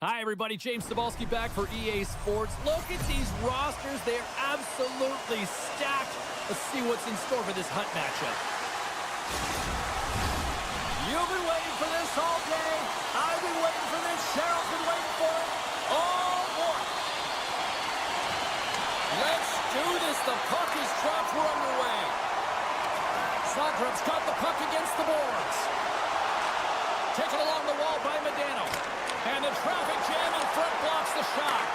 Hi, everybody. James Cebulski back for EA Sports. Look at these rosters. They are absolutely stacked. Let's see what's in store for this Hunt matchup. You've been waiting for this all day. I've been waiting for this. Cheryl's been waiting for it. Oh, boy. Let's do this. The puck is dropped. We're underway. Zagreb's got the puck against the boards. Taken along the wall by Medano. And the traffic jam in front blocks the shot.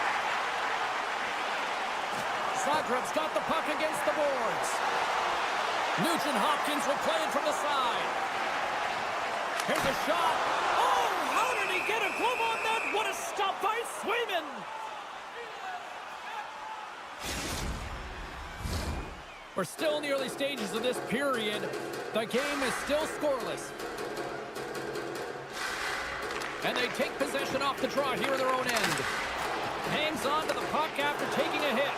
Zagreb's got the puck against the boards. Nugent Hopkins will play it from the side. Here's a shot. Oh, how did he get a glove on that? What a stop by Swayman. We're still in the early stages of this period. The game is still scoreless. And they take possession off the draw here in their own end. Hangs on to the puck after taking a hit.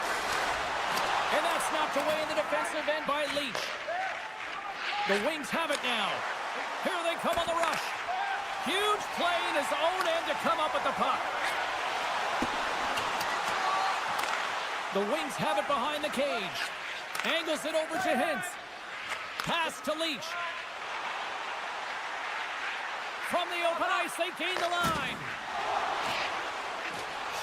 And that's knocked away in the defensive end by Leach. The Wings have it now. Here they come on the rush. Huge play in his own end to come up with the puck. The Wings have it behind the cage. Angles it over to Hintz. Pass to Leach. From the open ice, they gain the line.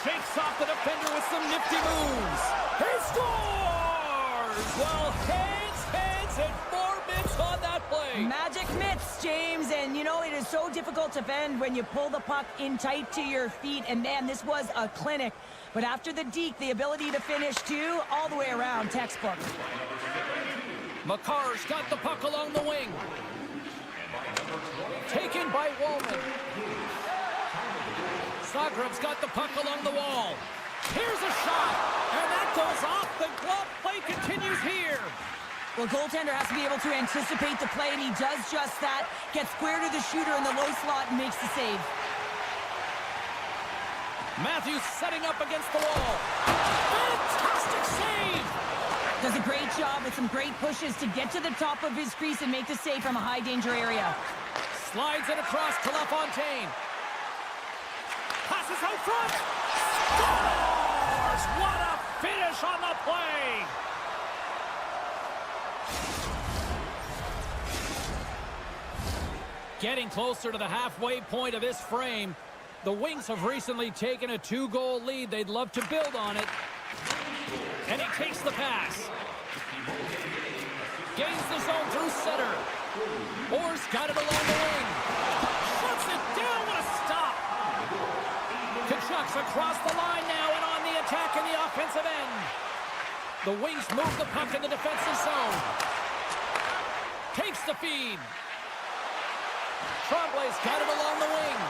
Shakes off the defender with some nifty moves. He scores! Well, hands, and 4 mitts on that play. Magic mitts, James. And, you know, it is so difficult to defend when you pull the puck in tight to your feet. And, man, this was a clinic. But after the deke, the ability to finish, too, all the way around, textbook. Makar's got the puck along the wing. Taken by Wallman. Zagreb's got the puck along the wall. Here's a shot, and that goes off the glove. Play continues here. Well, goaltender has to be able to anticipate the play, and he does just that. Gets square to the shooter in the low slot and makes the save. Matthews setting up against the wall. Fantastic save! Does a great job with some great pushes to get to the top of his crease and make the save from a high-danger area. Slides it across to LaFontaine. Passes out front. Scores! What a finish on the play! Getting closer to the halfway point of this frame. The Wings have recently taken a 2-goal lead. They'd love to build on it. And he takes the pass. Gains the zone through center. Orr's got it along the wing. Shuts it down. What a stop. Kachuk's across the line now and on the attack in the offensive end. The Wings move the puck in the defensive zone. Takes the feed. Tremblay's got it along the wing.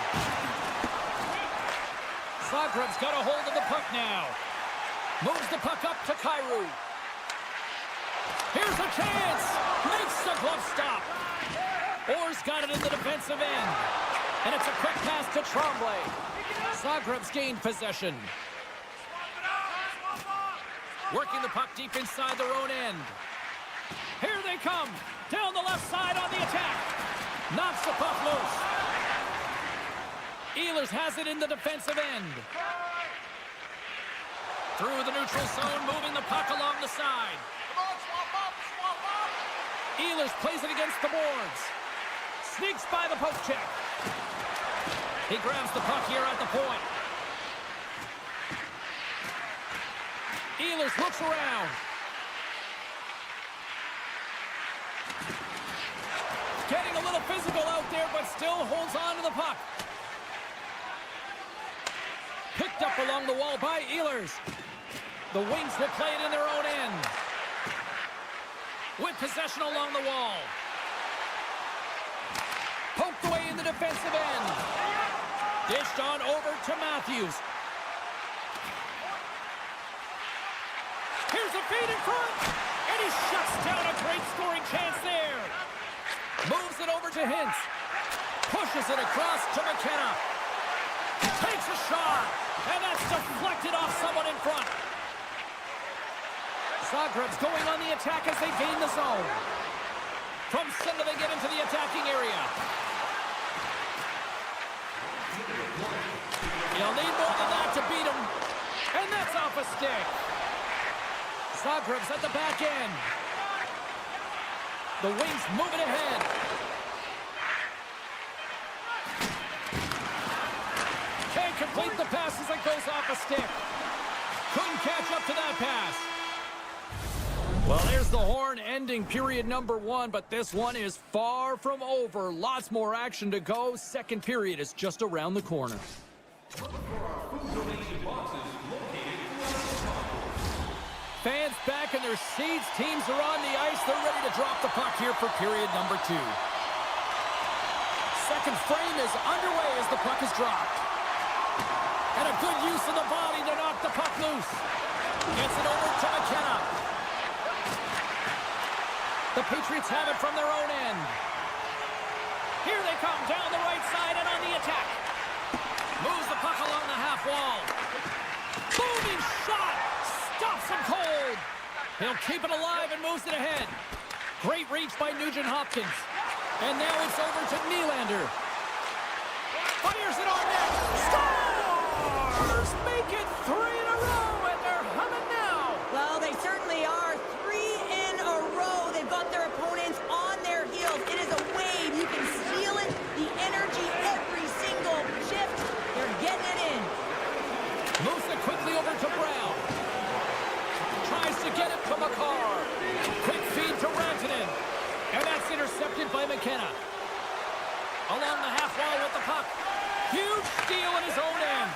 Zagreb's got a hold of the puck now. Moves the puck up to Kyrou. Here's a chance. Makes the glove stop. Orr's got it in the defensive end. And it's a quick pass to Tremblay. Zagreb's gained possession. Working the puck deep inside their own end. Here they come. Down the left side on the attack. Knocks the puck loose. Ehlers has it in the defensive end. Through the neutral zone, moving the puck along the side. Ehlers plays it against the boards. Sneaks by the poke check. He grabs the puck here at the point. Ehlers looks around. Getting a little physical out there, but still holds on to the puck. Picked up along the wall by Ehlers. The Wings will play it in their own end. With possession along the wall. Poked away in the defensive end. Dished on over to Matthews. Here's a feed in front. And he shuts down a great scoring chance there. Moves it over to Hintz. Pushes it across to McKenna. Takes a shot. And that's deflected off someone in front. Zagreb's going on the attack as they gain the zone. From center they get into the attacking area. You'll need more than that to beat him. And that's off a stick. Zagreb's at the back end. The Wings moving ahead. Can't complete the pass as it goes off a stick. Couldn't catch up to that pass. Well, there's the horn ending period number 1, but this one is far from over. Lots more action to go. Second period is just around the corner. Fans back in their seats. Teams are on the ice. They're ready to drop the puck here for period number 2. Second frame is underway as the puck is dropped. And a good use of the body to knock the puck loose. Gets it over to McKenna. The Patriots have it from their own end. Here they come down the right side and on the attack. Moves the puck along the half wall. Booming shot. Stops him cold. He'll keep it alive and moves it ahead. Great reach by Nugent-Hopkins. And now it's over to Nylander. Fires it on net. Stars make it 3 in a row, and they're humming now. Well, they certainly are. 3 in a row. They've got their opponents on their heels. It is a wave. You can feel it. The energy every single shift. They're getting it in. Moves it quickly over to Brown. Tries to get it to McCarr. Quick feed to Rantanen. And that's intercepted by McKenna. Along the half wall with the puck. Huge steal in his own end.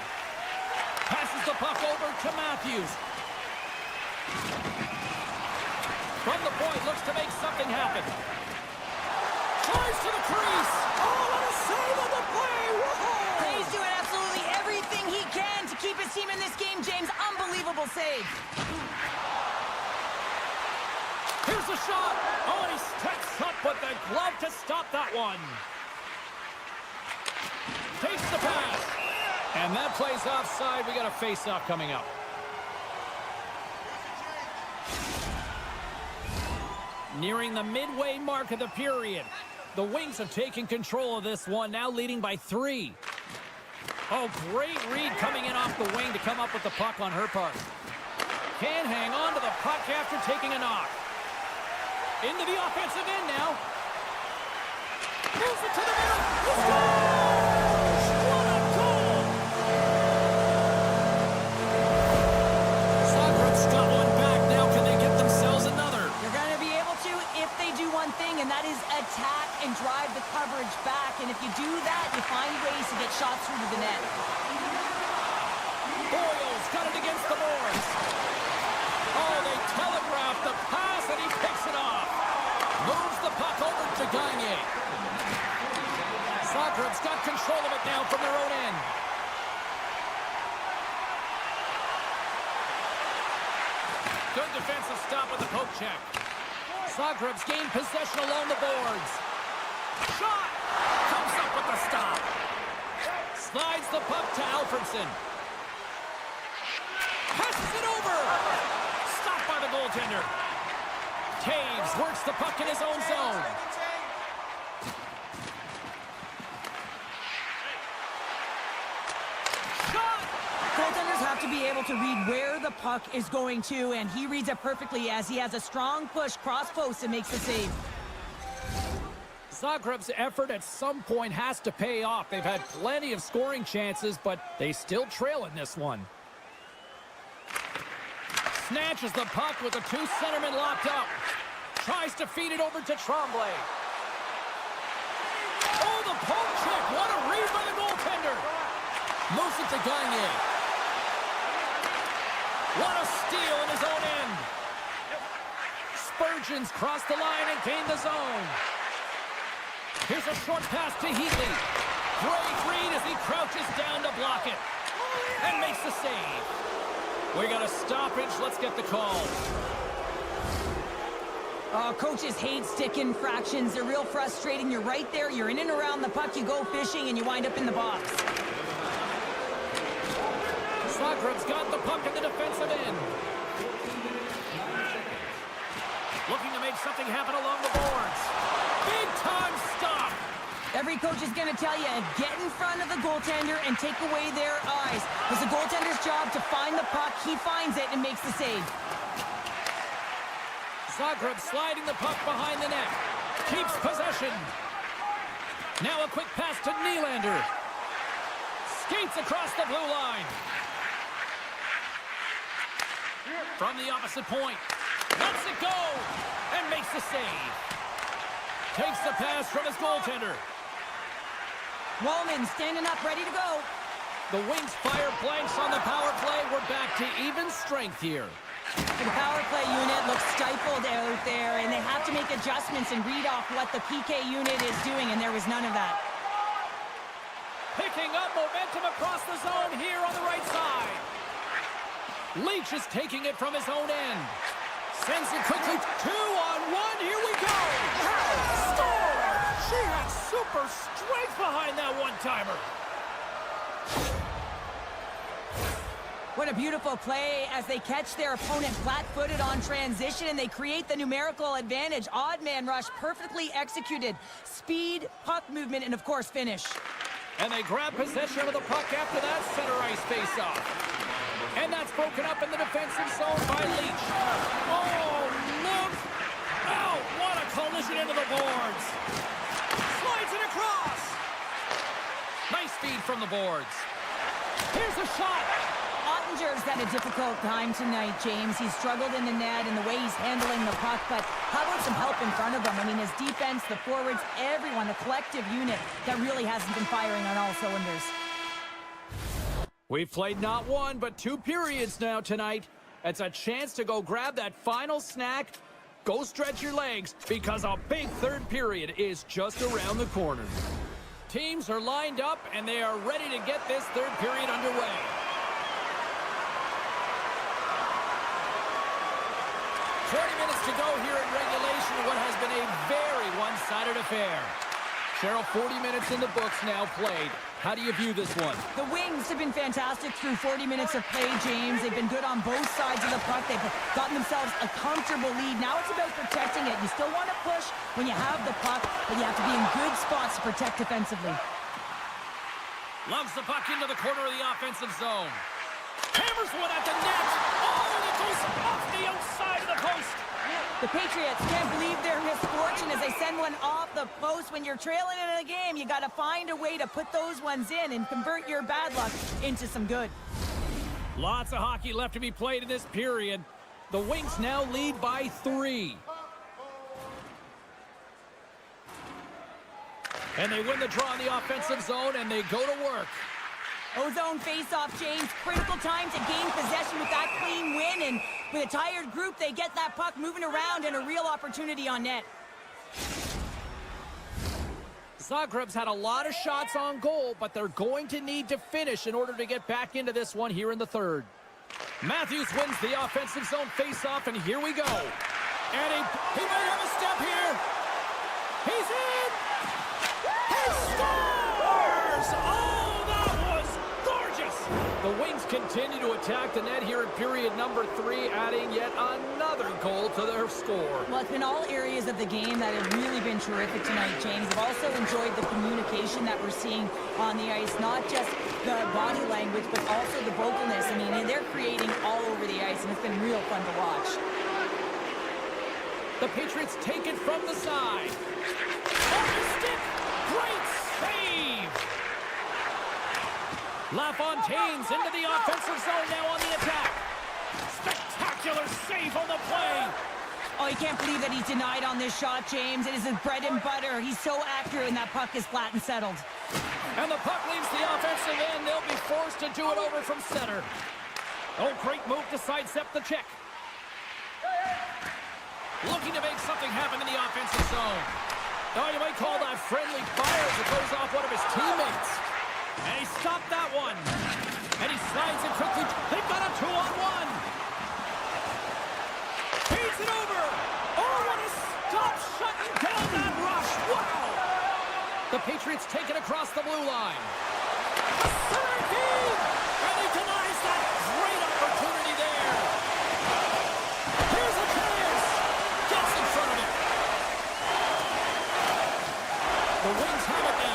Passes the puck over to Matthews. From the point, looks to make something happen. Tries to the crease. Oh, what a save on the play. Whoa. He's doing absolutely everything he can to keep his team in this game, James. Unbelievable save. Here's the shot. Oh, and he steps up with the glove to stop that one. Takes the pass. And that plays offside. We got a face-off coming up. Nearing the midway mark of the period. The Wings have taken control of this one, now leading by 3. Oh, great read coming in off the wing to come up with the puck on her part. Can hang on to the puck after taking a knock. Into the offensive end now. Moves it to the middle. He scores! What a goal! Zagreb's got one back. Now can they get themselves another? They're going to be able to if they do one thing, and that is attack and drive the coverage back. And if you do that, you find ways to get shots through to the net. Boyle's got it against the boards. Oh, they telegraph the pass, and he picks it off. Moves the puck over to Gagne. Zagreb's got control of it now from their own end. Good defensive stop with the poke check. Zagreb's gained possession along the boards. Shot! Comes up with the stop. Slides the puck to Alfredson. Passes it over. Stopped by the goaltender. Taves works the puck in his own zone. Shot! Goaltenders have to be able to read where the puck is going to, and he reads it perfectly as he has a strong push cross post and makes the save. Zagreb's effort at some point has to pay off. They've had plenty of scoring chances, but they still trail in this one. Snatches the puck with the 2 centermen locked up. Tries to feed it over to Tremblay. Oh, the poke check. What a read by the goaltender. Moves it to Gagne. What a steal in his own end. Spurgeon's crossed the line and gained the zone. Here's a short pass to Heatley. Great read as he crouches down to block it. And makes the save. We got a stoppage. Let's get the call. Coaches hate stick infractions. They're real frustrating. You're right there. You're in and around the puck. You go fishing, and you wind up in the box. Zagreb's got the puck in the defensive end. Looking to make something happen along the boards. Big time stop. Every coach is going to tell you, get in front of the goaltender and take away their eyes. It's the goaltender's job to find the puck. He finds it and makes the save. Zagreb sliding the puck behind the net. Keeps possession. Now a quick pass to Nylander. Skates across the blue line. From the opposite point. Lets it go. And makes the save. Takes the pass from his goaltender. Wallman standing up, ready to go. The Wings fire blanks on the power play. We're back to even strength here. The power play unit looks stifled out there, and they have to make adjustments and read off what the PK unit is doing, and there was none of that. Picking up momentum across the zone here on the right side. Leach is taking it from his own end. Sends it quickly. 2-on-1. Here we go. Score! She has super strength behind that one-timer. What a beautiful play as they catch their opponent flat-footed on transition, and they create the numerical advantage. Odd man rush, perfectly executed. Speed, puck movement, and of course, finish. And they grab possession of the puck after that center ice face-off. And that's broken up in the defensive zone by Leach. Oh, look! Oh, what a collision into the boards. Slides it across. Nice feed from the boards. Here's a shot. Ottinger's had a difficult time tonight, James. He's struggled in the net and the way he's handling the puck, but how about some help in front of him? I mean, his defense, the forwards, everyone, a collective unit that really hasn't been firing on all cylinders. We've played not one, but 2 periods now tonight. It's a chance to go grab that final snack. Go stretch your legs, because a big third period is just around the corner. Teams are lined up, and they are ready to get this third period underway. Minutes to go here in regulation of what has been a very one-sided affair. Cheryl, 40 minutes in the books now played. How do you view this one? The Wings have been fantastic through 40 minutes of play, James. They've been good on both sides of the puck. They've gotten themselves a comfortable lead. Now it's about protecting it. You still want to push when you have the puck, but you have to be in good spots to protect defensively. Loves the puck into the corner of the offensive zone. Hammers one at the net. Oh, and it goes off the outside of the post. The Patriots can't believe their misfortune as they send one off the post. When you're trailing in a game, you got to find a way to put those ones in and convert your bad luck into some good. Lots of hockey left to be played in this period. The Wings now lead by 3. And they win the draw in the offensive zone, and they go to work. Ozone face-off, James. Critical time to gain possession with that clean win, and with a tired group, they get that puck moving around and a real opportunity on net. Zagreb's had a lot of shots on goal, but they're going to need to finish in order to get back into this one here in the third. Matthews wins the offensive zone face-off, and here we go. And he might have a step here. He's in! He scores! Oh, that was gorgeous! The Wings continue to attack the net here in period number 3, adding yet another goal to their score. Well, it's been all areas of the game that have really been terrific tonight, James. I've also enjoyed the communication that we're seeing on the ice, not just the body language, but also the vocalness. I mean, they're creating all over the ice, and it's been real fun to watch. The Patriots take it from the side. On the stick! Great save! LaFontaine's into the offensive zone now on the attack. Spectacular save on the play. Oh, you can't believe that he's denied on this shot, James. It is his bread and butter. He's so accurate, and that puck is flat and settled. And the puck leaves the offensive end. They'll be forced to do it over from center. Oh, great move to sidestep the check. Looking to make something happen in the offensive zone. Oh, you might call that friendly fire as it goes off one of his teammates. And he stopped that one. And he slides it quickly. They've got a 2-on-1. Feeds it over. Oh, what a stop shutting down that rush. Wow. The Patriots take it across the blue line. A center feed. And he denies that great opportunity there. Here's a chance. Gets in front of it. The Wings have it now.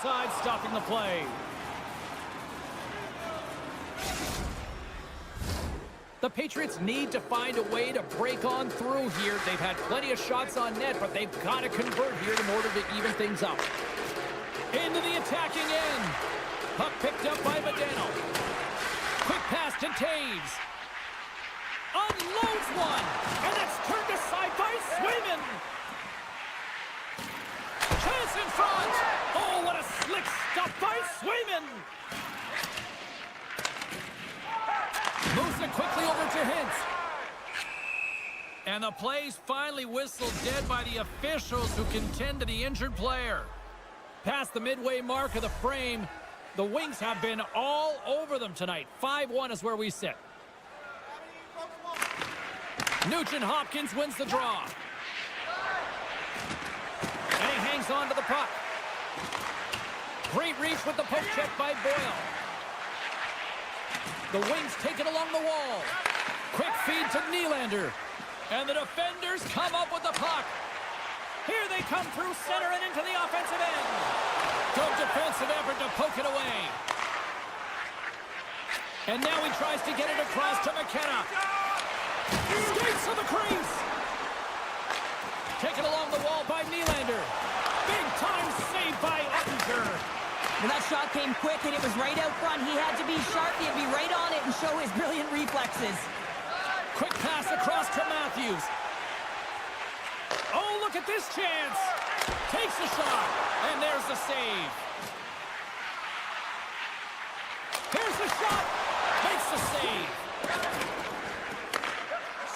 side, stopping the play. The Patriots need to find a way to break on through here. They've had plenty of shots on net, but they've got to convert here in order to even things up. Into the attacking end. Puck picked up by Modeno. Quick pass to Taves. Unloads one. And it's turned aside by Swayman. Chance in front. Oh, what a slick stop by Swayman. Moves it quickly over to Hintz. And the play's finally whistled dead by the officials who can tend to the injured player. Past the midway mark of the frame, the Wings have been all over them tonight. 5-1 is where we sit. Nugent-Hopkins wins the draw. And he hangs on to the puck. Great reach with the poke check by Boyle. The Wings take it along the wall. Quick feed to Nylander. And the defenders come up with the puck. Here they come through center and into the offensive end. Good defensive effort to poke it away. And now he tries to get it across to McKenna. Skates to the crease. Taken along the wall by Nylander. Big time save by Ottinger. Well, that shot came quick, and it was right out front. He had to be sharp. He had to be right on it and show his brilliant reflexes. Quick pass across to Matthews. Oh, look at this chance. Takes a shot, and there's the save. Here's the shot. Makes the save.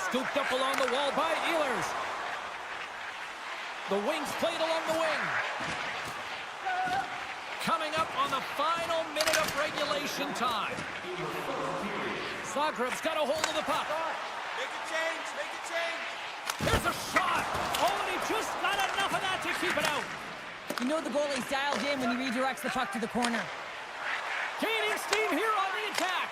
Scooped up along the wall by Ehlers. The Wings played along the wing. Coming up on the final minute of regulation time. Zagreb's got a hold of the puck. Make a change, make a change. There's a shot. Oh, and he just got enough of that to keep it out. You know the goalie's dialed in when he redirects the puck to the corner. Gaining steam here on the attack.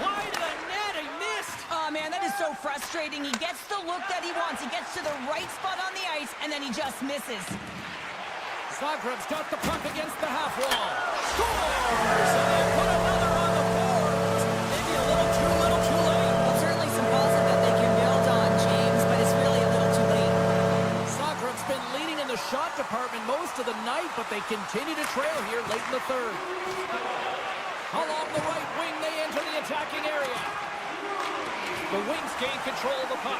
Wide of the net, he missed. Oh, man, that is so frustrating. He gets the look that he wants. He gets to the right spot on the ice, and then he just misses. Zagreb's got the puck against the half wall. Scores! And they put another on the board. Maybe a little too late. Well, certainly some positive that they can build on, James, but it's really a little too late. Zagreb's been leading in the shot department most of the night, but they continue to trail here late in the third. Along the right wing, they enter the attacking area. The Wings gain control of the puck.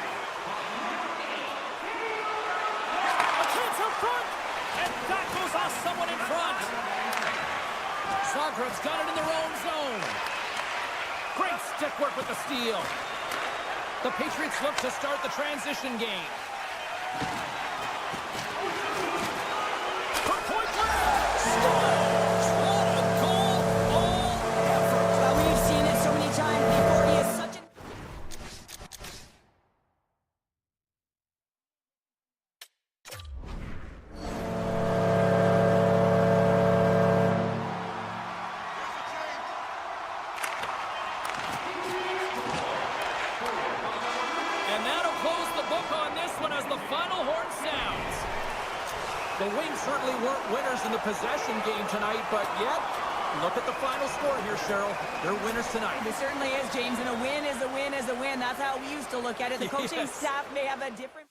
A chance up front! And that goes off someone in front. Zagreb's got it in their own zone. Great stick work with the steal. The Patriots look to start the transition game. For point blank. Scores! What a goal! All effort. Well, we've seen it so many times before. He is such an... And that'll close the book on this one as the final horn sounds. The Wings certainly weren't winners in the possession game tonight, but yet, look at the final score here, Cheryl. They're winners tonight. It certainly is, James, and a win is a win is a win. That's how we used to look at it. The coaching Yes. staff may have a different...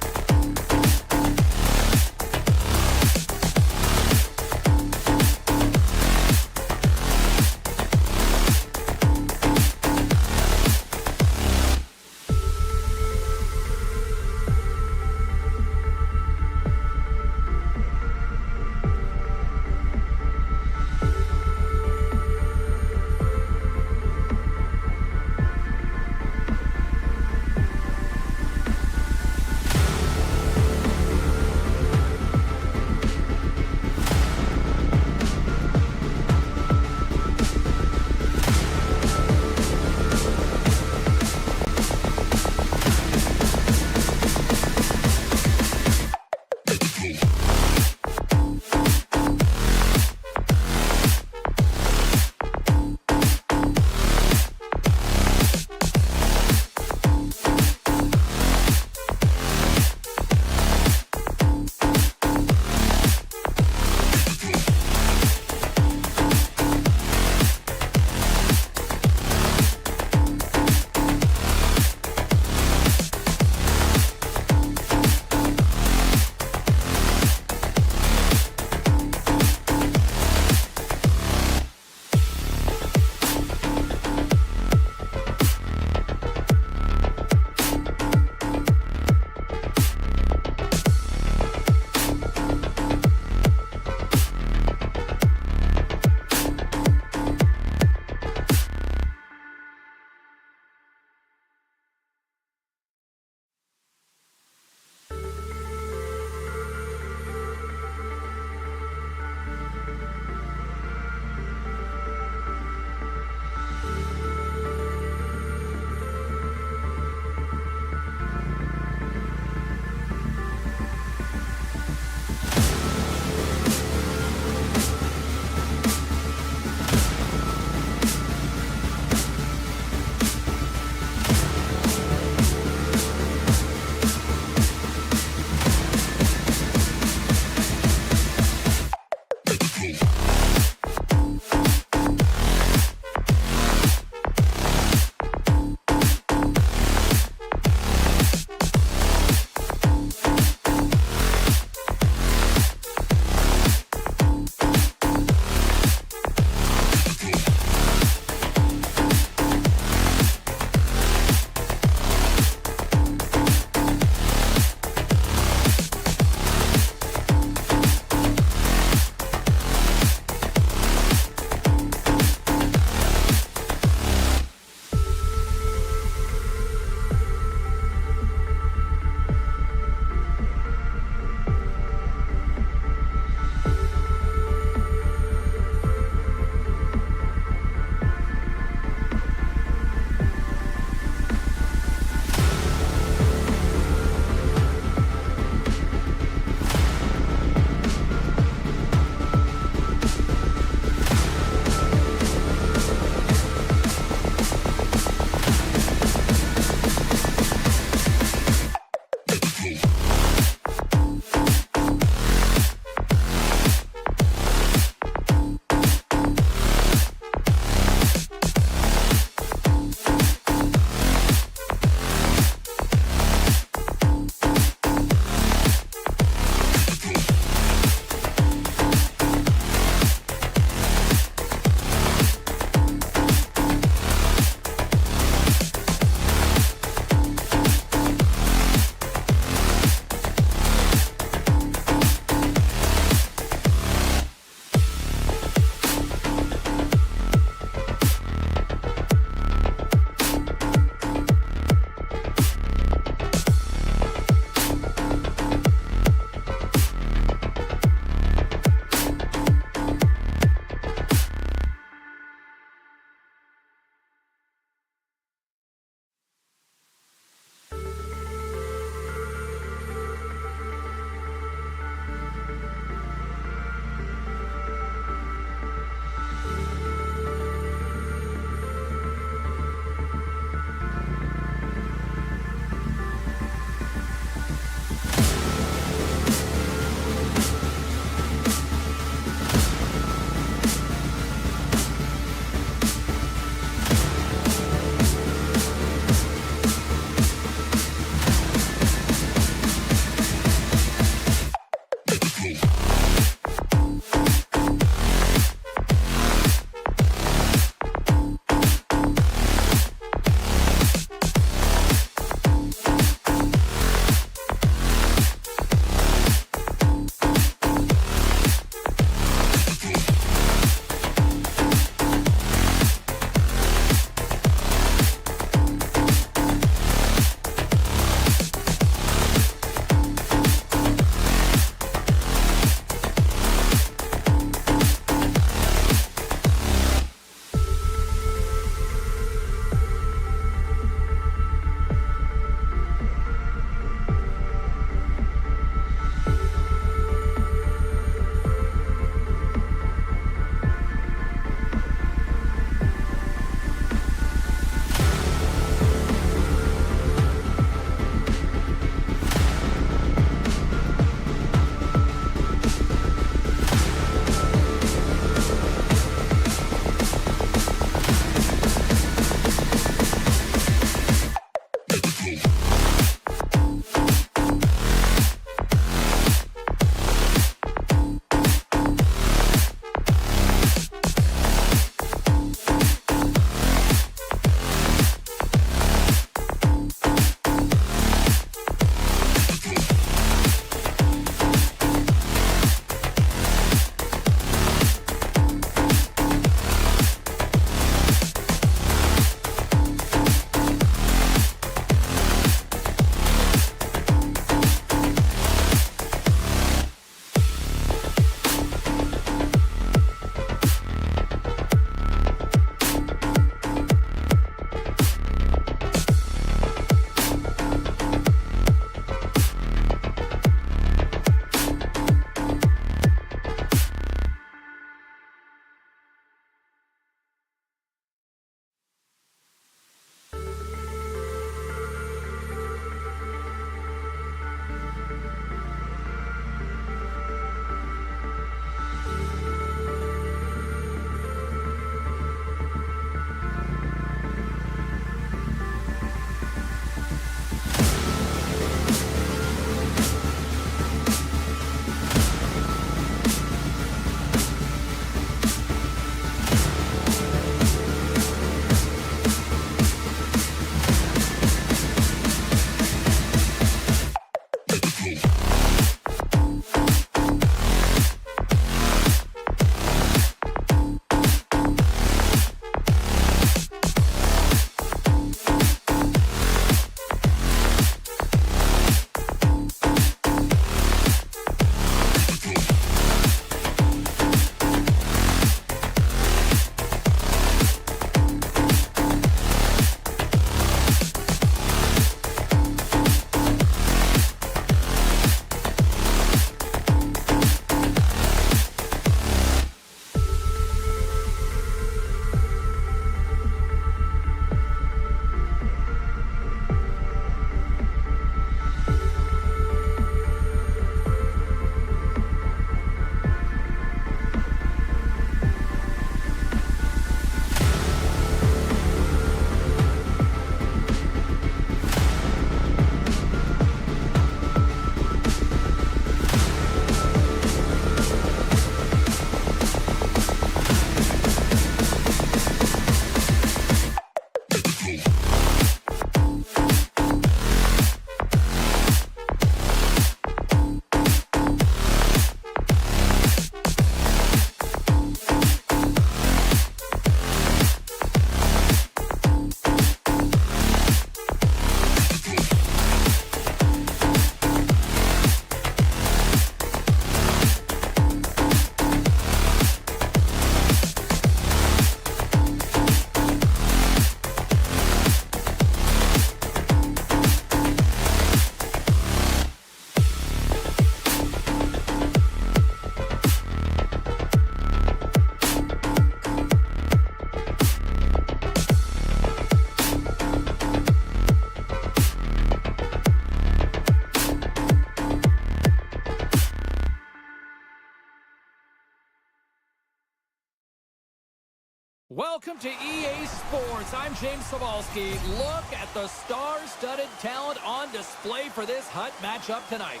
Welcome to EA Sports. I'm James Sabalski. Look at the star-studded talent on display for this hot matchup tonight.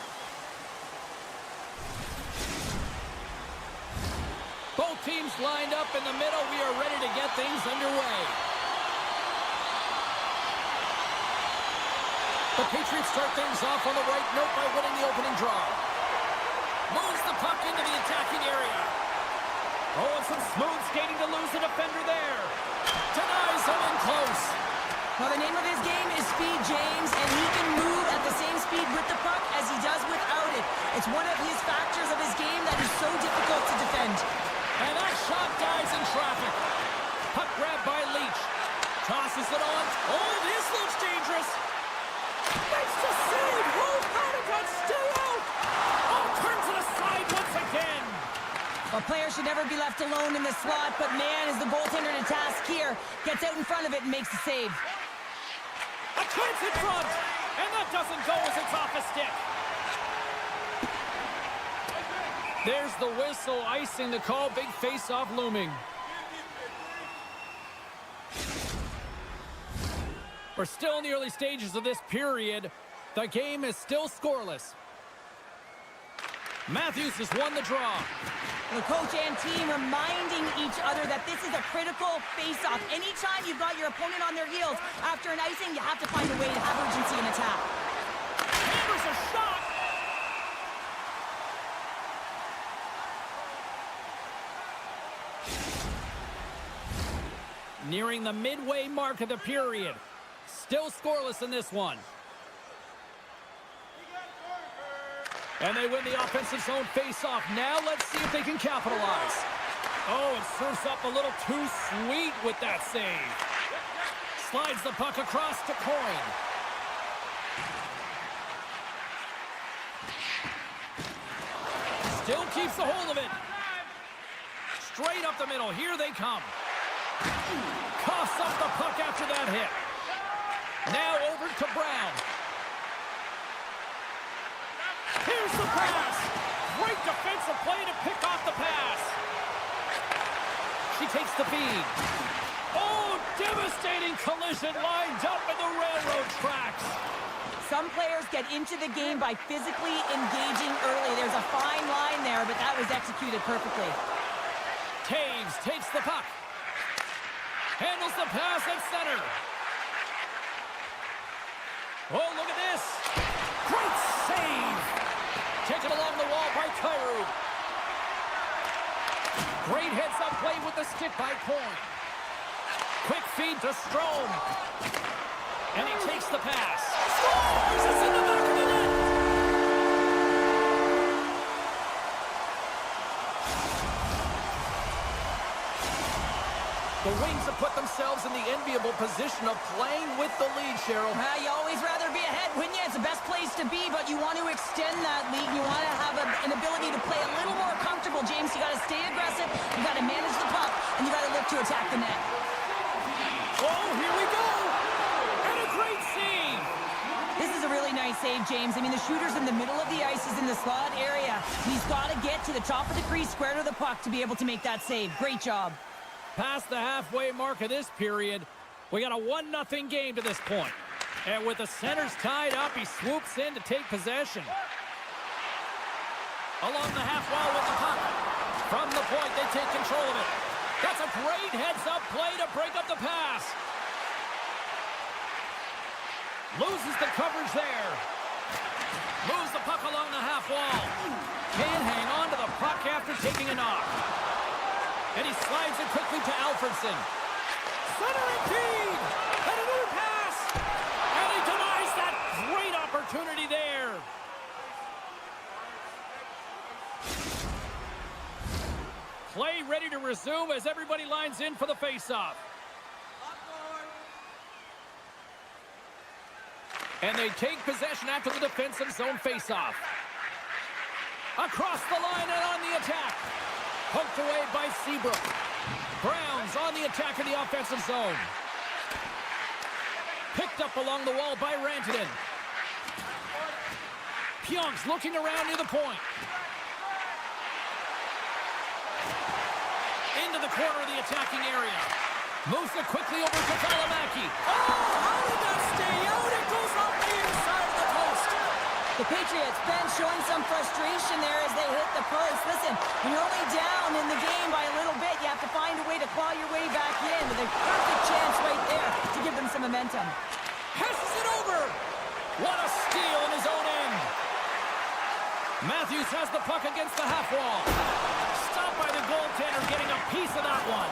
teams lined up in the middle. We are ready to get things underway. The Patriots start things off on the right note by winning the opening draw. Moves the puck into the attacking area. Oh, and some smooth skating to lose the defender there. Denies him in close. Well, the name of his game is speed, James, and he can move at the same speed with the puck as he does without it. It's one of his factors of his game that is so difficult to defend. And that shot dies in traffic. Puck grabbed by Leach. Tosses it on. Oh, this looks dangerous. Makes the save. Oh, how did that stay out? Oh, turns it aside once again. A player should never be left alone in the slot, but man, is the goaltender to task here. Gets out in front of it and makes the save. A chance in front. And that doesn't go as it's off a stick. There's the whistle, icing the call. Big face-off looming. We're still in the early stages of this period. The game is still scoreless. Matthews has won the draw. The coach and team reminding each other that this is a critical face-off. Anytime you've got your opponent on their heels after an icing, you have to find a way to have urgency in attack. Hammers a shot. Nearing the midway mark of the period. Still scoreless in this one. And they win the offensive zone face-off. Now let's see if they can capitalize. Oh, it serves up a little too sweet with that save. Slides the puck across to Coyne. Still keeps a hold of it. Straight up the middle. Here they come. Coughs up the puck after that hit. Now over to Brown. Here's the pass. Great defensive play to pick off the pass. She takes the feed. Oh, devastating collision lined up in the railroad tracks. Some players get into the game by physically engaging early. There's a fine line there, but that was executed perfectly. Taves takes the puck. Handles the pass at center. Oh, look at this. Great save. Taken along the wall by Kyrou. Great heads-up play with the stick by Coyne. Quick feed to Strome. And he takes the pass. Scores! It's in the back of the net. The Wings have put themselves in the enviable position of playing with the lead, Cheryl. You always rather be ahead, wouldn't you? It's the best place to be, but you want to extend that lead. You want to have an ability to play a little more comfortable, James. You got to stay aggressive, you got to manage the puck, and you got to look to attack the net. Oh, here we go! And a great save! This is a really nice save, James. I mean, the shooter's in the middle of the ice, is in the slot area. He's got to get to the top of the crease, square to the puck, to be able to make that save. Great job. Past the halfway mark of this period, we got a 1-0 game to this point. And with the centers tied up, he swoops in to take possession. Along the half wall with the puck. From the point, they take control of it. That's a great heads-up play to break up the pass. Loses the coverage there. Moves the puck along the half wall. Can't hang on to the puck after taking a knock. And he slides it quickly to Alfredson. Centering feed! And another pass! And he denies that great opportunity there. Play ready to resume as everybody lines in for the face-off. And they take possession after the defensive zone face-off. Across the line and on the attack. Poked away by Seabrook. Brown's on the attack in the offensive zone. Picked up along the wall by Rantanen. Pionk's looking around near the point. Into the corner of the attacking area. Moves it quickly over to Valimaki. Oh, how did that stay out? It goes off the inside of the post. The Patriots bench showing some frustration there as they hit the post. Listen, When you're only down in the game by a little bit, you have to find a way to claw your way back in with a perfect chance right there to give them some momentum. Passes it over. What a steal in his own end. Matthews has the puck against the half wall. Stopped by the goaltender, getting a piece of that one.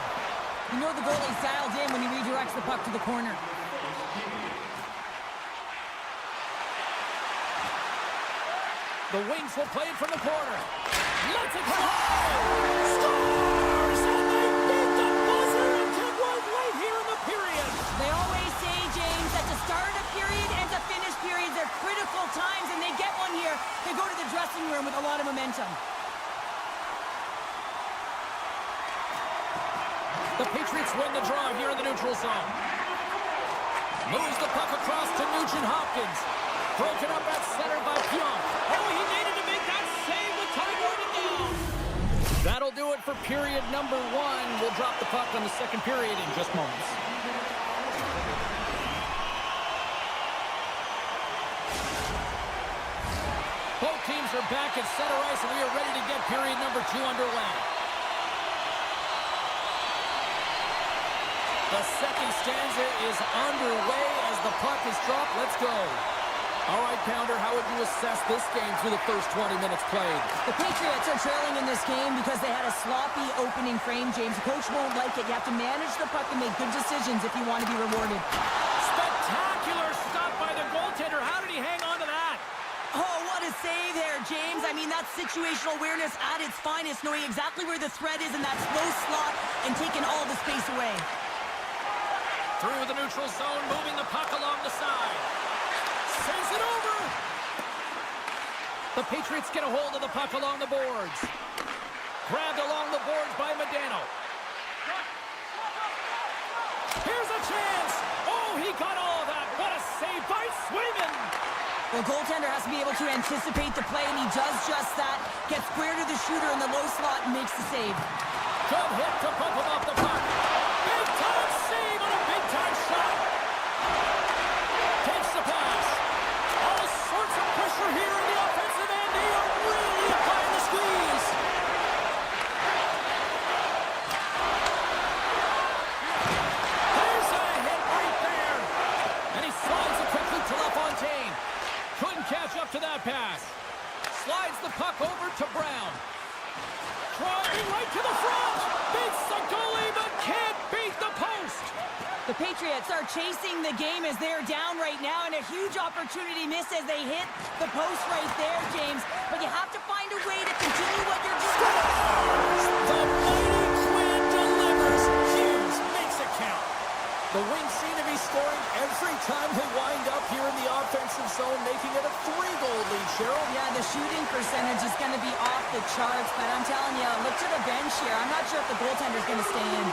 You know the goalie's dialed in when he redirects the puck to the corner. The Wings will play it from the corner. Let's it fly! Scores! And they beat the buzzer and took one right here in the period. They always say, James, that to start a period and to finish periods are critical times, and they get one here. They go to the dressing room with a lot of momentum. The Patriots win the draw here in the neutral zone. Moves the puck across to Nugent-Hopkins. Broken up at center by Pionk. Oh, he needed to make that save with time winding down. That'll do it for period number 1. We'll drop the puck on the second period in just moments. Both teams are back at center ice, and we are ready to get period number 2 underway. The second stanza is underway as the puck is dropped. Let's go. All right, Pounder, how would you assess this game through the first 20 minutes played? The Patriots are trailing in this game because they had a sloppy opening frame, James. The coach won't like it. You have to manage the puck and make good decisions if you want to be rewarded. Spectacular stop by the goaltender. How did he hang on to that? Oh, what a save there, James. I mean, that's situational awareness at its finest, knowing exactly where the threat is in that slow slot and taking all the space away. Through the neutral zone, moving the puck along the side. Sends it over. The Patriots get a hold of the puck along the boards. Grabbed along the boards by Modano. Here's a chance. Oh, he got all of that. What a save by Swayman. The goaltender has to be able to anticipate the play, and he does just that. Gets square to the shooter in the low slot and makes the save. Good hit to bump him off the puck. Big-time save on a big-time shot. Takes the pass. All sorts of pressure here in the offensive end. They are really applying the squeeze. There's a hit right there. And he slides it quickly to LaFontaine. Couldn't catch up to that pass. Slides the puck over to Brown. Driving right to the front. Beats the goalie, but can't beat the post. The Patriots are chasing the game as they're down right now, and a huge opportunity miss as they hit the post right there, James. But you have to find a way to continue what you're doing. The mighty Twin delivers. Hughes makes it count. The Wings seem to be scoring every time they wind up here in the offensive zone, making it a 3-goal lead, Cheryl. Yeah, the shooting percentage is going to be off the charts, but I'm telling you, look to the bench here. I'm not sure if the goaltender's going to stay in.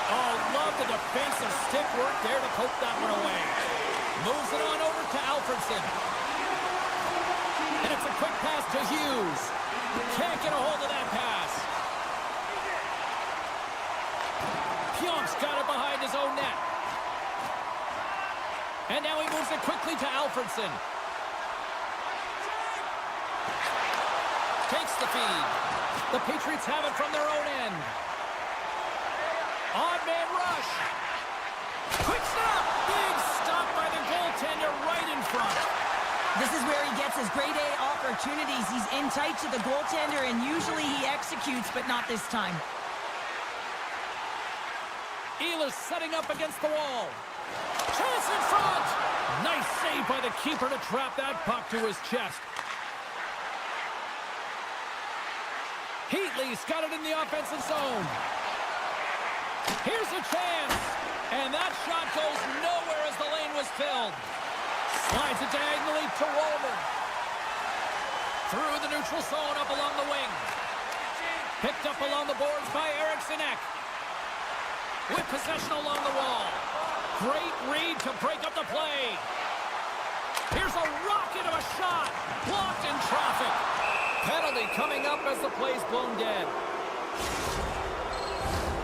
Oh, love the defensive stick work there to poke that one away. Moves it on over to Alfredson. And it's a quick pass to Hughes. Can't get a hold of that pass. Pionk's got it behind his own net. And now he moves it quickly to Alfredson. Takes the feed. The Patriots have it from their own end. Odd man rush. Quick stop. Big stop by the goaltender right in front. This is where he gets his grade A opportunities. He's in tight to the goaltender, and usually he executes, but not this time. Ehlers setting up against the wall. Chance in front. Nice save by the keeper to trap that puck to his chest. Heatley's got it in the offensive zone. Here's a chance. And that shot goes nowhere as the lane was filled. Slides it diagonally to Walman. Through the neutral zone up along the wing. Picked up along the boards by Eriksson Ek. With possession along the wall. Great read to break up the play. Here's a rocket of a shot. Blocked in traffic. Penalty coming up as the play's blown dead.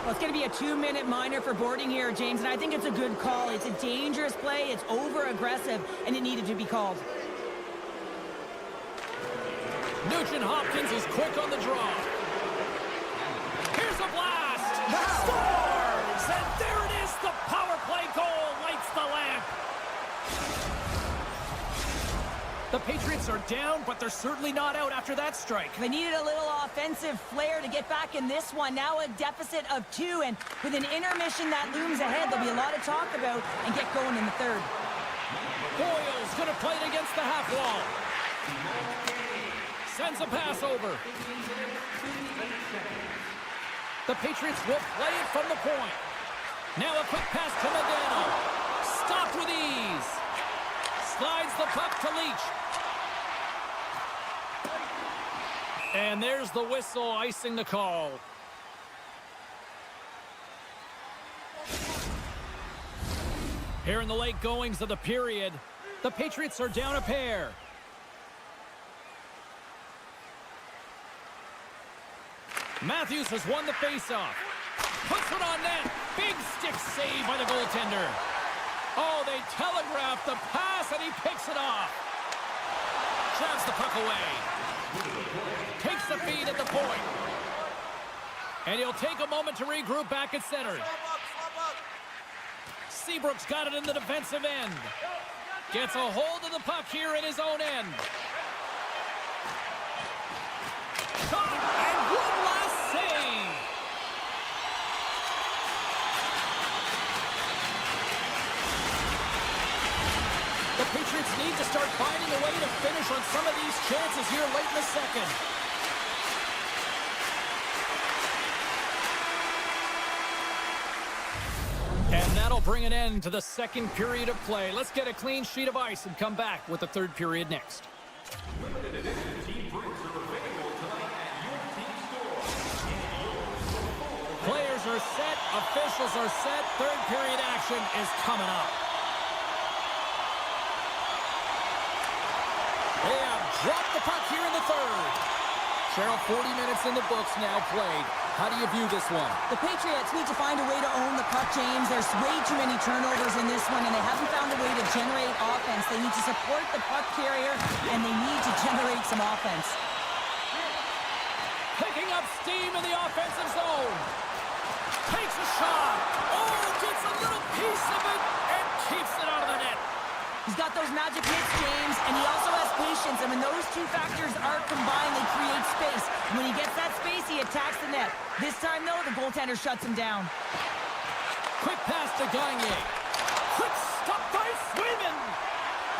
Well, it's going to be a 2-minute minor for boarding here, James, and I think it's a good call. It's a dangerous play. It's over-aggressive, and it needed to be called. Nugent-Hopkins is quick on the draw. The Patriots are down, but they're certainly not out after that strike. They needed a little offensive flair to get back in this one. Now a deficit of 2, and with an intermission that looms ahead, there'll be a lot to talk about and get going in the third. Boyle's going to play it against the half wall. Sends a pass over. The Patriots will play it from the point. Now a quick pass to Medano. Stopped with ease. Slides the puck to Leach. And there's the whistle icing the call. Here in the late goings of the period, the Patriots are down a pair. Matthews has won the faceoff. Puts it on net. Big stick save by the goaltender. Oh, they telegraphed the pass, and he picks it off. Shoves the puck away. Takes the feed at the point. And he'll take a moment to regroup back at center. Slump up. Seabrook's got it in the defensive end. Gets a hold of the puck here in his own end. Shot, and one last save. The Patriots need to start finding a way to finish on some of these chances here late in the second. And that'll bring an end to the second period of play. Let's get a clean sheet of ice and come back with the third period next. Players are set, officials are set, third period action is coming up. They have dropped the puck here in the third. Cheryl, 40 minutes in the books now played. How do you view this one? The Patriots need to find a way to own the puck, James. There's way too many turnovers in this one, and they haven't found a way to generate offense. They need to support the puck carrier, and they need to generate some offense. Picking up steam in the offensive zone. Takes a shot. Oh, gets a little piece of it and keeps it out of the net. He's got those magic hits, James, and he also has patience. And when those two factors are combined, they create space. When he gets that space, he attacks the net. This time, though, the goaltender shuts him down. Quick pass to Gagne. Quick stop by Swayman.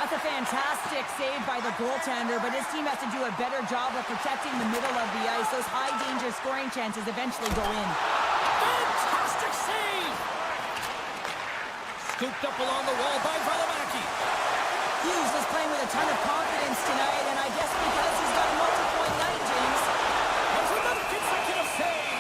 That's a fantastic save by the goaltender, but his team has to do a better job of protecting the middle of the ice. Those high-danger scoring chances eventually go in. Fantastic save. Scooped up along the wall by Valimaki. Hughes is playing with a ton of confidence tonight, and I guess because he's got a multi-point night, James. There's another consecutive save.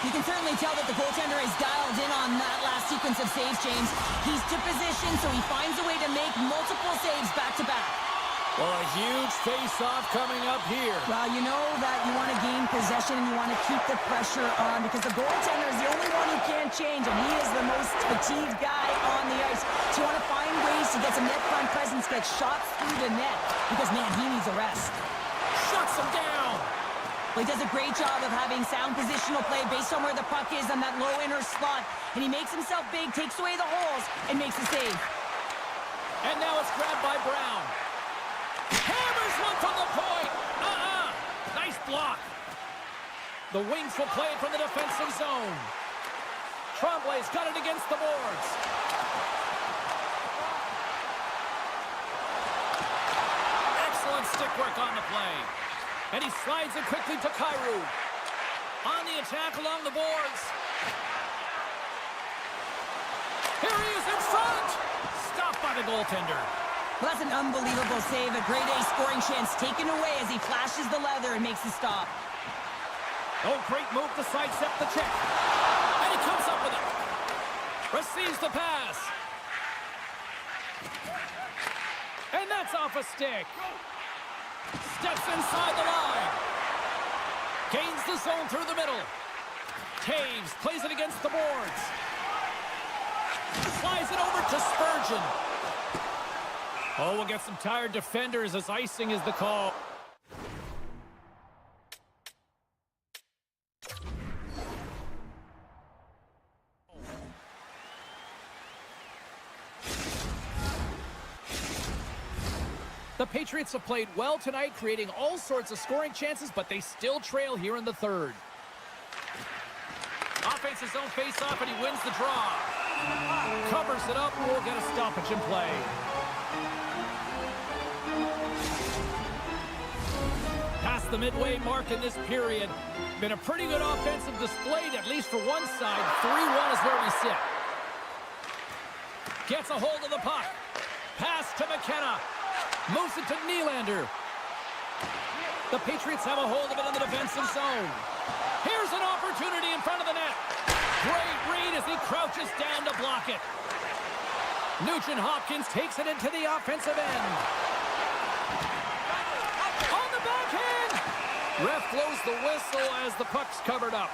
You can certainly tell that the goaltender is dialed in on that last sequence of saves, James. He's to position, so he finds a way to make multiple saves back-to-back. Well, a huge face-off coming up here. Well, you know that you want to gain possession and you want to keep the pressure on because the goaltender is the only one who can't change, and he is the most fatigued guy on the ice. So you want to find ways to get some net front presence, get shots through the net because, man, he needs a rest. Shuts him down. Well, he does a great job of having sound positional play based on where the puck is on that low inner slot, and he makes himself big, takes away the holes, and makes a save. And now it's grabbed by Brown. Hammers one from the point. Nice block. The Wings will play it from the defensive zone. Tremblay's got it against the boards. Excellent stick work on the play. And he slides it quickly to Kyrou. On the attack along the boards. Here he is in front. Stopped by the goaltender. Well, that's an unbelievable save. A grade A scoring chance taken away as he flashes the leather and makes the stop. Oh, great move to sidestep the check. And he comes up with it. Receives the pass. And that's off a stick. Steps inside the line. Gains the zone through the middle. Taves plays it against the boards. Slides it over to Spurgeon. Oh, we'll get some tired defenders as icing is the call. The Patriots have played well tonight, creating all sorts of scoring chances, but they still trail here in the third. Offense his own face-off, and he wins the draw. Covers it up, we'll get a stoppage in play. Past the midway mark in this period. Been a pretty good offensive display, at least for one side. 3-1 is where we sit. Gets a hold of the puck. Pass to McKenna. Moves it to Nylander. The Patriots have a hold of it in the defensive zone. Here's an opportunity in front of the net. Great read as he crouches down to block it. Nugent Hopkins takes it into the offensive end. On the backhand! Ref blows the whistle as the puck's covered up.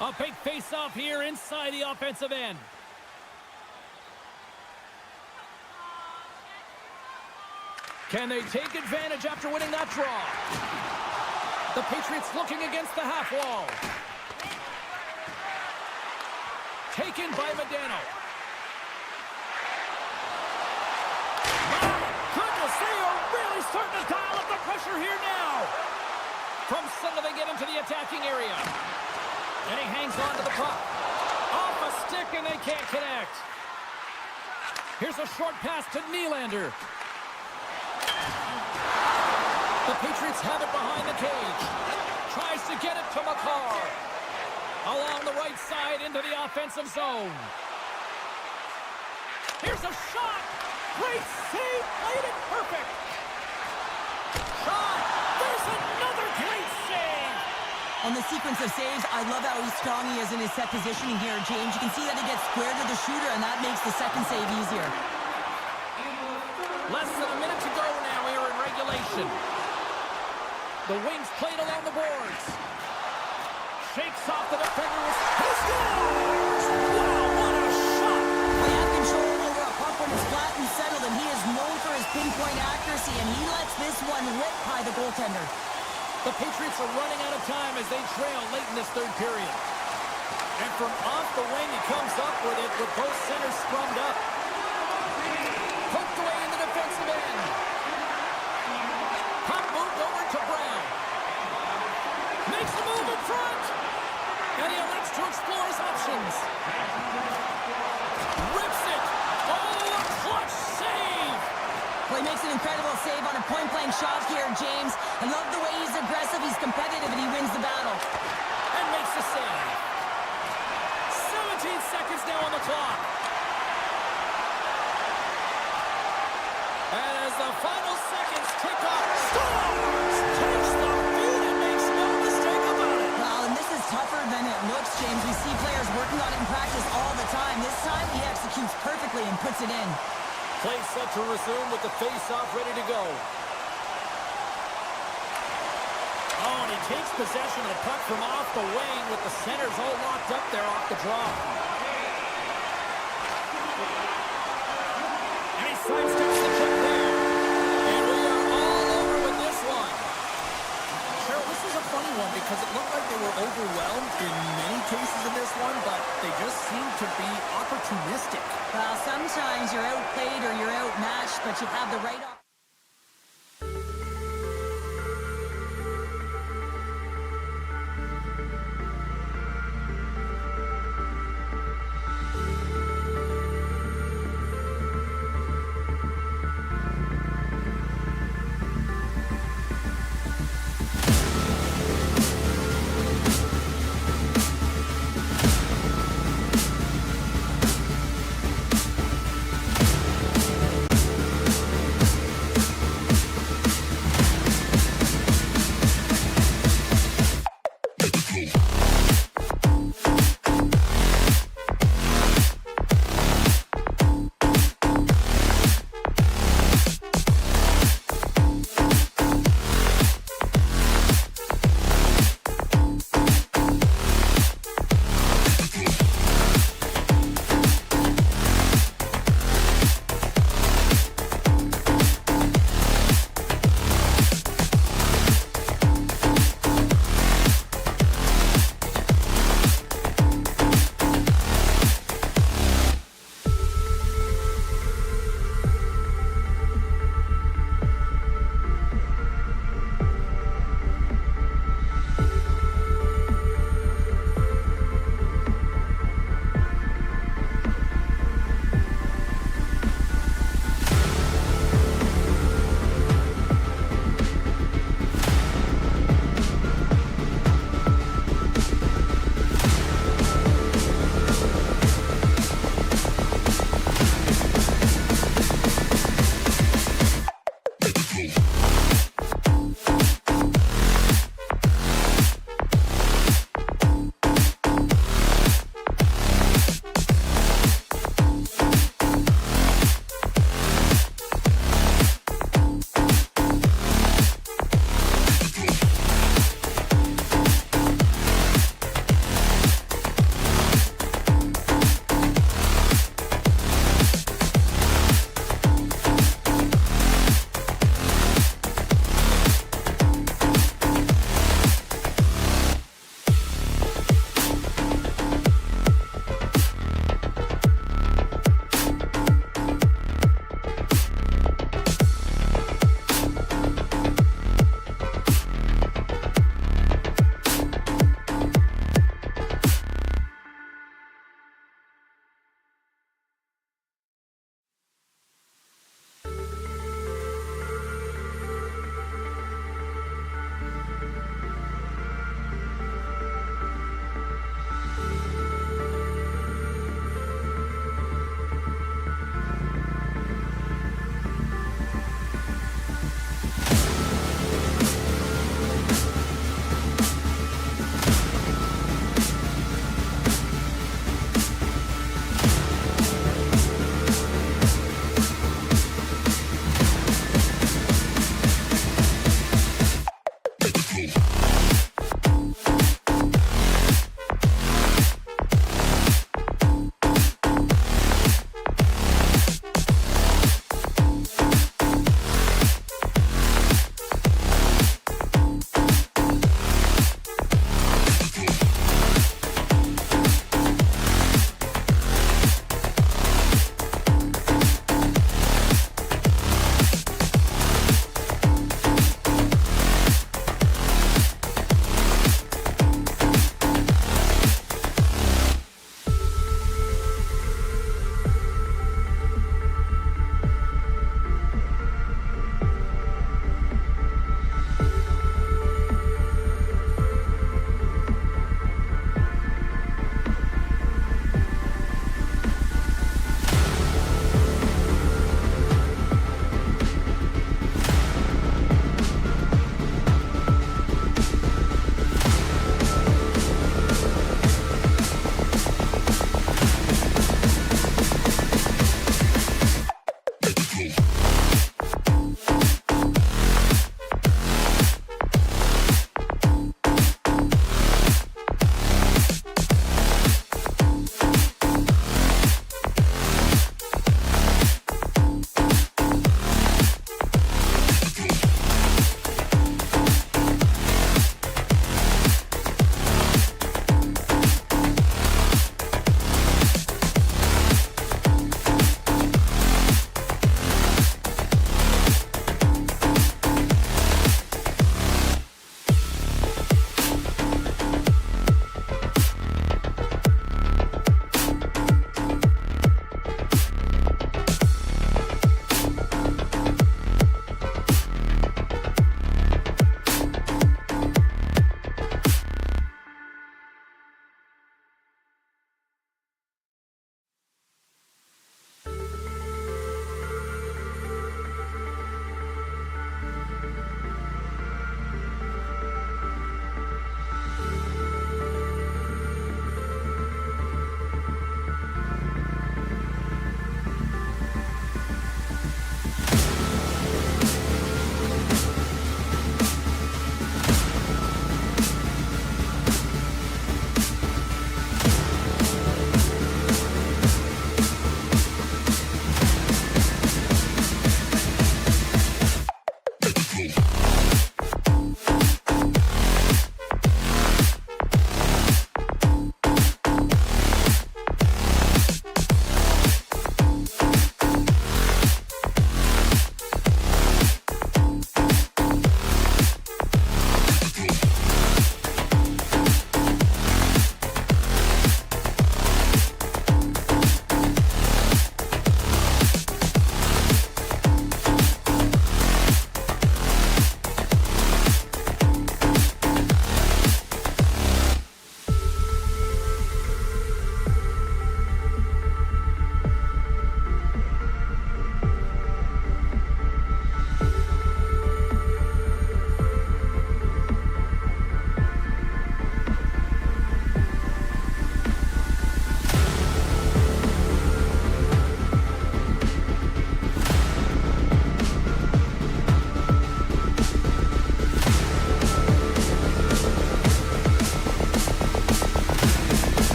A big face-off here inside the offensive end. Can they take advantage after winning that draw? The Patriots looking against the half wall. Taken by Modano. My goodness, they are really starting to dial up the pressure here now. From center they get into the attacking area. And he hangs on to the puck. Off a stick and they can't connect. Here's a short pass to Nylander. The Patriots have it behind the cage. Tries to get it to McCarr. Along the right side into the offensive zone. Here's a shot. Great save. Played it perfect. Shot. There's another great save. On the sequence of saves, I love how strong he is in his set positioning here, James. You can see that he gets square to the shooter, and that makes the second save easier. Less than a minute to go now here in regulation. The wings played along the boards. Shakes off the defender. He scores! Wow, what a shot! They have control over a puck when it's flat and settled, and he is known for his pinpoint accuracy, and he lets this one rip by the goaltender. The Patriots are running out of time as they trail late in this third period. And from off the wing, he comes up with it with both centers scrummed up. Poked away in the defensive end. Puck moved over to Brown. Makes a move in front. And he elects to explore his options. Rips it. Oh, a clutch save. Well, he makes an incredible save on a point-blank shot here, James. I love the way he's aggressive, he's competitive, and he wins the battle. And makes the save. 17 seconds now on the clock. And as the final seconds tick off, scores! Takes the feed and makes no mistake about it. Well, and this is tougher than it looks, James. We see players working on it in practice all the time. This time, he executes perfectly and puts it in. Play set to resume with the face-off ready to go. Oh, and he takes possession of the puck from off the wing with the centers all locked up there off the draw. And he sidesteps the check there. And we are all over with this one. Cheryl, this is a funny one because it looked like they were overwhelmed in many cases in this one, but they just seem to be opportunistic. Well, sometimes you're outplayed or you're outmatched, but you have the right opportunity.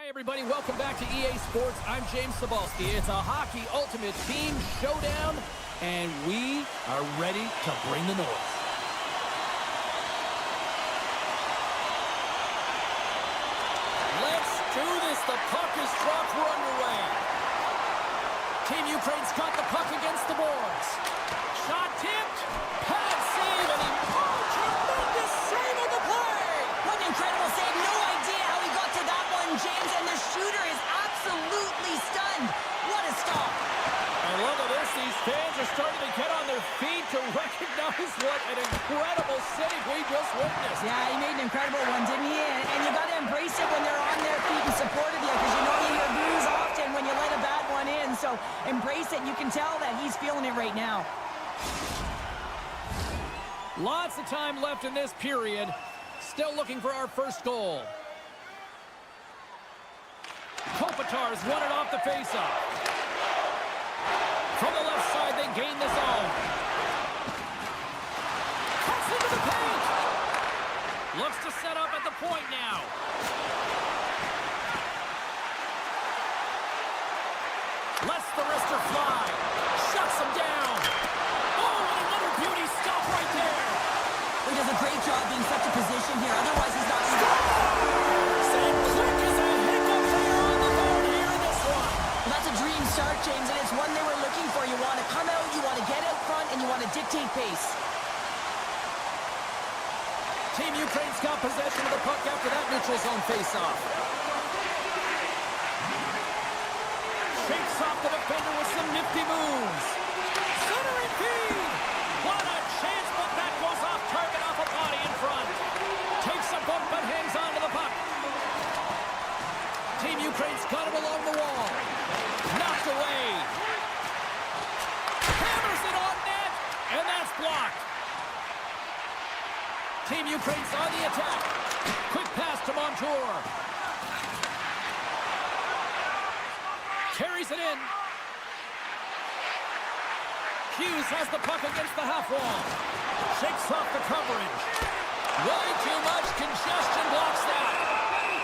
Hi, everybody. Welcome back to EA Sports. I'm James Cebulski. It's a hockey ultimate team showdown, and we are ready to bring the noise. Let's do this. The puck is dropped. We're underway. Team Ukraine's got the puck against the boards. Shot tipped. Pad save, and tremendous save of the play. What an incredible save. No idea how he got to that one, James, and the shooter is absolutely stunned. What a stop. And look at this. These fans are starting to get on their feet to recognize what an incredible save we just witnessed. Yeah, he made an incredible one, didn't he? And you got to embrace it when they're on their feet in support of you, because you know you hear boos often when you let a bad one in. So embrace it. You can tell that he's feeling it right now. Lots of time left in this period. Still looking for our first goal. Kopitar's won it off the faceoff. From the left side, they gain the zone. Cuts into the paint. Looks to set up at the point now. Lets the wrister fly. Shuts him down. Oh, and another beauty stop right there. He does a great job being such a position here. Otherwise, he's not... Same quick as a hiccup there on the board here in this one. Well, that's a dream start, James, and it's one they were looking for. You want to come out, you want to get out front, and you want to dictate pace. Team Ukraine's got possession of the puck after that neutral zone faceoff. Shakes off the defender with some nifty moves. Centering feed. What a chance, but that goes off target off a body in front. Takes a bump but hangs on to the puck. Team Ukraine's got it along the wall. Knocked away. Hammers it on net, and that's blocked. Team Ukraine's on the attack. Quick pass to Montour. Carries it in. Hughes has the puck against the half wall. Shakes off the coverage. Way too much congestion blocks that.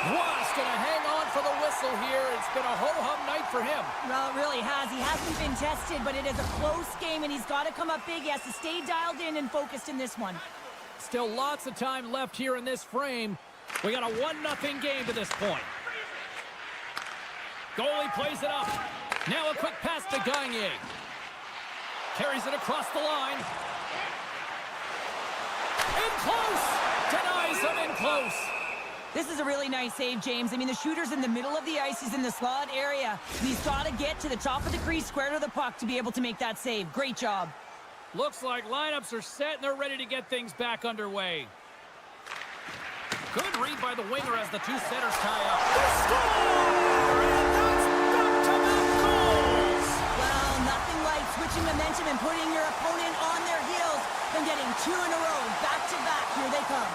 Was going to hang on for the whistle here. It's been a ho-hum night for him. Well, it really has. He hasn't been tested, but it is a close game, and he's got to come up big. He has to stay dialed in and focused in this one. Still lots of time left here in this frame. We got a 1-0 game to this point. Goalie plays it up. Now a quick pass to Gagne. Carries it across the line. In close! Denies him in close. This is a really nice save, James. I mean, the shooter's in the middle of the ice. He's in the slot area. He's got to get to the top of the crease, square to the puck, to be able to make that save. Great job. Looks like lineups are set, and they're ready to get things back underway. Good read by the winger as the two centers tie up. The score! And that's back-to-back goals! Well, nothing like switching momentum and putting your opponent on their heels than getting two in a row, back-to-back. Here they come.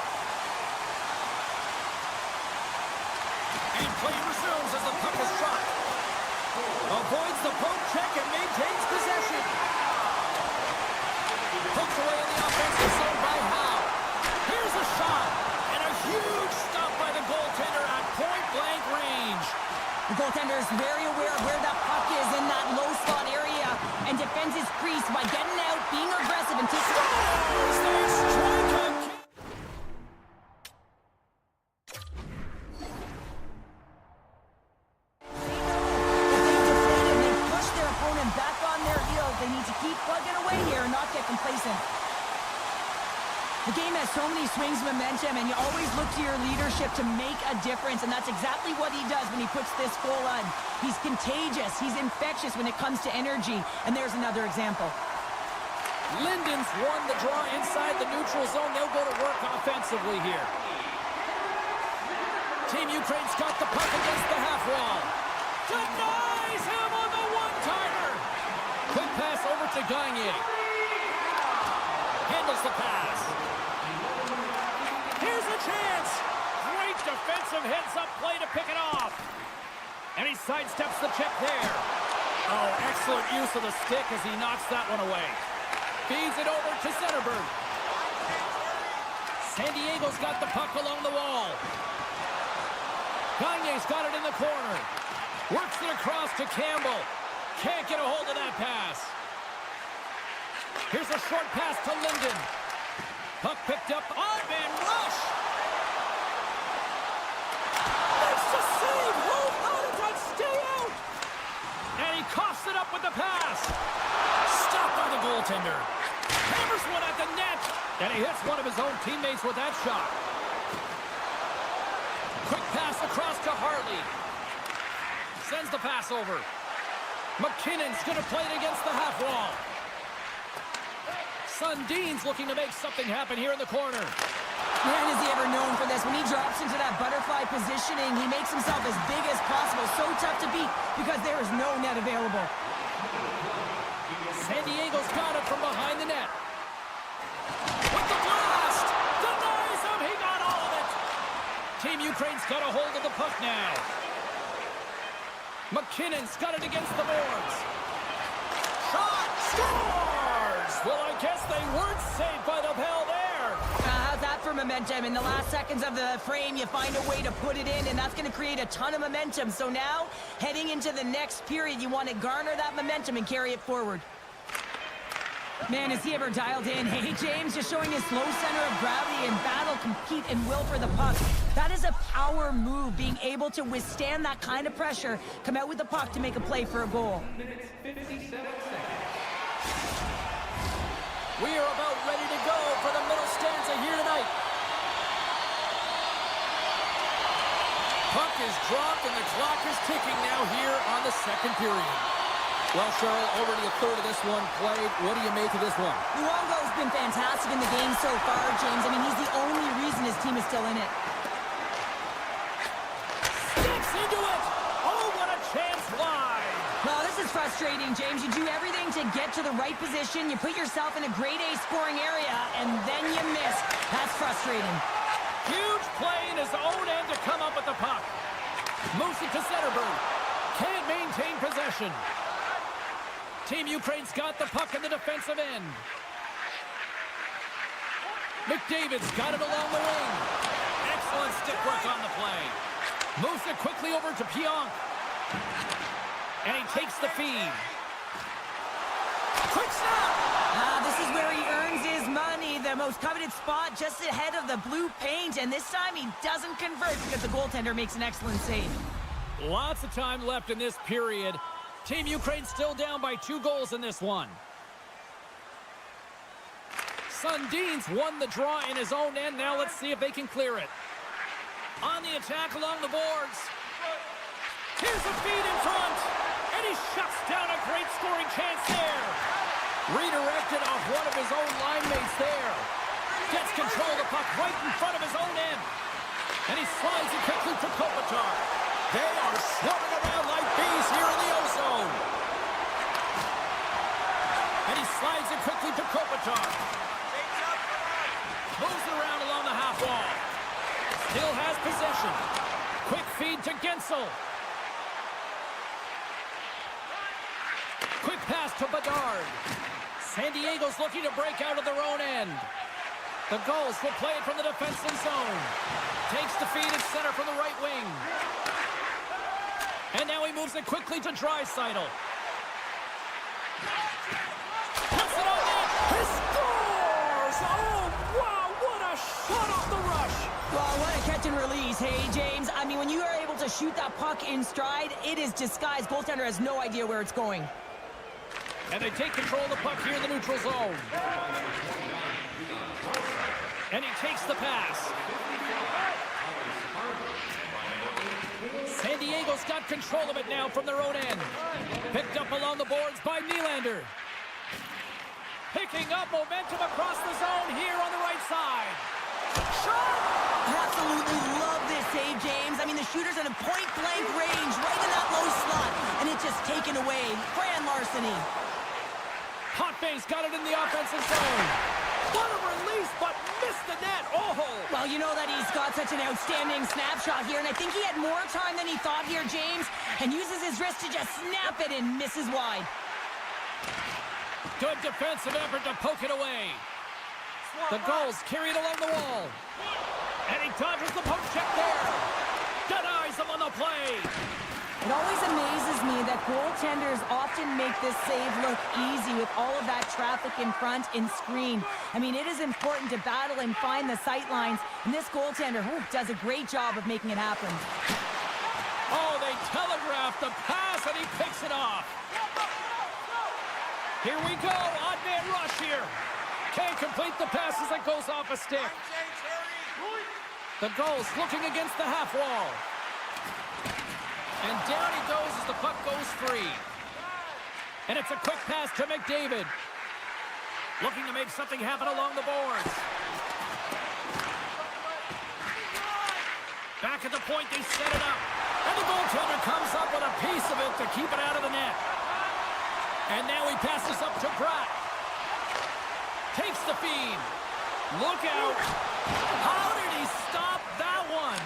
And play resumes as the puck is shot. Avoids the poke check and maintains possession. Poked away in the offensive zone by Howe. Here's a shot. And a huge stop by the goaltender at point-blank range. The goaltender is very aware of where that puck is in that low slot area and defends his crease by getting out, being aggressive, and taking... Scores! They strike him! The game has so many swings of momentum, and you always look to your leadership to make a difference, and that's exactly what he does when he puts this goal on. He's contagious. He's infectious when it comes to energy, and there's another example. Linden's won the draw inside the neutral zone. They'll go to work offensively here. Team Ukraine's got the puck against the half wall. Denies him on the one-timer. Quick pass over to Gagne. Handles the pass. Here's a chance. Great defensive heads-up play to pick it off. And he sidesteps the check there. Oh, excellent use of the stick as he knocks that one away. Feeds it over to Zetterberg. San Diego's got the puck along the wall. Gagne's got it in the corner. Works it across to Campbell. Can't get a hold of that pass. Here's a short pass to Linden. Puck picked up. On-man rush. Makes the save. How did that stay out? And he coughs it up with the pass. Stopped by the goaltender. Hammers one at the net. And he hits one of his own teammates with that shot. Quick pass across to Harley. Sends the pass over. McKinnon's going to play it against the half wall. Sundin's looking to make something happen here in the corner. Man, is he ever known for this. When he drops into that butterfly positioning, he makes himself as big as possible. So tough to beat because there is no net available. San Diego's got it from behind the net. With the blast! Denies him! He got all of it! Team Ukraine's got a hold of the puck now. McKinnon's got it against the boards. Shot! Scores! Well, I guess they weren't saved by the bell there. How's that for momentum? In the last seconds of the frame, you find a way to put it in, and that's going to create a ton of momentum. So now, heading into the next period, you want to garner that momentum and carry it forward. Man, is he ever dialed in. Hey, James, just showing his low center of gravity and battle, compete, and will for the puck. That is a power move, being able to withstand that kind of pressure, come out with the puck to make a play for a goal. We are about ready to go for the middle stanza here tonight. Puck is dropped and the clock is ticking now here on the second period. Well, Cheryl, already a third of this one played. What do you make of this one? Luongo's been fantastic in the game so far, James. I mean, he's the only reason his team is still in it. Steps into it! Oh, what a chance wide! Well, this is frustrating, James. You do everything to get to the right position. You put yourself in a grade A scoring area, and then you miss. That's frustrating. Huge play in his own end to come up with the puck. Moves it to Zetterberg. Can't maintain possession. Team Ukraine's got the puck in the defensive end. McDavid's got it along the wing. Excellent stick work on the play. Moves it quickly over to Pionk. And he takes the feed. Quick snap! This is where he earns his money. The most coveted spot just ahead of the blue paint. And this time he doesn't convert because the goaltender makes an excellent save. Lots of time left in this period. Team Ukraine still down by 2 goals in this one. Sundin's won the draw in his own end. Now let's see if they can clear it. On the attack along the boards. Here's a feed in front. And he shuts down a great scoring chance there. Redirected off one of his own line mates there. Gets control of the puck right in front of his own end. And he slides it quickly to Kopitar. They are swarming around like bees here in the O-zone. And he slides it quickly to Kopitar. Moves it around along the half wall. Still has possession. Quick feed to Gensel. Quick pass to Bedard. San Diego's looking to break out of their own end. The Gulls will play it from the defensive zone. Takes the feed at center from the right wing. And now he moves it quickly to Draisaitl. Puts it on net. He scores! Oh, wow, what a shot off the rush. Well, what a catch and release. Hey, James, I mean, when you are able to shoot that puck in stride, it is disguised. Goaltender has no idea where it's going. And they take control of the puck here in the neutral zone. And he takes the pass. San Diego's got control of it now from their own end. Picked up along the boards by Nylander. Picking up momentum across the zone here on the right side. Shot! Absolutely love this save, James. I mean, the shooter's in a point-blank range, right in that low slot, and it's just taken away. Grand larceny. Hotface got it in the offensive zone. What a release, but missed the net. Oh! Well, you know that he's got such an outstanding snapshot here, and I think he had more time than he thought here, James, and uses his wrist to just snap it and misses wide. Good defensive effort to poke it away. The Gulls carry it along the wall. And he dodges the poke check there. Denies him on that goaltenders often make this save look easy with all of that traffic in front and screen. I mean, it is important to battle and find the sight lines, and this goaltender does a great job of making it happen. Oh, they telegraphed the pass, and he picks it off. Here we go, odd man rush here. Can't complete the pass as it goes off a stick. The goal's looking against the half wall. And down he goes as the puck goes free. And it's a quick pass to McDavid. Looking to make something happen along the boards. Back at the point, they set it up. And the goaltender comes up with a piece of it to keep it out of the net. And now he passes up to Pratt. Takes the feed. Look out. How did he stop that one?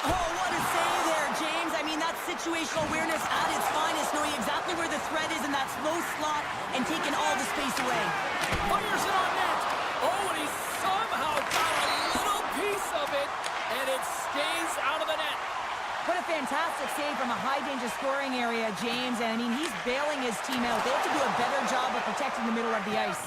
Oh, what a save there, James. I mean, that's situational awareness at its finest, knowing exactly where the threat is in that slow slot and taking all the space away. Fires it on net. Oh, and he somehow got a little piece of it, and it stays out of the net. What a fantastic save from a high-danger scoring area, James. And, I mean, he's bailing his team out. They have to do a better job of protecting the middle of the ice.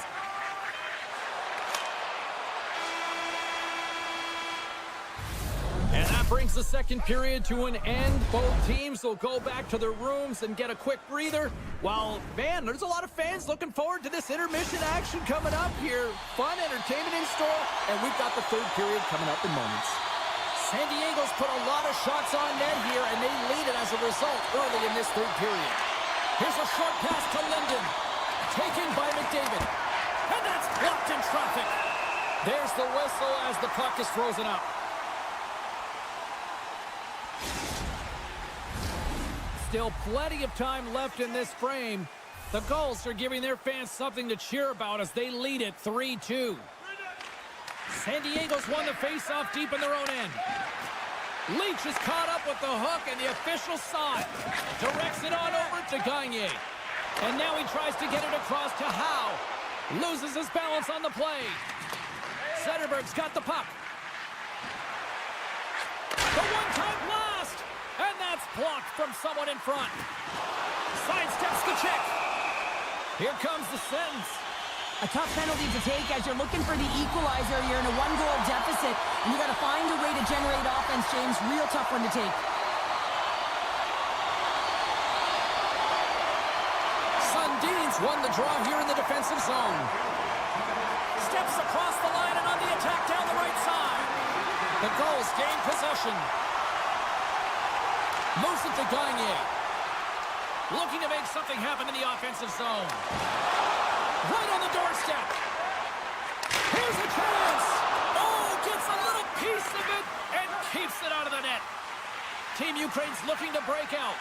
And that brings the second period to an end. Both teams will go back to their rooms and get a quick breather. While, man, there's a lot of fans looking forward to this intermission action coming up here. Fun entertainment in store, and we've got the third period coming up in moments. San Diego's put a lot of shots on net here, and they lead it as a result early in this third period. Here's a short pass to Linden. Taken by McDavid. And that's blocked in traffic. There's the whistle as the puck is frozen up. Still plenty of time left in this frame. The Gulls are giving their fans something to cheer about as they lead it 3-2. San Diego's won the face-off deep in their own end. Leach is caught up with the hook, and the official saw it. Directs it on over to Gagne. And now he tries to get it across to Howe. Loses his balance on the play. Zetterberg's got the puck. The one-time blast! And that's blocked from someone in front. Sidesteps the check. Here comes the sentence. A tough penalty to take as you're looking for the equalizer. You're in a one-goal deficit, and you got to find a way to generate offense, James. Real tough one to take. Sundin's won the draw here in the defensive zone. Steps across the line and on the attack down the right side. The Gulls gain possession. Moves it to Gagne. Looking to make something happen in the offensive zone. Right on the doorstep. Here's a chance. Oh, gets a little piece of it and keeps it out of the net. Team Ukraine's looking to break out.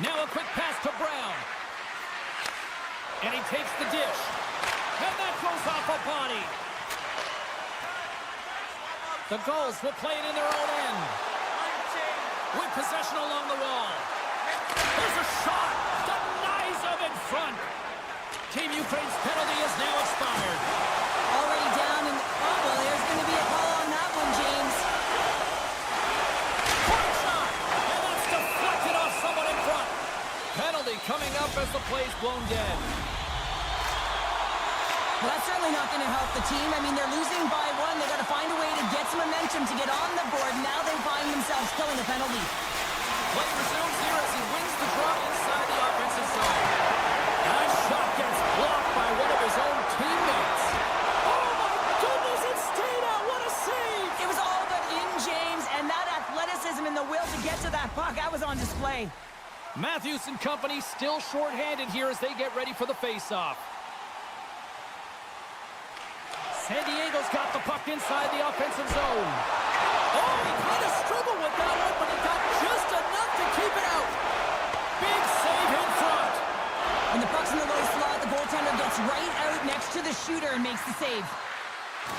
Now a quick pass to Brown. And he takes the dish. And that goes off a body. The Gulls will play it in their own end. With possession along the wall. There's a shot. Denies him in front. Team Ukraine's penalty is now expired. Already down, and well, there's going to be a call on that one, James. Point shot. And that's deflected off someone in front. Penalty coming up as the play's blown dead. Well, that's certainly not going to help the team. I mean, they're losing by one. They got to find a way to get some momentum to get on the board. Now they find themselves killing a penalty. Play resumes here as he wins the draw inside the offensive zone. That shot gets blocked by one of his own teammates. Oh my goodness, it stayed out. What a save! It was all but in, James, and that athleticism and the will to get to that puck, that was on display. Matthews and company still shorthanded here as they get ready for the face-off. San Diego's got the puck inside the offensive zone. Oh, he kind of struggled with that one, but he got just enough to keep it out. Big save in front. When the puck's in the low slot, the goaltender gets right out next to the shooter and makes the save.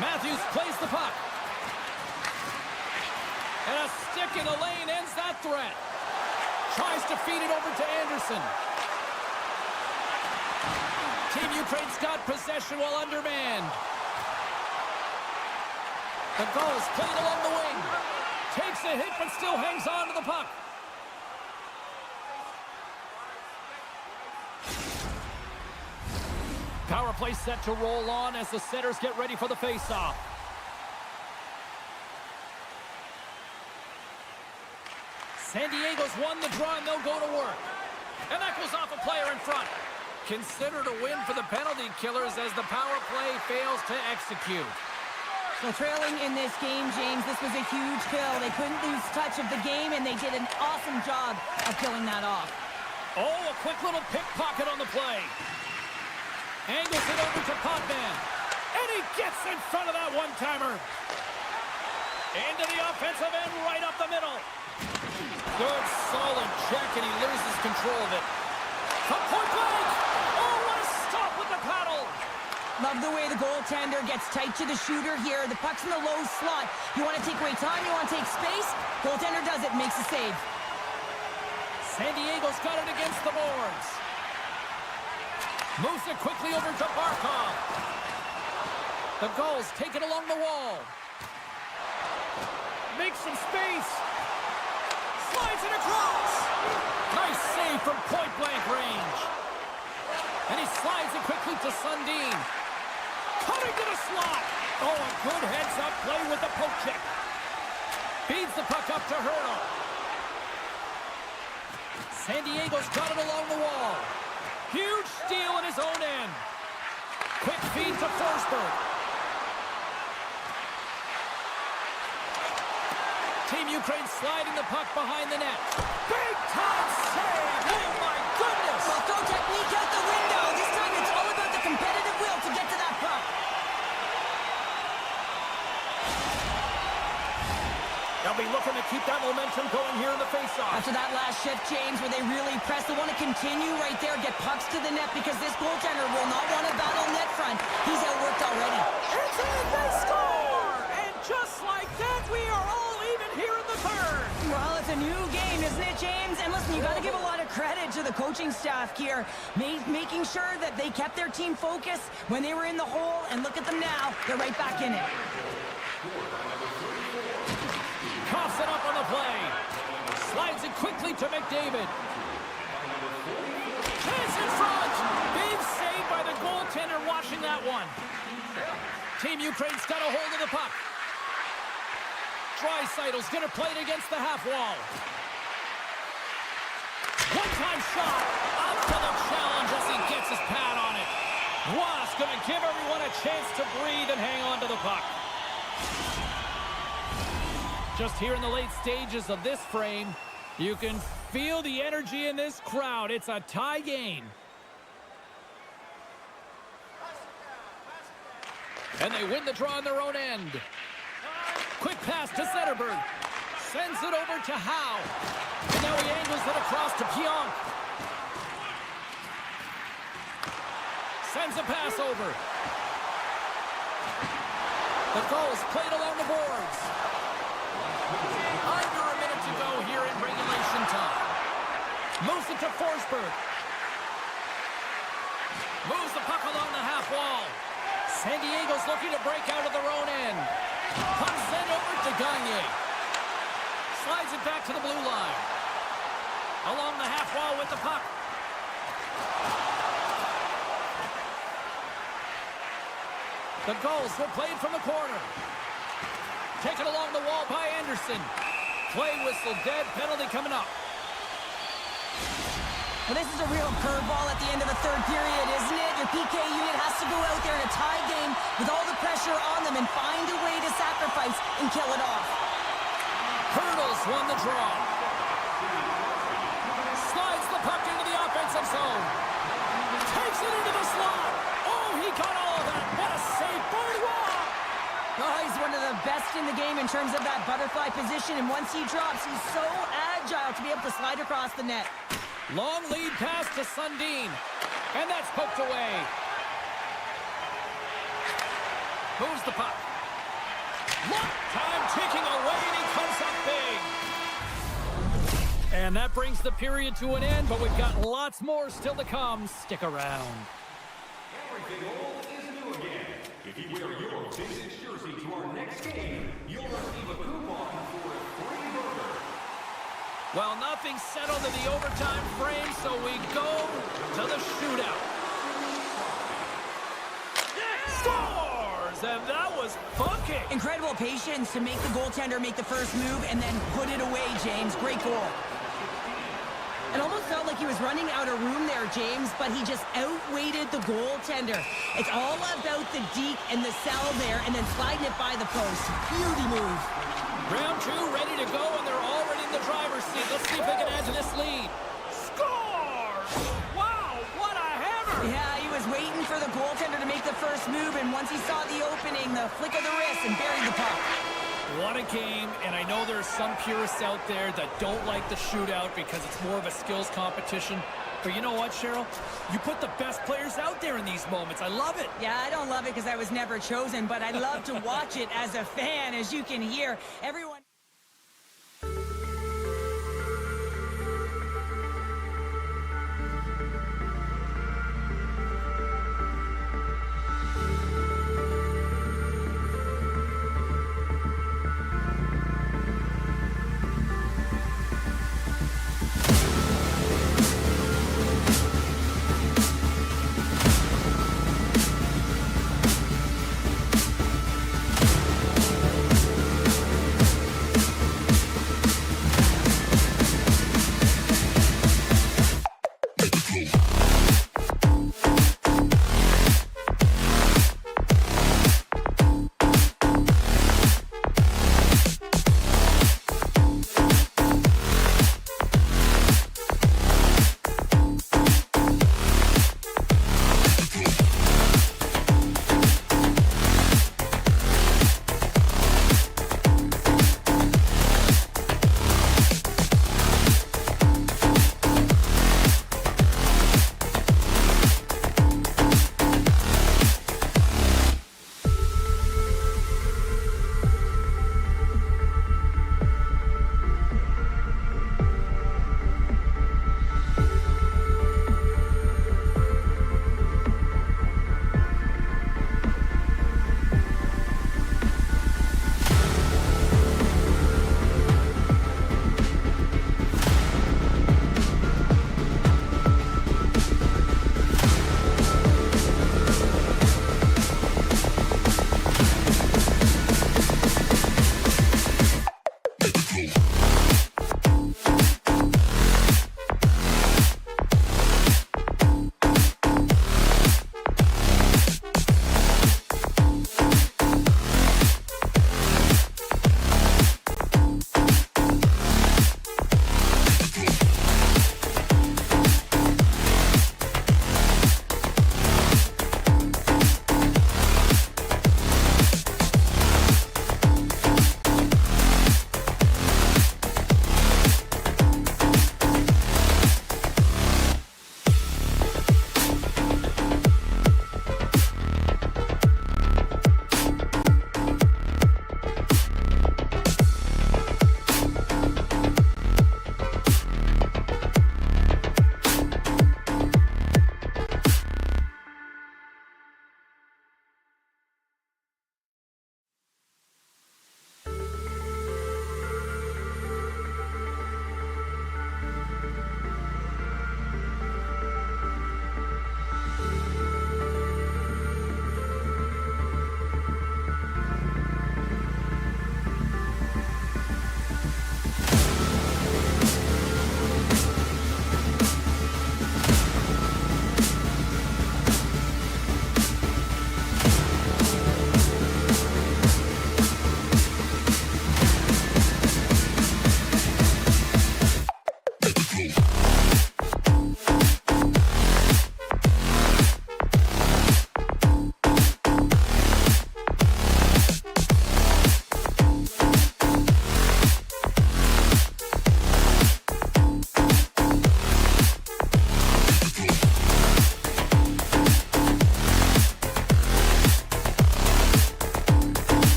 Matthews plays the puck. And a stick in the lane ends that threat. Tries to feed it over to Anderson. Team Ukraine's got possession while undermanned. The Gulls played along the wing. Takes a hit but still hangs on to the puck. Power play set to roll on as the setters get ready for the faceoff. San Diego's won the draw, and they'll go to work. And that goes off a player in front. Considered a win for the penalty killers as the power play fails to execute. So trailing in this game, James, this was a huge kill. They couldn't lose touch of the game, and they did an awesome job of killing that off. Oh, a quick little pickpocket on the play. Angles it over to Potvin. And he gets in front of that one-timer. Into the offensive end, right up the middle. Good, solid check, and he loses control of it. From point blank. Oh, what a stop with the paddle. Love the way the goaltender gets tight to the shooter here. The puck's in the low slot. You want to take away time, you want to take space. Goaltender does it, makes a save. San Diego's got it against the boards. Moves it quickly over to Barkov. The goals take it along the wall. Makes some space. Slides it across. Nice save from point-blank range. And he slides it quickly to Sundin. Cutting to the slot. Oh, a good heads-up play with the poke check. Feeds the puck up to Hurdle. San Diego's got it along the wall. Huge steal in his own end. Quick feed to Forsberg. Team Ukraine sliding the puck behind the net. Big time save! Oh my goodness! Well, throw technique out the window. This time it's all about the competitive will to get to that puck. They'll be looking to keep that momentum going here in the faceoff. After that last shift, James, where they really press, they want to continue right there, get pucks to the net, because this goaltender will not want to battle net front. He's outworked already. It's in, they score! And just like that, we are all even here in the third. Well, it's a new game, isn't it, James? And listen, you got to give a lot of credit to the coaching staff here, making sure that they kept their team focused when they were in the hole, and look at them now. They're right back in it. Coughs it up on the play. Slides it quickly to McDavid. Chance in front. Big save by the goaltender watching that one. Team Ukraine's got a hold of the puck. Draisaitl's going to play it against the half wall. One-time shot. Up to the challenge as he gets his pad on it. Was going to give everyone a chance to breathe and hang on to the puck. Just here in the late stages of this frame, you can feel the energy in this crowd. It's a tie game. And they win the draw on their own end. Quick pass to Zetterberg. Sends it over to Howe. And now he angles it across to Pionk. Sends a pass over. The goal's played along the boards. Under a minute to go here in regulation time. Moves it to Forsberg. Moves the puck along the half wall. San Diego's looking to break out of their own end. Puck sent over to Gagne. Slides it back to the blue line. Along the half wall with the puck. The goals were played from the corner. Taken along the wall by Anderson. Play whistle dead. Penalty coming up. Well, this is a real curveball at the end of the third period, isn't it? Your PK unit has to go out there in a tie game with all the pressure on them and find a way to sacrifice and kill it off. Hurdles won the draw. Slides the puck into the offensive zone. Takes it into the slot. Oh, he got all of that. What a save. Bourdois. Oh, he's one of the best in the game in terms of that butterfly position, and once he drops, he's so agile to be able to slide across the net. Long lead pass to Sundin. And that's poked away. Moves the puck. Time ticking away, and he comes up big. And that brings the period to an end, but we've got lots more still to come. Stick around. Everything old is new again. If you wear your vintage jersey to our next game, you'll receive a coupon for a free burger. Well, nothing's settled in the overtime frame, so we go to the shootout. and that was funky. Incredible patience to make the goaltender make the first move and then put it away, James. Great goal. It almost felt like he was running out of room there, James, but he just outweighted the goaltender. It's all about the deke and the cell there, and then sliding it by the post. Beauty move. Round 2 ready to go, and they're already in the driver's seat. Let's see if they can add to this lead. Scores! Wow, what a hammer! Yeah, he was waiting for the goaltender to make the first move, and once he saw the opening, the flick of the wrist, and buried the puck. What a game, and I know there's some purists out there that don't like the shootout because it's more of a skills competition. But you know what, Cheryl? You put the best players out there in these moments. I love it. Yeah, I don't love it because I was never chosen, but I love to watch it as a fan, as you can hear. Everyone...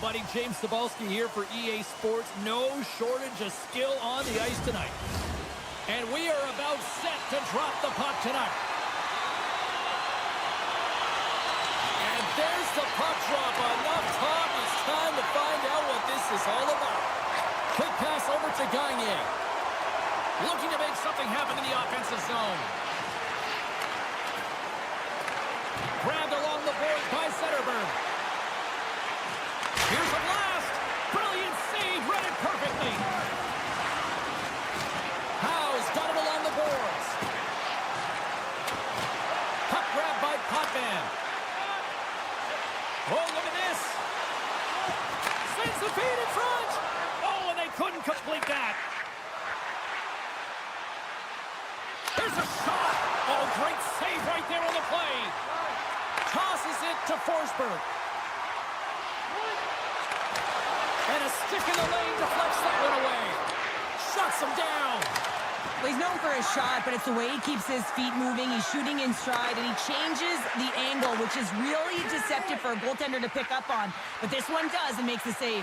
buddy. James Cebulski here for EA Sports. No shortage of skill on the ice tonight. And we are about set to drop the puck tonight. And there's the puck drop. Enough talk. It's time to find out what this is all about. Quick pass over to Gagne. Looking to make something happen in the offensive zone. Grabbed along the boards by Zetterberg. Here's a blast. Brilliant save. Read it perfectly. Howe's got it along the boards. Puck grab by Potvin. Oh, look at this. Sends the feed in front. Oh, and they couldn't complete that. There's a shot. Oh, great save right there on the play. Tosses it to Forsberg. And a stick in the lane deflects that one away. Shuts him down. Well, he's known for his shot, but it's the way he keeps his feet moving. He's shooting in stride, and he changes the angle, which is really deceptive for a goaltender to pick up on. But this one does and makes the save.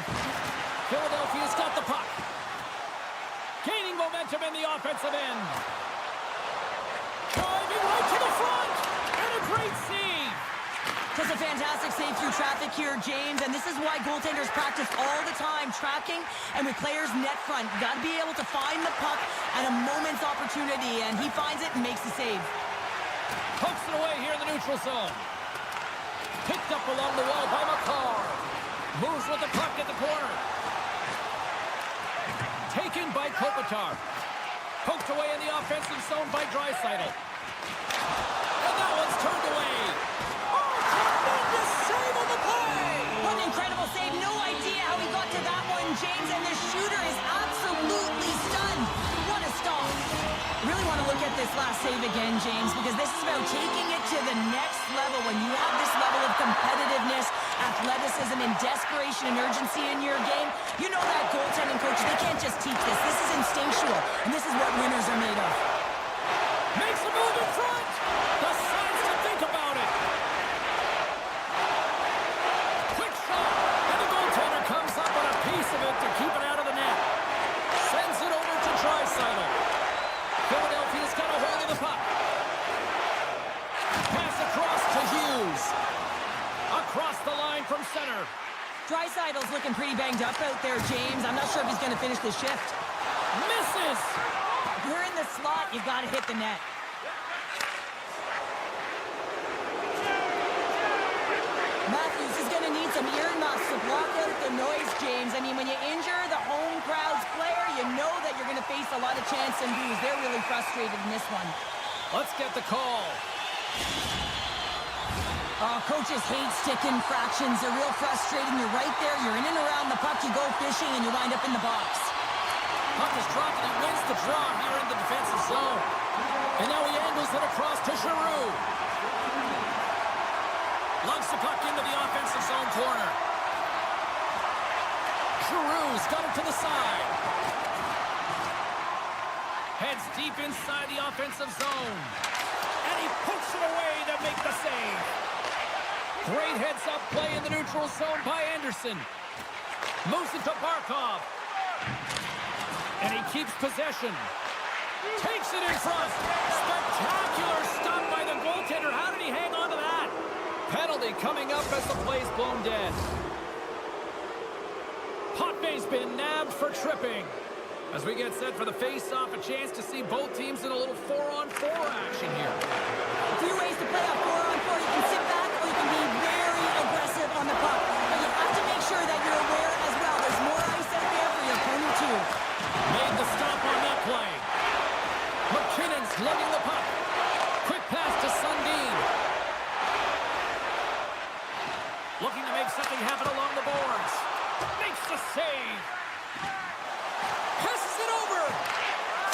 Philadelphia's got the puck. Gaining momentum in the offensive end. Driving right to the front. And a great save. Just a fantastic save through traffic here, James, and this is why goaltenders practice all the time, tracking and with players net front. You got to be able to find the puck at a moment's opportunity, and he finds it and makes the save. Pokes it away here in the neutral zone. Picked up along the wall by McCarr. Moves with the puck at the corner. Taken by Kopitar. Poked away in the offensive zone by Draisaitl. And that one's turned away. Tremendous save on the play! What an incredible save. No idea how he got to that one, James, and the shooter is absolutely stunned. What a stop. Really want to look at this last save again, James, because this is about taking it to the next level. When you have this level of competitiveness, athleticism, and desperation and urgency in your game, you know that goaltending coaches, they can't just teach this. This is instinctual, and this is what winners are made of. Makes a move in front. The signs to think about it. Quick shot. And the goaltender comes up on a piece of it to keep it out of the net. Sends it over to Draisaitl. Philadelphia's got a hold of the puck. Pass across to Hughes. Across the line from center. Draisaitl's looking pretty banged up out there, James. I'm not sure if he's going to finish the shift. Misses. If you're in the slot, you've got to hit the net. Matthews is going to need some earmuffs to block out the noise, James. I mean, when you injure the home crowd's player, you know that you're going to face a lot of chance and lose. They're really frustrated in this one. Let's get the call. Oh, coaches hate stick infractions. They're real frustrating. You're right there. You're in and around the puck. You go fishing, and you wind up in the box. Puck is dropped, and he wins the draw here in the defensive zone. And now he angles it across to Giroux. Lugs the puck into the offensive zone corner. Giroux's got it to the side. Heads deep inside the offensive zone. And he pokes it away to make the save. Great heads-up play in the neutral zone by Anderson. Moves it to Barkov. And he keeps possession. Takes it in front. Spectacular stop by the goaltender. How did he hang on to that? Penalty coming up as the play's blown dead. Potbay's been nabbed for tripping. As we get set for the face-off, a chance to see both teams in a little 4-on-4 action here. A few ways to play a 4-on-4. You can sit back or you can be very aggressive on the puck. But you have to make sure that you're aware as well. There's more ice out there for your opponent too. Made the stop on that play. McKinnon's lugging the puck. Quick pass to Sundin. Looking to make something happen along the boards. Makes the save. Passes it over.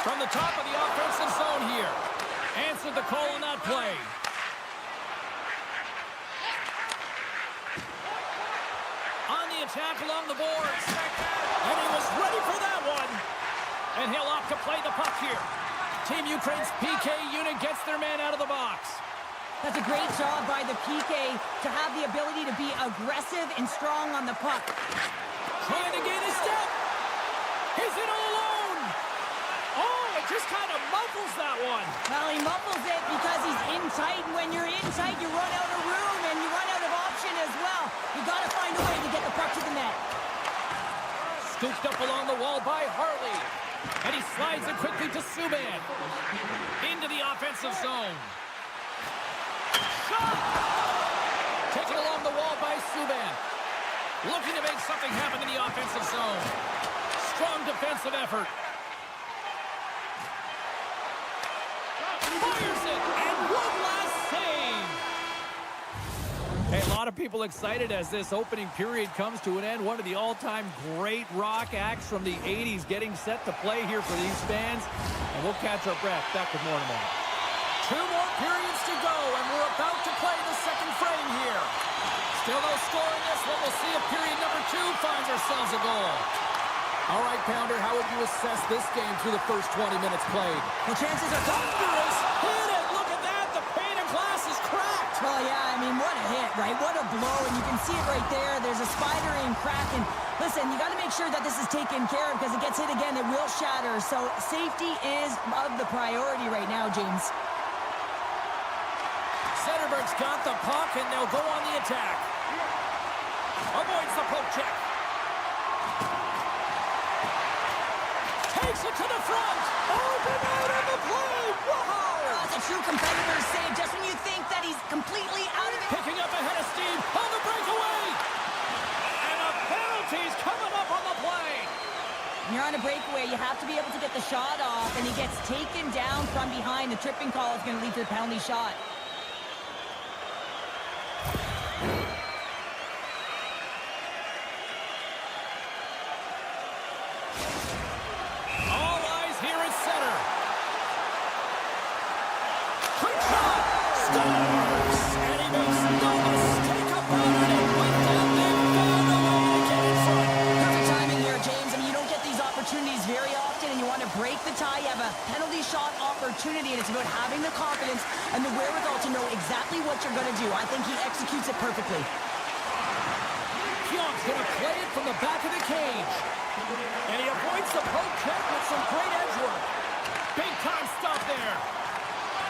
From the top of the offensive zone here. Answered the call on that play. On the attack along the boards. And he was ready for that one. And he'll opt to play the puck here. Team Ukraine's PK unit gets their man out of the box. That's a great job by the PK to have the ability to be aggressive and strong on the puck. Trying to gain a step. He's in all alone. Oh, it just kind of muffles that one. Well, he muffles it because he's in tight, and when you're in tight, you run out of room, and you run out of option as well. You got to find a way to get the puck to the net. Scooped up along the wall by Harley. And he slides it quickly to Subban. Into the offensive zone. Shot! Taken along the wall by Subban. Looking to make something happen in the offensive zone. Strong defensive effort. Fires it, and one last save. Hey, a lot of people excited as this opening period comes to an end. One of the all-time great rock acts from the 80s getting set to play here for these fans. And we'll catch our breath. Back with more tomorrow. 2 more periods to go, and we're about to play the second frame here. Still no score in this one. We'll see if period number 2 finds ourselves a goal. All right, Pounder, how would you assess this game through the first 20 minutes played? The chances are Thunderous hit it. Look at that. The pane of glass is cracked. well, yeah, I mean, what a hit, right? What a blow, and you can see it right there. There's a spider-in crack, and listen, you got to make sure that this is taken care of because it gets hit again, it will shatter. So safety is of the priority right now, James. Zetterberg's got the puck, and they'll go on the attack. Avoids the poke check. Takes it to the front. Open out of the play. Wow! That's a true competitor's save just when you think that he's completely out of it. Picking up ahead of steam on the breakaway. And a penalty's coming up on the play. When you're on a breakaway, you have to be able to get the shot off, and he gets taken down from behind. The tripping call is going to lead to the penalty shot. All eyes here at center. Quick shot. Scores. And he makes no mistake about it. And with that, they found a way to get in front. Perfect timing here, James. I mean, you don't get these opportunities very often, and you want to break the tie. You have a penalty shot opportunity, and it's about having the confidence and the wherewithal to know exactly what you're going to do. I think he executes it perfectly. Pionk's going to play it from the back of the cage. And he avoids the poke check with some great edge work. Big time stop there.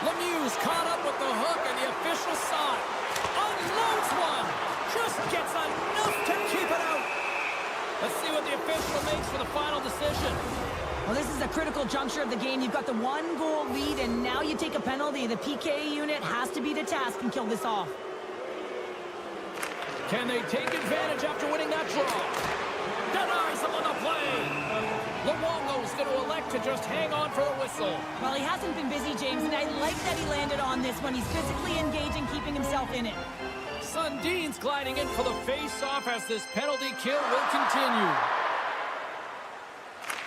Lemieux's caught up with the hook, and the official saw it. Unloads one. Just gets enough to keep it out. Let's see what the official makes for the final decision. Well, this is a critical juncture of the game. You've got the 1-goal lead, and now you take a penalty. The PK unit has to be the task and kill this off. Can they take advantage after winning that draw? Denies them on the play. Luongo's going to elect to just hang on for the whistle. Well, he hasn't been busy, James, and I like that he landed on this one. He's physically engaging, keeping himself in it. Sundin's gliding in for the face-off as this penalty kill will continue.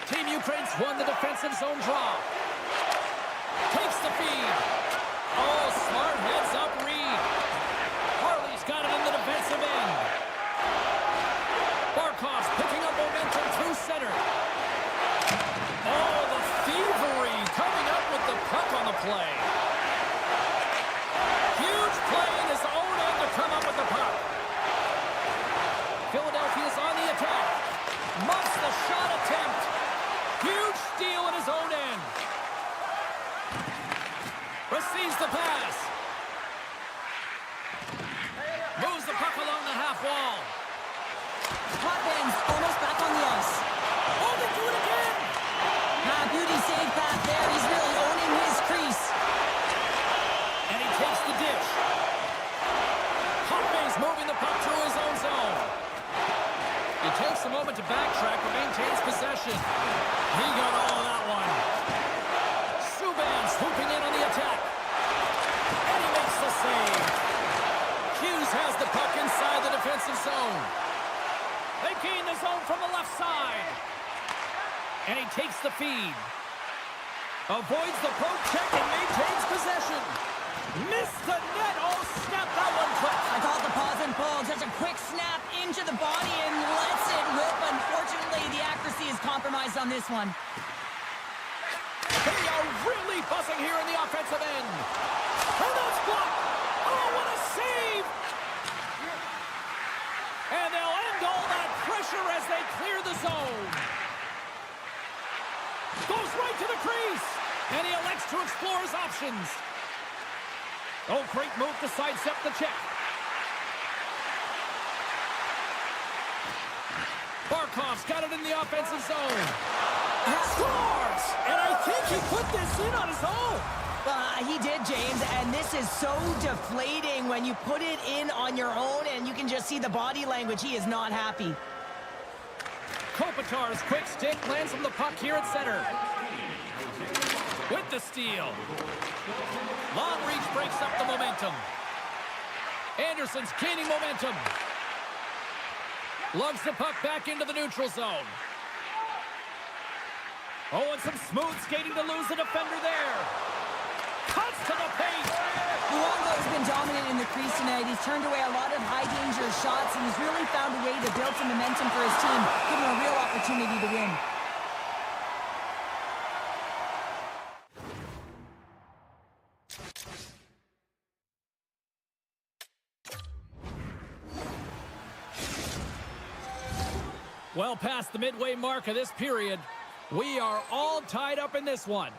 Team Ukraine's won the defensive zone draw. Takes the feed. Oh, smart heads-up read. Harley's got it in the defensive end. Barkov's picking up momentum through center. Oh, the thievery coming up with the puck on the play. Huge play in his own end to come up with the puck. Philadelphia's on the attack. Muffs the shot attempt. Huge steal in his own end. Receives the pass. Moves the puck along the half wall. Hotman's almost back on the ice. Oh, they do it again. Beauty save back there. He's really owning his crease. And he takes the dish. Hotman's moving the puck through his own zone. He takes a moment to backtrack but maintains possession. He got all of that one. Subban swooping in on the attack. And he makes the save. Hughes has the puck inside the defensive zone. They gain the zone from the left side. And he takes the feed. Avoids the poke check and maintains possession. Missed the net. Oh, snap that one quick. I call it the pause and pull. Just a quick snap into the body and lets it rip. Unfortunately, the accuracy is compromised on this one. They are really buzzing here in the offensive end. And that's blocked. Oh, what a save! And they'll end all that pressure as they clear the zone. Goes right to the crease. And he elects to explore his options. Oh, great move to sidestep the check. Barkov's got it in the offensive zone. Scores! And I think he put this in on his own. He did, James, and this is so deflating when you put it in on your own, and you can just see the body language. He is not happy. Kopitar's quick stick lands him the puck here at center. With the steal. Long reach breaks up the momentum. Anderson's gaining momentum. Lugs the puck back into the neutral zone. Oh, and some smooth skating to lose the defender there. Cuts to the paint. Luongo's been dominant in the crease tonight. He's turned away a lot of high-danger shots, and he's really found a way to build some momentum for his team, give him a real opportunity to win. Well past the midway mark of this period, we are all tied up in this one.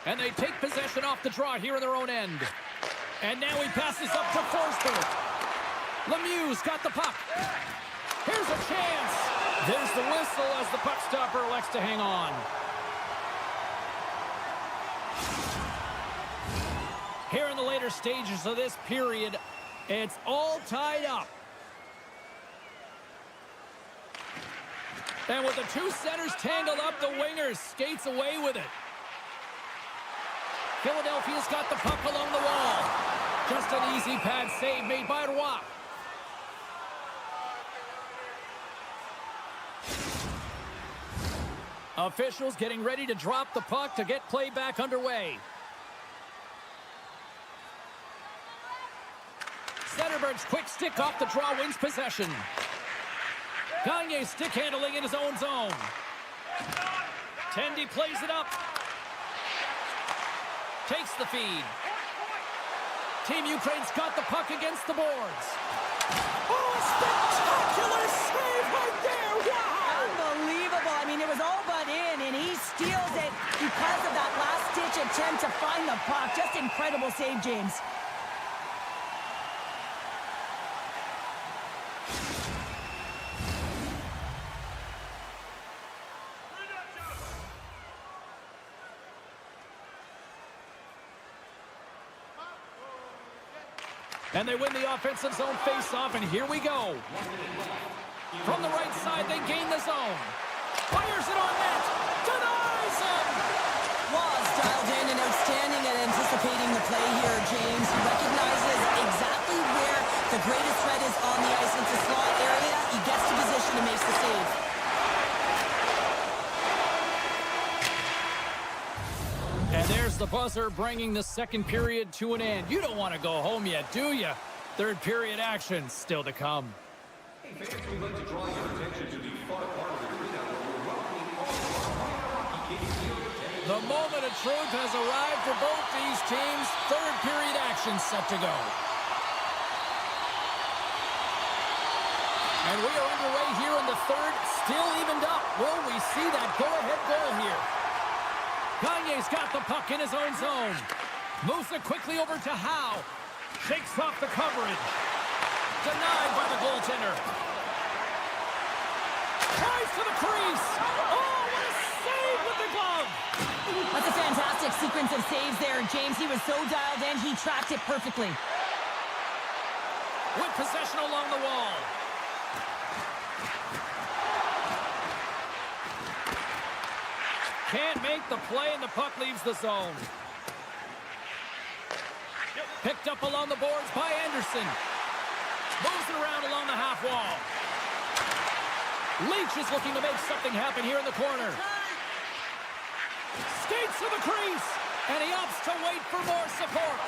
And they take possession off the draw here in their own end. And now he passes up to Forsberg. Lemieux's got the puck. Here's a chance. There's the whistle as the puck stopper elects to hang on. Here in the later stages of this period, it's all tied up. And with the two centers tangled up, the winger skates away with it. Philadelphia's got the puck along the wall. Just an easy pad save made by Roy. Officials getting ready to drop the puck to get play back underway. Zetterberg's quick stick off the draw wins possession. Gagne stick handling in his own zone. Tendy plays it up. Takes the feed. Team Ukraine's got the puck against the boards. Oh, a spectacular save right there! Wow! Unbelievable. I mean, it was all but in, and he steals it because of that last-ditch attempt to find the puck. Just incredible save, James. And they win the offensive zone face-off, and here we go. From the right side, they gain the zone. Fires it on net. Denies him. Waz dialed in and outstanding at anticipating the play here, James. He recognizes exactly where the greatest threat is on the ice. It's a slot area. He gets to position and makes the save. And there's the buzzer bringing the second period to an end. You don't want to go home yet, do you? Third period action still to come. Hey fans, we'd like to draw your attention to the far part of the arena where we're welcoming all of our hockey games here today. The moment of truth has arrived for both these teams. Third period action set to go. And we are underway here in the third, still evened up. Will we see that go-ahead goal here? Gagne's got the puck in his own zone. Moves it quickly over to Howe. Shakes off the coverage. Denied by the goaltender. Tries to the crease. Oh, what a save with the glove. That's a fantastic sequence of saves there, James. He was so dialed in, he tracked it perfectly. With possession along the wall. Can't make the play, and the puck leaves the zone. Picked up along the boards by Anderson. Moves it around along the half wall. Leach is looking to make something happen here in the corner. Skates to the crease, and he opts to wait for more support.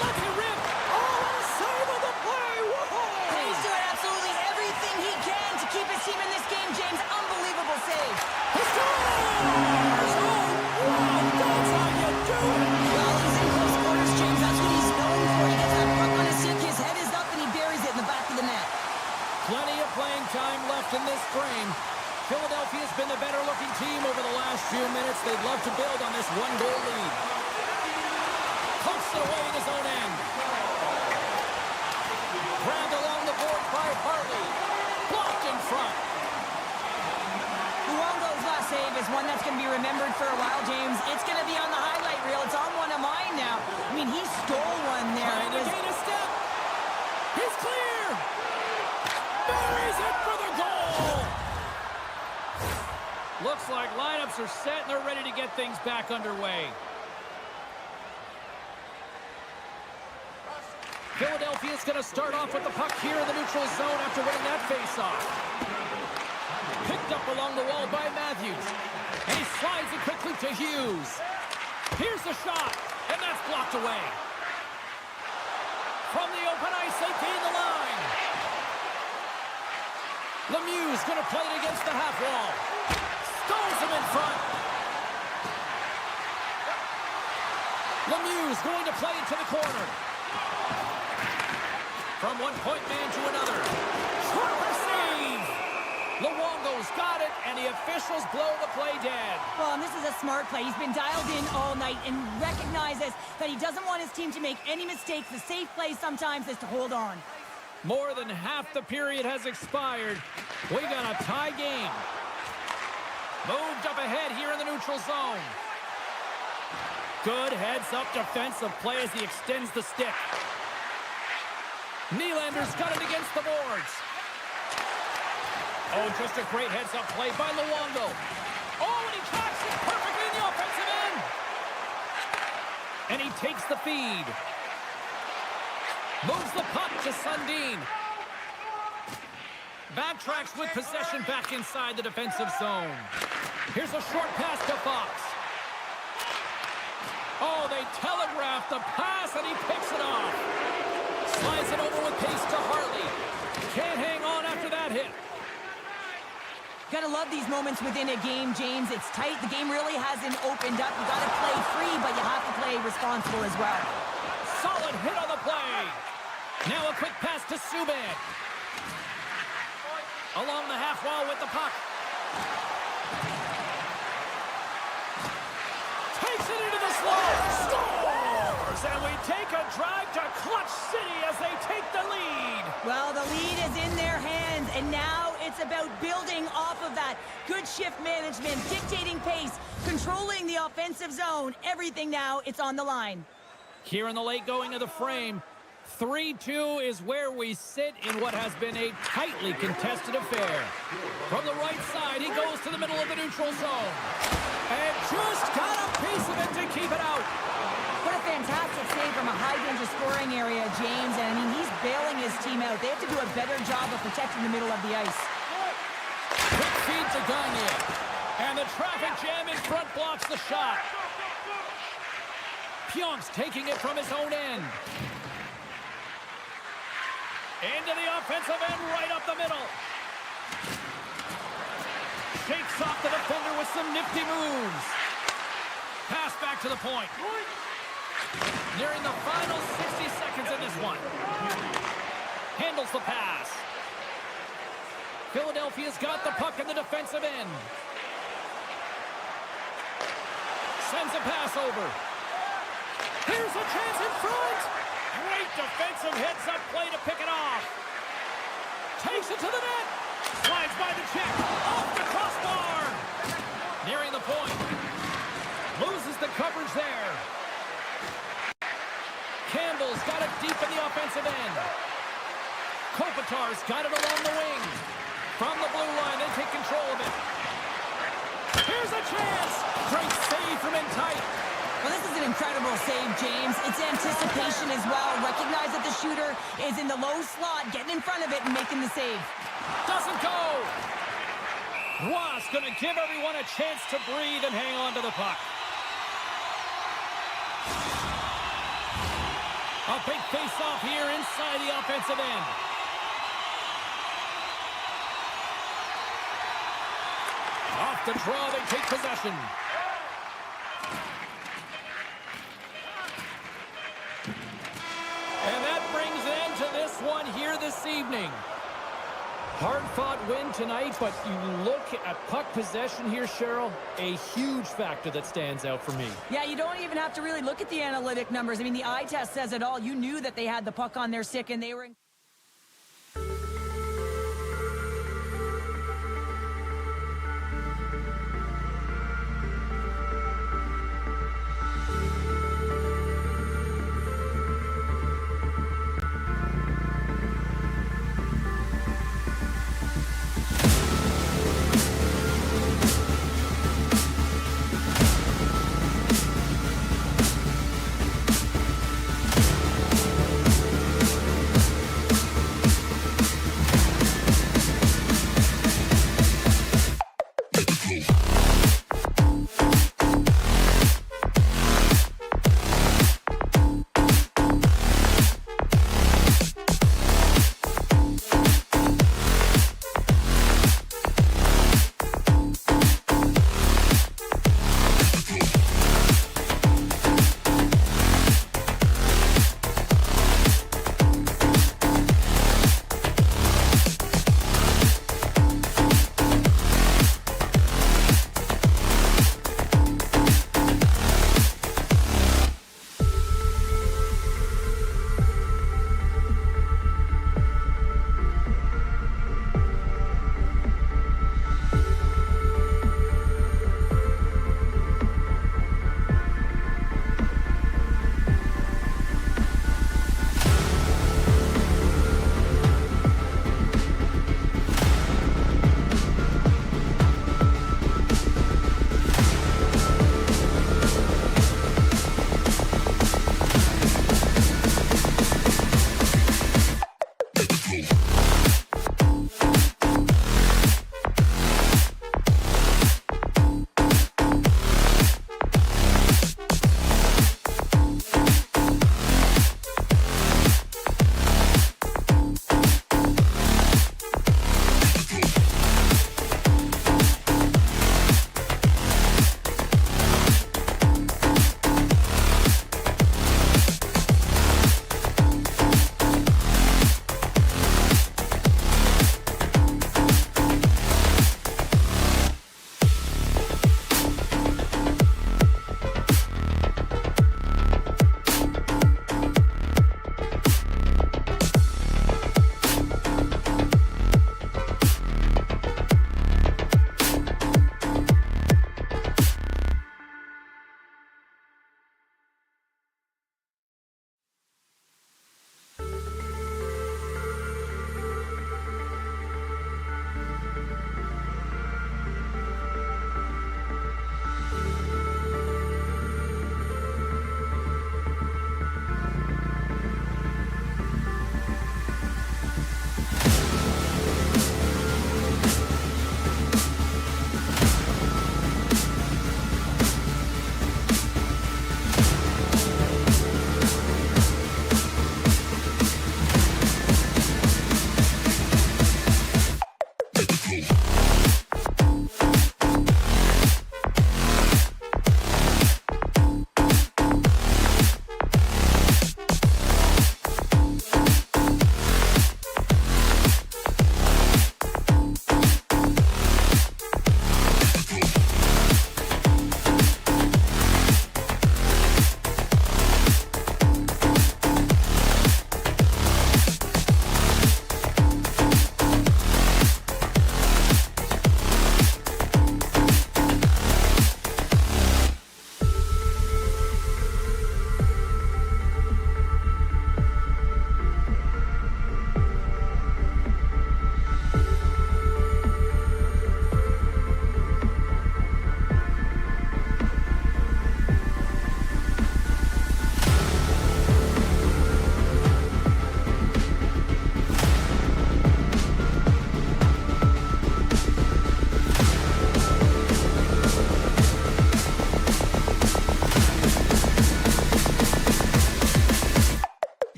Lets it rip. Oh, what a save of the play! Whoa! He's doing absolutely everything he can to keep his team in this game, James. Unbelievable save. He scores! Oh, wow, that's how you do Well, he's in close quarters, James. That's what he's known for. He gets that puck on his stick, his head is up, and he buries it in the back of the net. Plenty of playing time left in this frame. Philadelphia's been the better-looking team over the last few minutes. They'd love to build on this one-goal lead. Pumps it away in his own end. Grabbed along the board by Harley. Blocked in front. Luongo's last save is one that's going to be remembered for a while, James. It's going to be on the highlight reel. It's on one of mine now. I mean, he stole one there. Trying to gain a step. He's clear. Buries it for the goal. Looks like lineups are set and they're ready to get things back underway. Philadelphia's going to start off with the puck here in the neutral zone after winning that faceoff. Picked up along the wall by Matthews. And he slides it quickly to Hughes. Here's the shot, and that's blocked away. From the open ice, they gain the line. Lemieux's going to play it against the half wall. Stones him in front. Lemieux's going to play it to the corner. From one point man to another. Sharper save! Luongo's got it, and the officials blow the play dead. Well, and this is a smart play. He's been dialed in all night and recognizes that he doesn't want his team to make any mistakes. The safe play sometimes is to hold on. More than half the period has expired. We got a tie game. Moved up ahead here in the neutral zone. Good heads-up defensive play as he extends the stick. Nylander's got it against the boards. Oh, just a great heads-up play by Luongo. Oh, and he tracks it perfectly in the offensive end. And he takes the feed. Moves the puck to Sundin. Backtracks with possession back inside the defensive zone. Here's a short pass to Fox. Oh, they telegraphed the pass, and he picks it off. Slides it over with pace to Harley. Can't hang on after that hit. Gotta love these moments within a game, James. It's tight. The game really hasn't opened up. You gotta play free, but you have to play responsible as well. Solid hit on the play. Now a quick pass to Subban. Along the half wall with the puck. Takes it into the slot. Scores! And we take a drive to Clutch City as they take the lead. Well, the lead is in their hands, and now it's about building off of that. Good shift management, dictating pace, controlling the offensive zone. Everything now, it's on the line. Here in the late going of the frame, 3-2 is where we sit in what has been a tightly contested affair. From the right side, he goes to the middle of the neutral zone. And just got a piece of it to keep it out. What a fantastic save from a high-danger scoring area, James. And, I mean, he's bailing his team out. They have to do a better job of protecting the middle of the ice. Quick feed to Gagne. And the traffic jam in front blocks the shot. Pionk's taking it from his own end. Into the offensive end, right up the middle. Shakes off the defender with some nifty moves. Pass back to the point. Nearing the final 60 seconds in this one. Handles the pass. Philadelphia's got the puck in the defensive end. Sends a pass over. Here's a chance in front. Great defensive heads-up play to pick it off. Takes it to the net. Slides by the check. Off the crossbar. Nearing the point. Loses the coverage there. Campbell's got it deep in the offensive end. Kopitar's got it along the wing. From the blue line, they take control of it. Here's a chance. Great save from in tight. Well, this is an incredible save, James. It's anticipation as well. Recognize that the shooter is in the low slot, getting in front of it and making the save. Doesn't go. Ross going to give everyone a chance to breathe and hang on to the puck. A big face-off here inside the offensive end. Off the draw, they take possession. this evening. Hard-fought win tonight, but you look at puck possession here, Cheryl, a huge factor that stands out for me. Yeah, you don't even have to really look at the analytic numbers. I mean, the eye test says it all. You knew that they had the puck on their stick, and they were...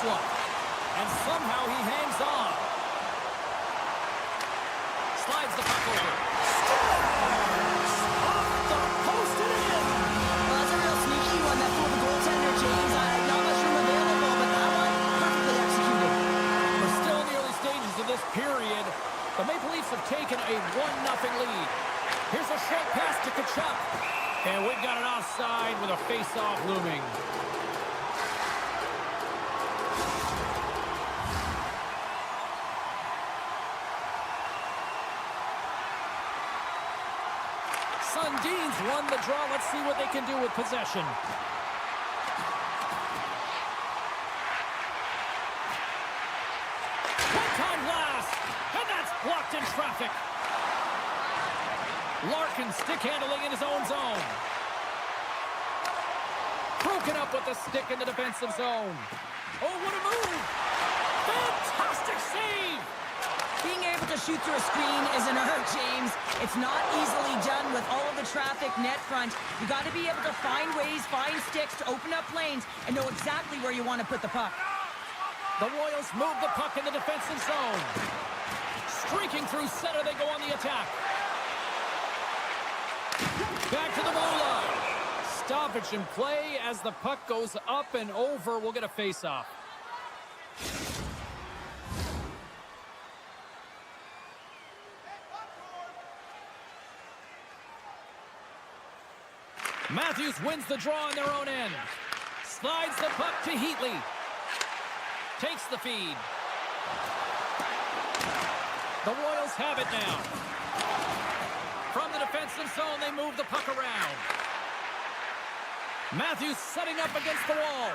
one. And somehow he hangs on. Slides the puck over. Scores! Off the post and in! Well, that's a real sneaky one that fooled the goaltender, James. Not much room available, but that one perfectly executed. We're still in the early stages of this period. The Maple Leafs have taken a 1-0 lead. Here's a short pass to Tkachuk. And we've got an offside with a face-off looming. Sundin's won the draw. Let's see what they can do with possession. One-time blast, and that's blocked in traffic. Larkin stick handling in his own zone. Broken up with the stick in the defensive zone. Oh, what a move! Fantastic save! Being able to shoot through a screen is an art, James. It's not easily done with all of the traffic net front. You got to be able to find ways, find sticks to open up lanes and know exactly where you want to put the puck. The Royals move the puck in the defensive zone. Streaking through center, they go on the attack. Back to the goal line. Stoppage in play as the puck goes up and over. We'll get a face-off. Matthews wins the draw on their own end. Slides the puck to Heatley. Takes the feed. The Royals have it now. From the defensive zone, they move the puck around. Matthews setting up against the wall.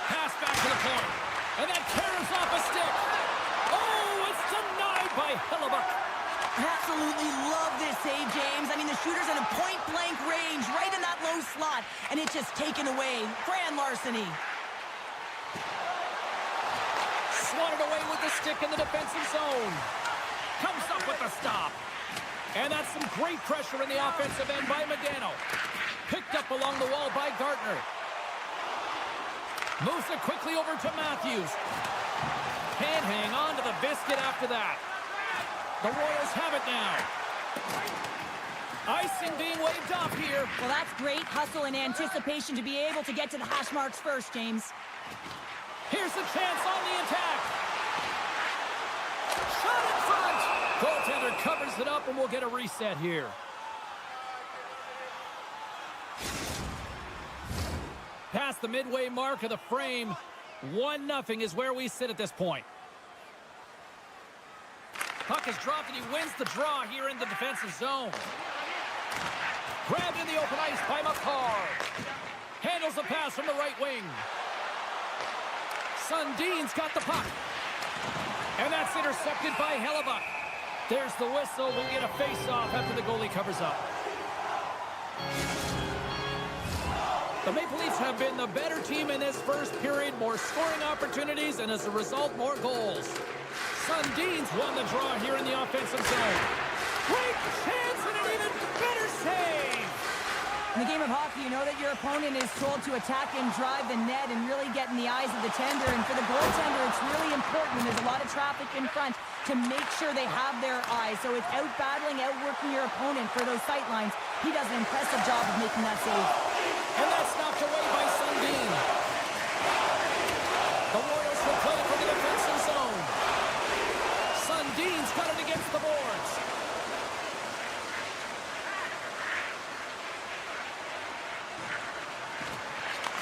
Pass back to the point. And that carries off a stick. Oh, it's denied by Hellebuyck. Absolutely love this save, James. I mean, the shooter's in a point-blank range, right in that low slot, and it's just taken away. Grand larceny. Swatted away with the stick in the defensive zone. Comes up with the stop. And that's some great pressure in the offensive end by Modano. Picked up along the wall by Gartner. Moves it quickly over to Matthews. Can't hang on to the biscuit after that. The Royals have it now. Icing being waved off here. Well, that's great hustle and anticipation to be able to get to the hash marks first, James. Here's the chance on the attack. Shot in front. Goaltender covers it up, and we'll get a reset here. Past the midway mark of the frame, 1-0 is where we sit at this point. Puck is dropped, and he wins the draw here in the defensive zone. Grabbed in the open ice by McCarr. Handles the pass from the right wing. Sundin's got the puck. And that's intercepted by Hellebuyck. There's the whistle. We'll get a face-off after the goalie covers up. The Maple Leafs have been the better team in this first period. More scoring opportunities, and as a result, more goals. Sundin's won the draw here in the offensive zone. Great chance and an even better save! In the game of hockey, you know that your opponent is told to attack and drive the net and really get in the eyes of the tender. And for the goaltender, it's really important when there's a lot of traffic in front to make sure they have their eyes. So it's out-battling, outworking your opponent for those sight lines. He does an impressive job of making that save. And that's knocked away by Sundin. The Royals will play from the defensive zone. Sundin's got it against the boards.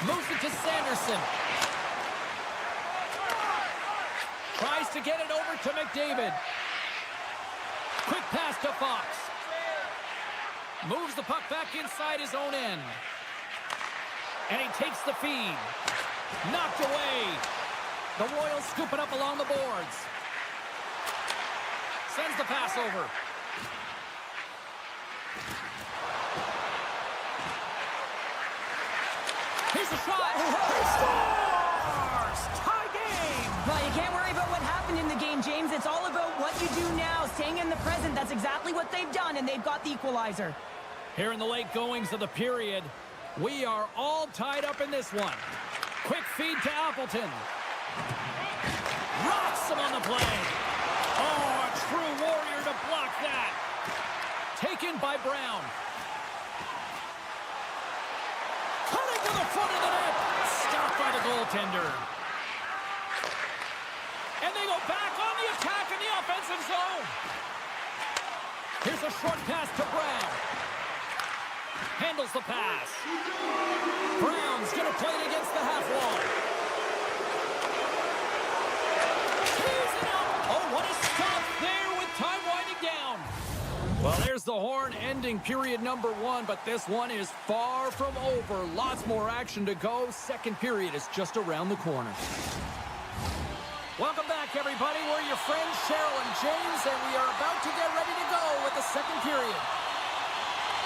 Moves it to Sanderson. Tries to get it over to McDavid. Quick pass to Fox. Moves the puck back inside his own end. And he takes the feed. Knocked away. The Royals scoop it up along the boards. Sends the pass over. Here's the shot. He scores! Tie game! Well, you can't worry about what happened in the game, James. It's all about what you do now, staying in the present. That's exactly what they've done, and they've got the equalizer. Here in the late goings of the period, we are all tied up in this one. Quick feed to Appleton. Rocks him on the play. Oh, a true warrior to block that. Taken by Brown. Cutting to the front of the net. Stopped by the goaltender. And they go back on the attack in the offensive zone. Here's a short pass to Brown. Handles the pass. Brown's going to play it against the half wall. Tees it up. Oh, what a stop there with time winding down. Well, there's the horn ending period number 1, but this one is far from over. Lots more action to go. Second period is just around the corner. Welcome back, everybody. We're your friends, Cheryl and James, and we are about to get ready to go with the second period.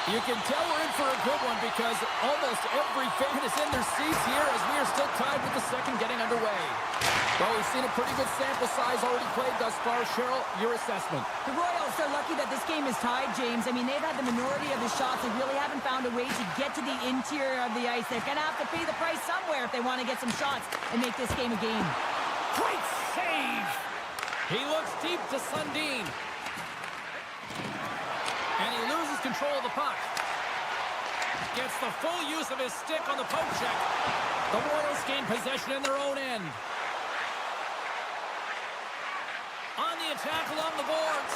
You can tell we're in for a good one because almost every fan is in their seats here as we are still tied with the second getting underway. Well, we've seen a pretty good sample size already played thus far. Cheryl, your assessment. The Royals are lucky that this game is tied, James. I mean, they've had the minority of the shots. They really haven't found a way to get to the interior of the ice. They're going to have to pay the price somewhere if they want to get some shots and make this game a game. Great save! He looks deep to Sundin. And he loses control of the puck. Gets the full use of his stick on the poke check. The Royals gain possession in their own end. On the attack along the boards.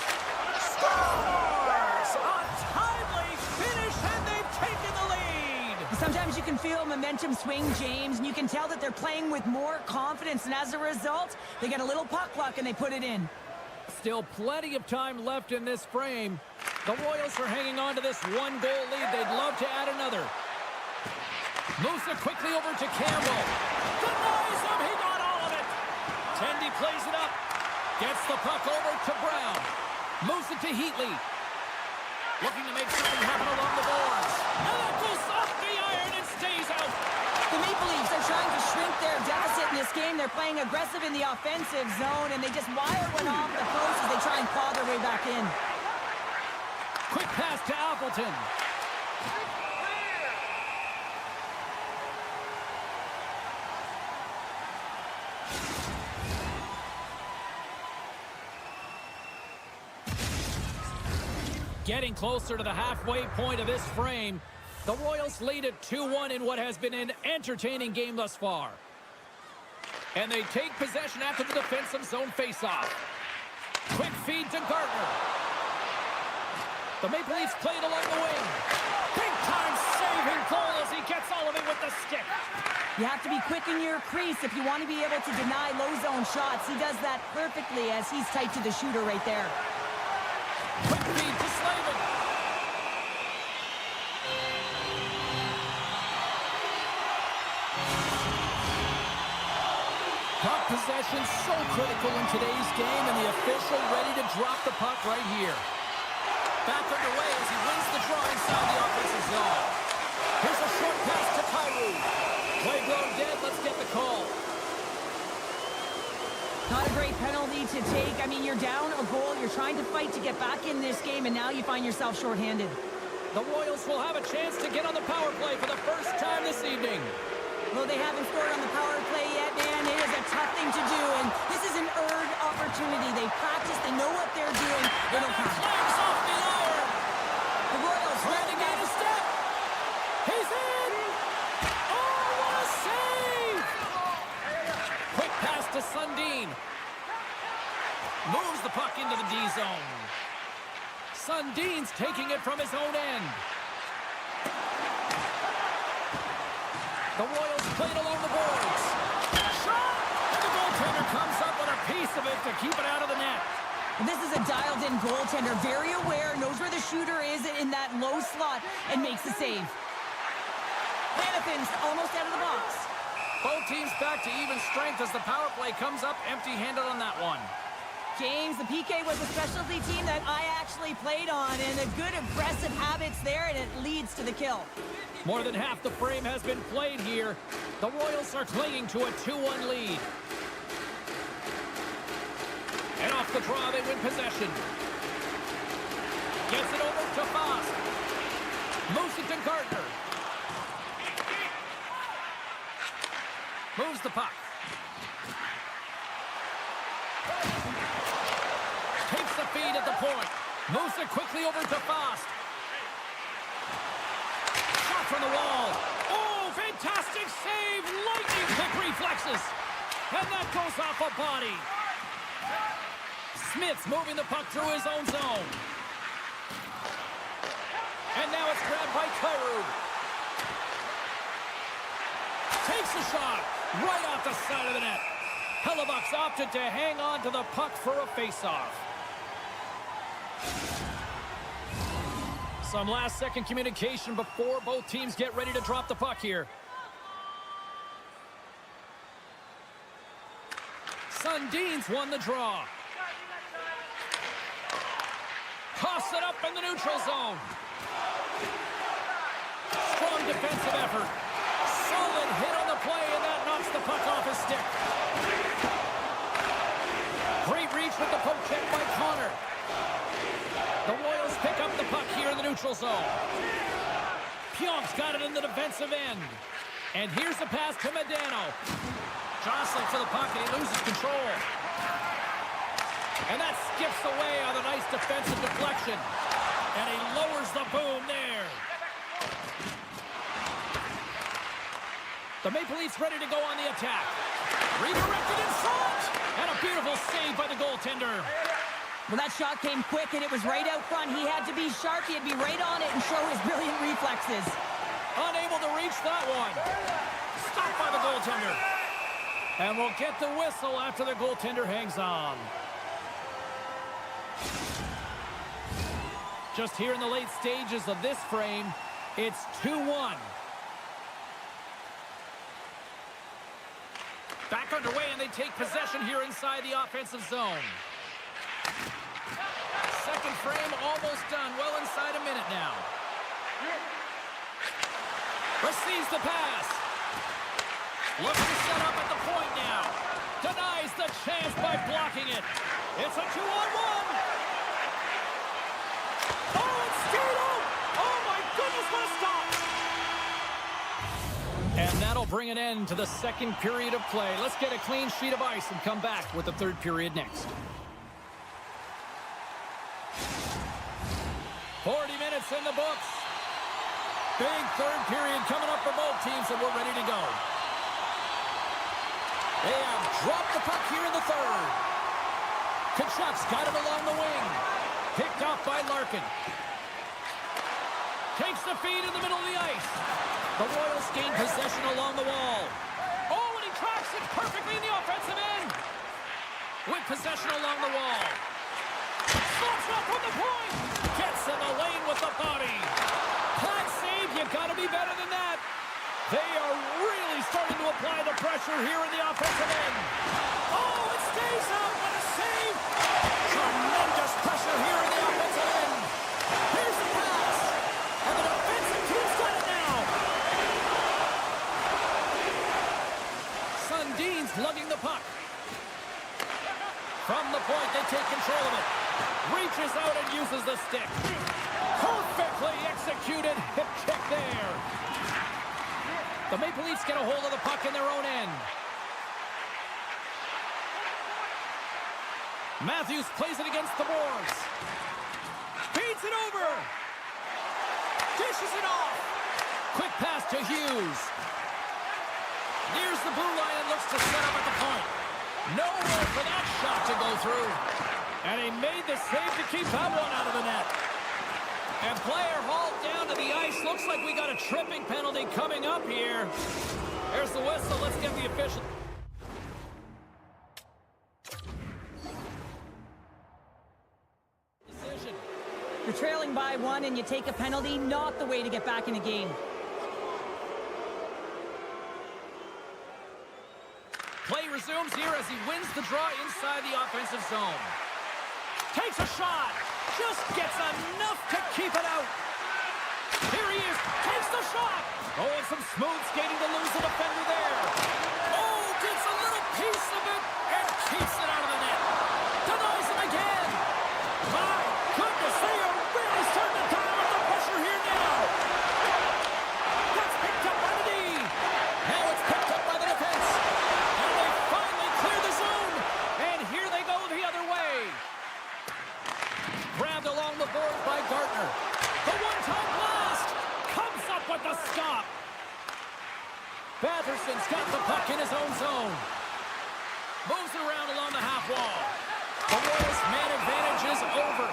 Scores! A timely finish, and they've taken the lead! Sometimes you can feel momentum swing, James, and you can tell that they're playing with more confidence, and as a result, they get a little puck luck and they put it in. Still plenty of time left in this frame. The Royals are hanging on to this one-goal lead. They'd love to add another. Moves it quickly over to Campbell. Denies him. He got all of it. Tendy plays it up. Gets the puck over to Brown. Moves it to Heatley. Looking to make something happen along the boards. And that goes off the iron and stays out. The Maple Leafs are trying to shrink their deficit in this game. They're playing aggressive in the offensive zone, and they just wire one off the post as they try and claw their way back in. Quick pass to Appleton. Getting closer to the halfway point of this frame. The Royals lead at 2-1 in what has been an entertaining game thus far. And they take possession after the defensive zone faceoff. Quick feed to Gardner. The Maple Leafs play it along the wing. Big-time saving goal as he gets all of it with the stick. You have to be quick in your crease if you want to be able to deny low-zone shots. He does that perfectly as he's tight to the shooter right there. Quick feed to Slavin. Puck possession so critical in today's game, and the official ready to drop the puck right here. Back underway as he wins the draw inside the offensive zone. Here's a short pass to Kyrou. Play grown dead. Let's get the call. Not a great penalty to take. I mean, you're down a goal. You're trying to fight to get back in this game, and now you find yourself shorthanded. The Royals will have a chance to get on the power play for the first time this evening. Well, they haven't scored on the power play yet, man. It is a tough thing to do, and this is an earned opportunity. They practice. They know what they're doing. It'll come. Flags off the iron. The Royals Trying to get a step. He's in. Oh, what a save. Quick pass to Sundin. Moves the puck into the D zone. Sundin's taking it from his own end. The Royals played along the boards. Shot! And the goaltender comes up with a piece of it to keep it out of the net. This is a dialed-in goaltender, very aware, knows where the shooter is in that low slot, and makes the save. Haniffin's almost out of the box. Both teams back to even strength as the power play comes up empty-handed on that one. James, the PK was a specialty team that I actually played on, and a good aggressive habits there, and it leads to the kill. More than half the frame has been played here. The Royals are clinging to a 2-1 lead. And off the draw, they win possession. Gets it over to Foss. Moves it to Gardner. Moves the puck. Takes the feed at the point. Moves it quickly over to Fast. Shot from the wall. Oh, fantastic save. Lightning quick reflexes. And that goes off a body. Smith's moving the puck through his own zone. And now it's grabbed by Kyrou. Takes a shot right off the side of the net. Hellebuck's opted to hang on to the puck for a face-off. Some last-second communication before both teams get ready to drop the puck here. Sundin's won the draw. Toss it up in the neutral zone. Strong defensive effort. Solid hit on the play, and that knocks the puck off his stick. Great reach with the poke check by Connor. The Royals pick up the puck here in the neutral zone. Pionk's got it in the defensive end. And here's the pass to Medano. Jostling for the puck, and he loses control. And that skips away on a nice defensive deflection. And he lowers the boom there. The Maple Leafs ready to go on the attack. Redirected in front. And a beautiful save by the goaltender. Well, that shot came quick, and it was right out front. He had to be sharp. He had to be right on it and show his brilliant reflexes. Unable to reach that one. Stopped by the goaltender. And we'll get the whistle after the goaltender hangs on. Just here in the late stages of this frame, it's 2-1. Back underway, and they take possession here inside the offensive zone. Second frame almost done. Well inside a minute now. Receives the pass. Looking to set up at the point now. Denies the chance by blocking it. It's a 2-on-1. Oh, it's straight out. Oh, my goodness, what a stop. And that'll bring an end to the second period of play. Let's get a clean sheet of ice and come back with the third period next. 40 minutes in the books. Big third period coming up for both teams, and we're ready to go. They have dropped the puck here in the third. Kachuk's got it along the wing. Picked off by Larkin. Takes the feed in the middle of the ice. The Royals gain possession along the wall. Oh, and he tracks it perfectly in the offensive end. With possession along the wall. Slops up from the point. Gets in the lane with the body. Hot save, you gotta be better than that. They are really starting to apply the pressure here in the offensive end. Oh, it stays out. What a save. Tremendous pressure here in the offensive end. Here's the pass. And the defensive team's got it now. Sundin's lugging the puck. From the point, they take control of it. Reaches out and uses the stick. Perfectly executed hip check there. The Maple Leafs get a hold of the puck in their own end. Matthews plays it against the boards. Feeds it over. Dishes it off. Quick pass to Hughes. Nears the blue line and looks to set up at the point. Nowhere for that shot to go through. And he made the save to keep that one out of the net. And player hauled down to the ice. Looks like we got a tripping penalty coming up here. There's the whistle. Let's get the official. Decision. You're trailing by one and you take a penalty. Not the way to get back in the game. Play resumes here as he wins the draw inside the offensive zone. Takes a shot. Just gets enough to keep it out. Here he is. Takes the shot. Oh, and some smooth skating to lose the defender there. Oh, gets a little piece of it and keeps it out of the net. Denies him again. My goodness, they are really starting to dial up the pressure here now. That's picked up by the D. Now it's picked up by the defense. Moves it around along the half wall. The Royals' man advantage is over.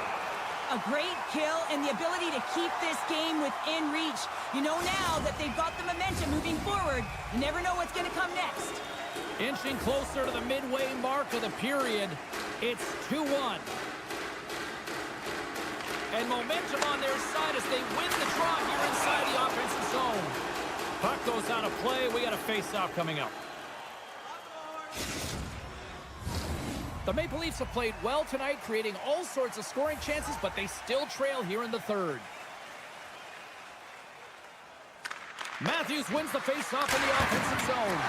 A great kill and the ability to keep this game within reach. You know now that they've got the momentum moving forward. You never know what's going to come next. Inching closer to the midway mark of the period. It's 2-1. And momentum on their side as they win the draw here inside the offensive zone. Puck goes out of play. We got a face-off coming up. The Maple Leafs have played well tonight, creating all sorts of scoring chances, but they still trail here in the third. Matthews wins the face-off in the offensive zone.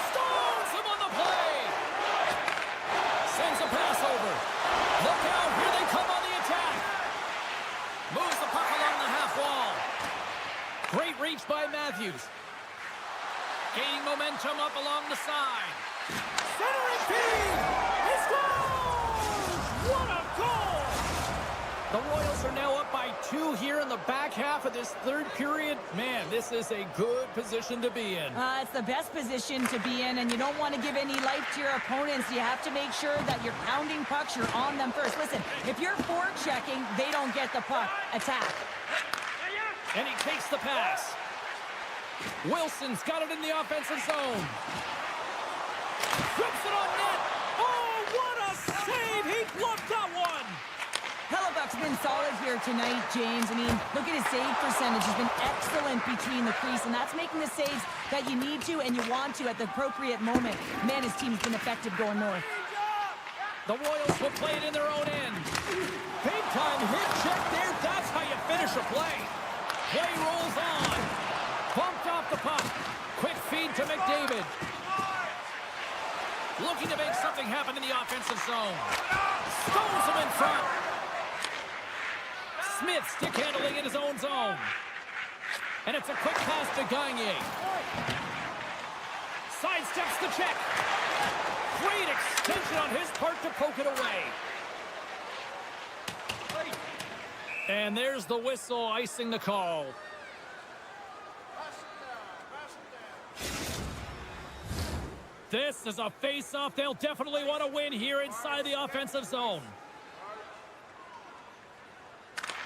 Stones him on the play. Sends a pass over. Look out, here they come on the attack. Moves the puck along the half wall. Great reach by Matthews. Gaining momentum up along the side. Centering feed. He scores! What a goal! The Royals are now up by 2 here in the back half of this third period. Man, this is a good position to be in. It's the best position to be in, and you don't want to give any life to your opponents. You have to make sure that you're pounding pucks, you're on them first. Listen, if you're forechecking, they don't get the puck. Attack. And he takes the pass. Wilson's got it in the offensive zone. Flips it on net. Oh, what a save! He bluffed that one. Hellebuck's been solid here tonight, James. I mean, look at his save percentage. He's been excellent between the crease, and that's making the saves that you need to and you want to at the appropriate moment. Man, his team's been effective going north. The Royals will play it in their own end. Big time hit check there. That's how you finish a play. Play rolls on. Bumped off the puck. Quick feed to McDavid. Looking to make something happen in the offensive zone. Stones him in front. Smith stick handling in his own zone. And it's a quick pass to Gagne. Sidesteps the check. Great extension on his part to poke it away. And there's the whistle icing the call. This is a face-off they'll definitely want to win here inside the offensive zone.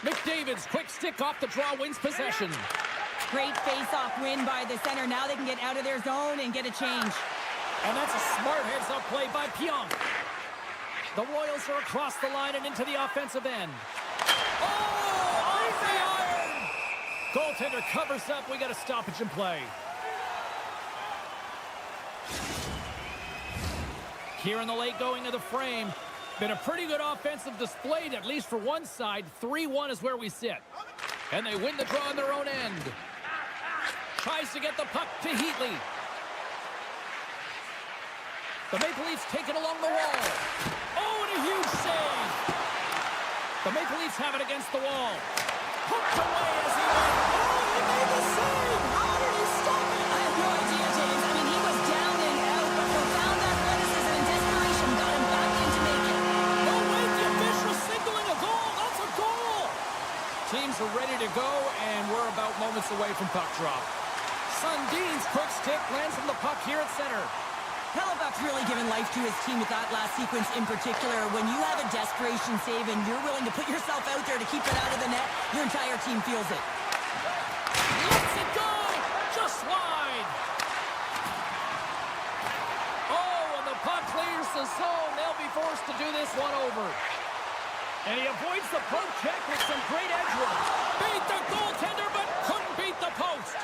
McDavid's quick stick off the draw wins possession. Great face-off win by the center. Now they can get out of their zone and get a change. And that's a smart heads-up play by Pionk. The Royals are across the line and into the offensive end. Oh, off the iron! Goaltender covers up. We got a stoppage in play. Here in the late going of the frame. Been a pretty good offensive display, at least for one side. 3-1 is where we sit. And they win the draw on their own end. Tries to get the puck to Heatley. The Maple Leafs take it along the wall. Oh, and a huge save. The Maple Leafs have it against the wall. Hooked away as he went. Oh, he made the save. How did he stop it? I have no idea, James. I mean, he was down and out, but profound athleticism and desperation got him back in to make it. No, wait, the official signaling a goal. That's a goal. Teams are ready to go, and we're about moments away from puck drop. Sundin's quick stick lands on the puck here at center. Hellebuck's really given life to his team with that last sequence in particular. When you have a desperation save and you're willing to put yourself out there to keep it out of the net, your entire team feels it. Lets it go! Just wide! Oh, and the puck clears the zone. They'll be forced to do this one over. And he avoids the poke check with some great edge work. Beat the goaltender, but couldn't beat the post.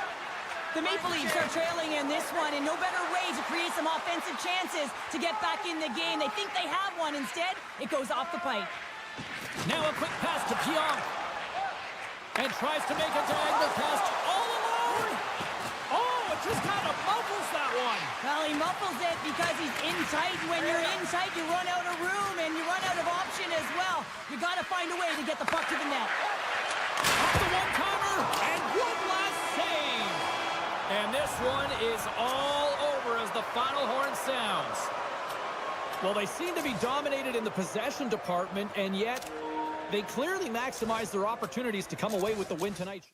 The Maple Leafs are trailing in this one, and no better way to create some offensive chances to get back in the game. They think they have one. Instead, it goes off the pipe. Now a quick pass to Pionk. And tries to make a diagonal pass all alone. Oh, it just kind of muffles that one. Well, he muffles it because he's in tight. When you're in tight, you run out of room, and you run out of option as well. You got to find a way to get the puck to the net. Up the one-timer, and one last save. And this one is all over as the final horn sounds. Well, they seem to be dominated in the possession department, and yet they clearly maximize their opportunities to come away with the win tonight.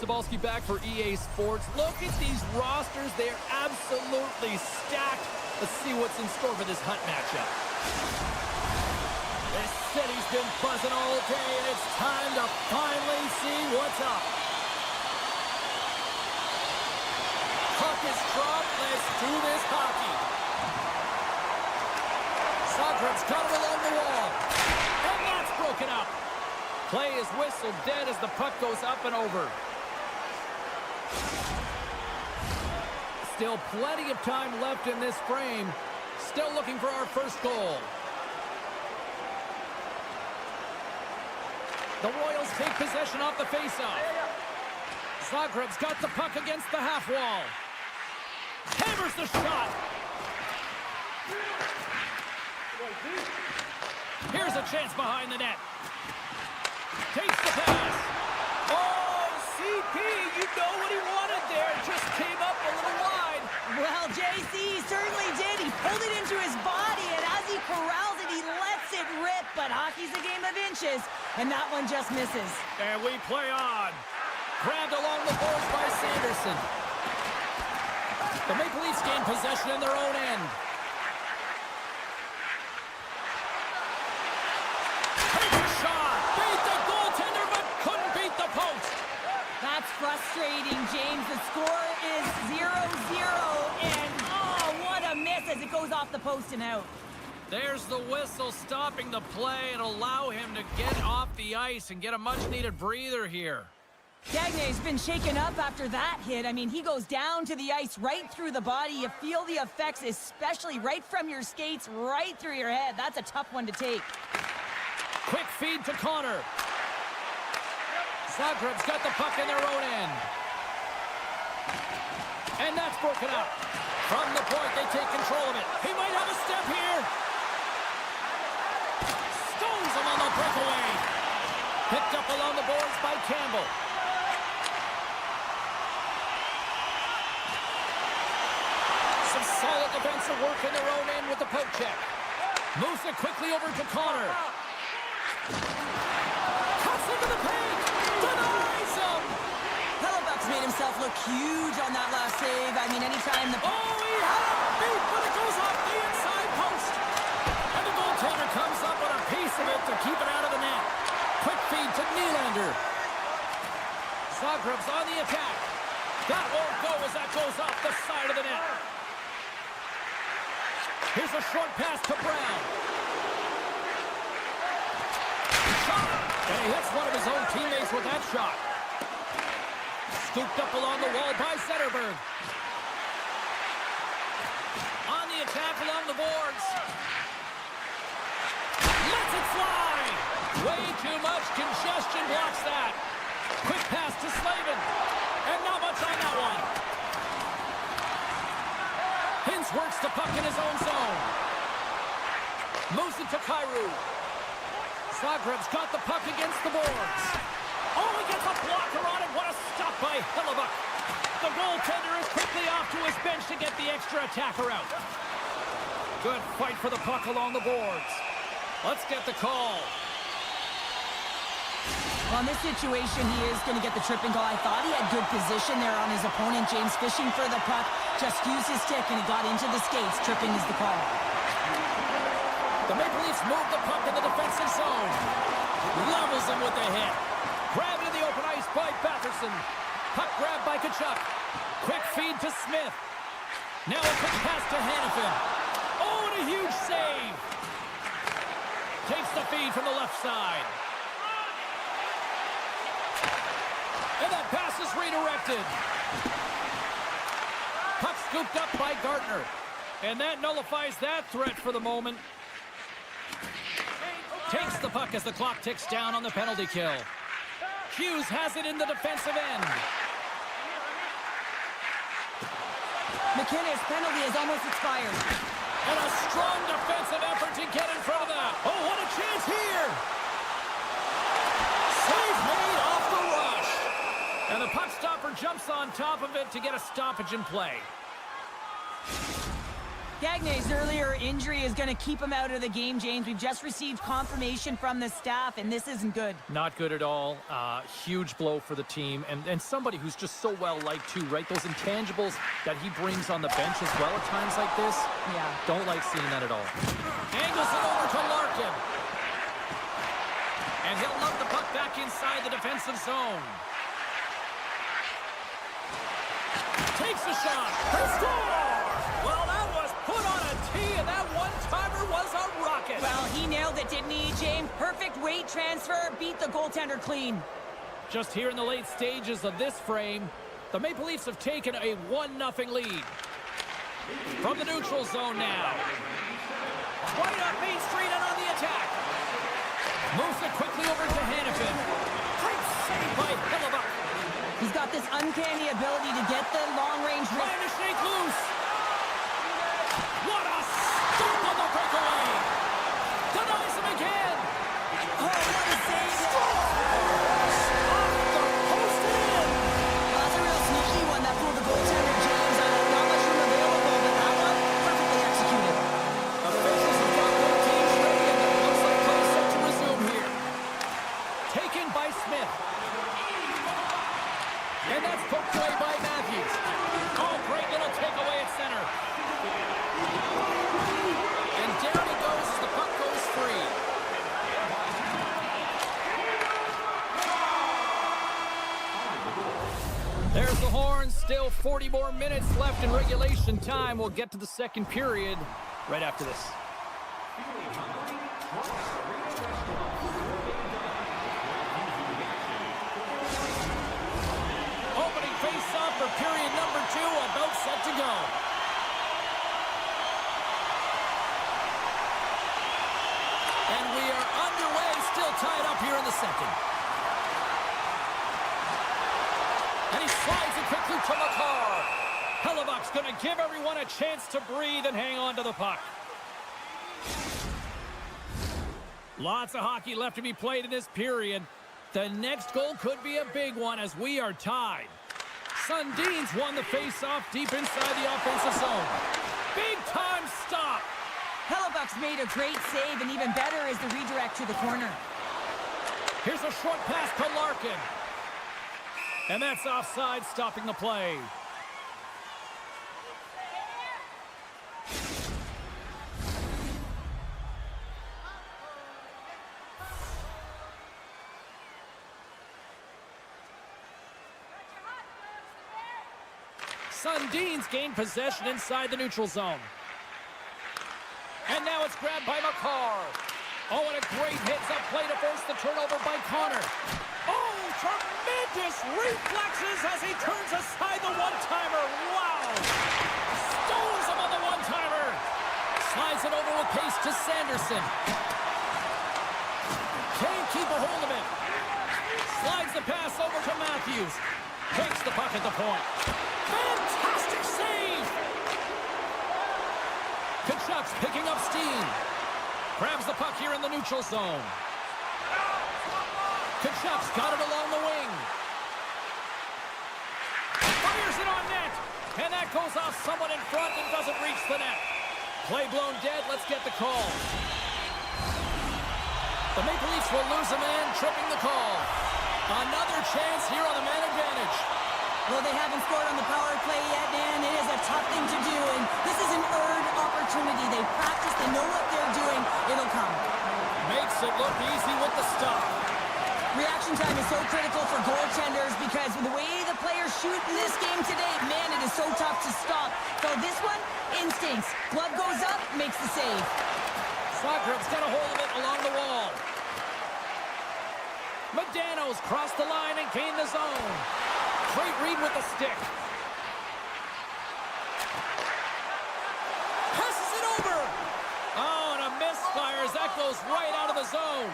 Cebulski back for EA Sports. Look at these rosters. They're absolutely stacked. Let's see what's in store for this Hunt matchup. This city's been buzzing all day, and it's time to finally see what's up. Puck is dropped. Let's do this hockey. Zagreb's got it along the wall. And that's broken up. Play is whistled dead as the puck goes up and over. Still plenty of time left in this frame. Still looking for our first goal. The Royals take possession off the faceoff. Zagreb's got the puck against the half wall. Hammers the shot. Here's a chance behind the net. Takes the pass. Oh, CP, you know what he wanted there. It just came up a little wide. Well, JC certainly did. He pulled it into his body, and as he corrals it, he lets it rip. But hockey's a game of inches, and that one just misses. And we play on. Grabbed along the boards by Sanderson. The Maple Leafs gain possession in their own end. Take a shot. Beat the goaltender, but couldn't beat the post. That's frustrating, James. The score is 0-0, and oh, what a miss as it goes off the post and out. There's the whistle stopping the play and allow him to get off the ice and get a much-needed breather here. Gagne's been shaken up after that hit. I mean, he goes down to the ice right through the body. You feel the effects, especially right from your skates, right through your head. That's a tough one to take. Quick feed to Connor. Zagreb's got the puck in their own end. And that's broken up. From the point, they take control of it. He might have a step here. Stones him on the breakaway. Picked up along the boards by Campbell. Some solid defensive work in their own end with the poke check. Moves it quickly over to Connor. Cuts into the paint. Denies him. Hellebuck's made himself look huge on that last save. I mean, anytime the... Oh, he had it beat, but it goes off the inside post. And the goaltender comes up with a piece of it to keep it out of the net. Quick feed to Nylander. Zagreb's on the attack. That won't go as that goes off the side of the net. Here's a short pass to Brown. Shot! And he hits one of his own teammates with that shot. Scooped up along the wall by Zetterberg. On the attack along the boards. Lets it fly! Way too much congestion blocks that. Quick pass to Slavin. And not much on that one. Hintz works the puck in his own zone. Moves it to Kyrou. Zagreb's got the puck against the boards. Oh, he gets a blocker on it. What a stop by Hellebuck. The goaltender is quickly off to his bench to get the extra attacker out. Good fight for the puck along the boards. Let's get the call. Well, in this situation, he is going to get the tripping call. I thought he had good position there on his opponent. James fishing for the puck. Just used his stick, and he got into the skates. Tripping is the call. The Maple Leafs move the puck in the defensive zone. Levels him with the hit. Grabbed in the open ice by Batherson. Puck grabbed by Tkachuk. Quick feed to Smith. Now a quick pass to Hanifin. Oh, and a huge save. Takes the feed from the left side. And that pass is redirected. Puck scooped up by Gartner. And that nullifies that threat for the moment. Takes the puck as the clock ticks down on the penalty kill. Hughes has it in the defensive end. McKinnis' penalty has almost expired. And a strong defensive effort to get in front of that. Oh, what a chance here. Save made off the rush. And the puck stopper jumps on top of it to get a stoppage in play. Gagne's earlier injury is going to keep him out of the game, James. We've just received confirmation from the staff, and this isn't good. Not good at all. Huge blow for the team, and somebody who's just so well-liked too, right? Those intangibles that he brings on the bench as well at times like this. Yeah. Don't like seeing that at all. Angles it over to Larkin. And he'll love the puck back inside the defensive zone. Takes a shot. He'll score! Well, that was put on a tee, and that one-timer was a rocket. Well, he nailed it, didn't he, James? Perfect weight transfer, beat the goaltender clean. Just here in the late stages of this frame, the Maple Leafs have taken a 1-0 lead. From the neutral zone now. Right up Main Street and on the attack. Moves it quickly over to Hannafin. Great save by Hellebuyck. He's got this uncanny ability to get the long-range... Trying to shake loose. What a stop on the breakaway. Denies him again. Oh, what a save. Scores! Off the post and in. Well, that's a real sneaky one that pulled the goaltender, James. Not much room available, but that one, perfectly executed. Officials have got both teams ready, and it looks like play set to resume here. Taken by Smith. And that's poked away by Matthews. Oh, great little takeaway at center. And down he goes as the puck goes free. There's the horn. Still 40 more minutes left in regulation time. We'll get to the second period right after this. Opening face-off for period number 2, about set to go. And we are underway, still tied up here in the second. And he slides it quickly to Makar. Hellebuyck's going to give everyone a chance to breathe and hang on to the puck. Lots of hockey left to be played in this period. The next goal could be a big one as we are tied. Sundin's won the face-off deep inside the offensive zone. Big-time stop. Hellebuyck's made a great save, and even better is the redirect to the corner. Here's a short pass to Larkin. And that's offside, stopping the play. Sundin's gained possession inside the neutral zone. And now it's grabbed by Makar. Oh, and a great hits-up play to force the turnover by Connor. Oh, tremendous reflexes as he turns aside the one-timer. Wow! Stones him on the one-timer. Slides it over with pace to Sanderson. Can't keep a hold of it. Slides the pass over to Matthews. Takes the puck at the point. Fantastic save! Kachuk's picking up steam. Grabs the puck here in the neutral zone. Kachuk's got it along the wing. Fires it on net. And that goes off someone in front and doesn't reach the net. Play blown dead. Let's get the call. The Maple Leafs will lose a man, tripping the call. Another chance here on the man advantage. Well, they haven't scored on the power play yet, man. It is a tough thing to do, and this is an earned opportunity. They practice, they know what they're doing. It'll come. Makes it look easy with the stop. Reaction time is so critical for goaltenders because the way the players shoot in this game today, man, it is so tough to stop. So this one, instincts. Glove goes up, makes the save. Sokrat's got a hold of it along the wall. Medano's crossed the line and gained the zone. Great read with the stick. Passes it over. Oh, and a misfire as that goes right out of the zone.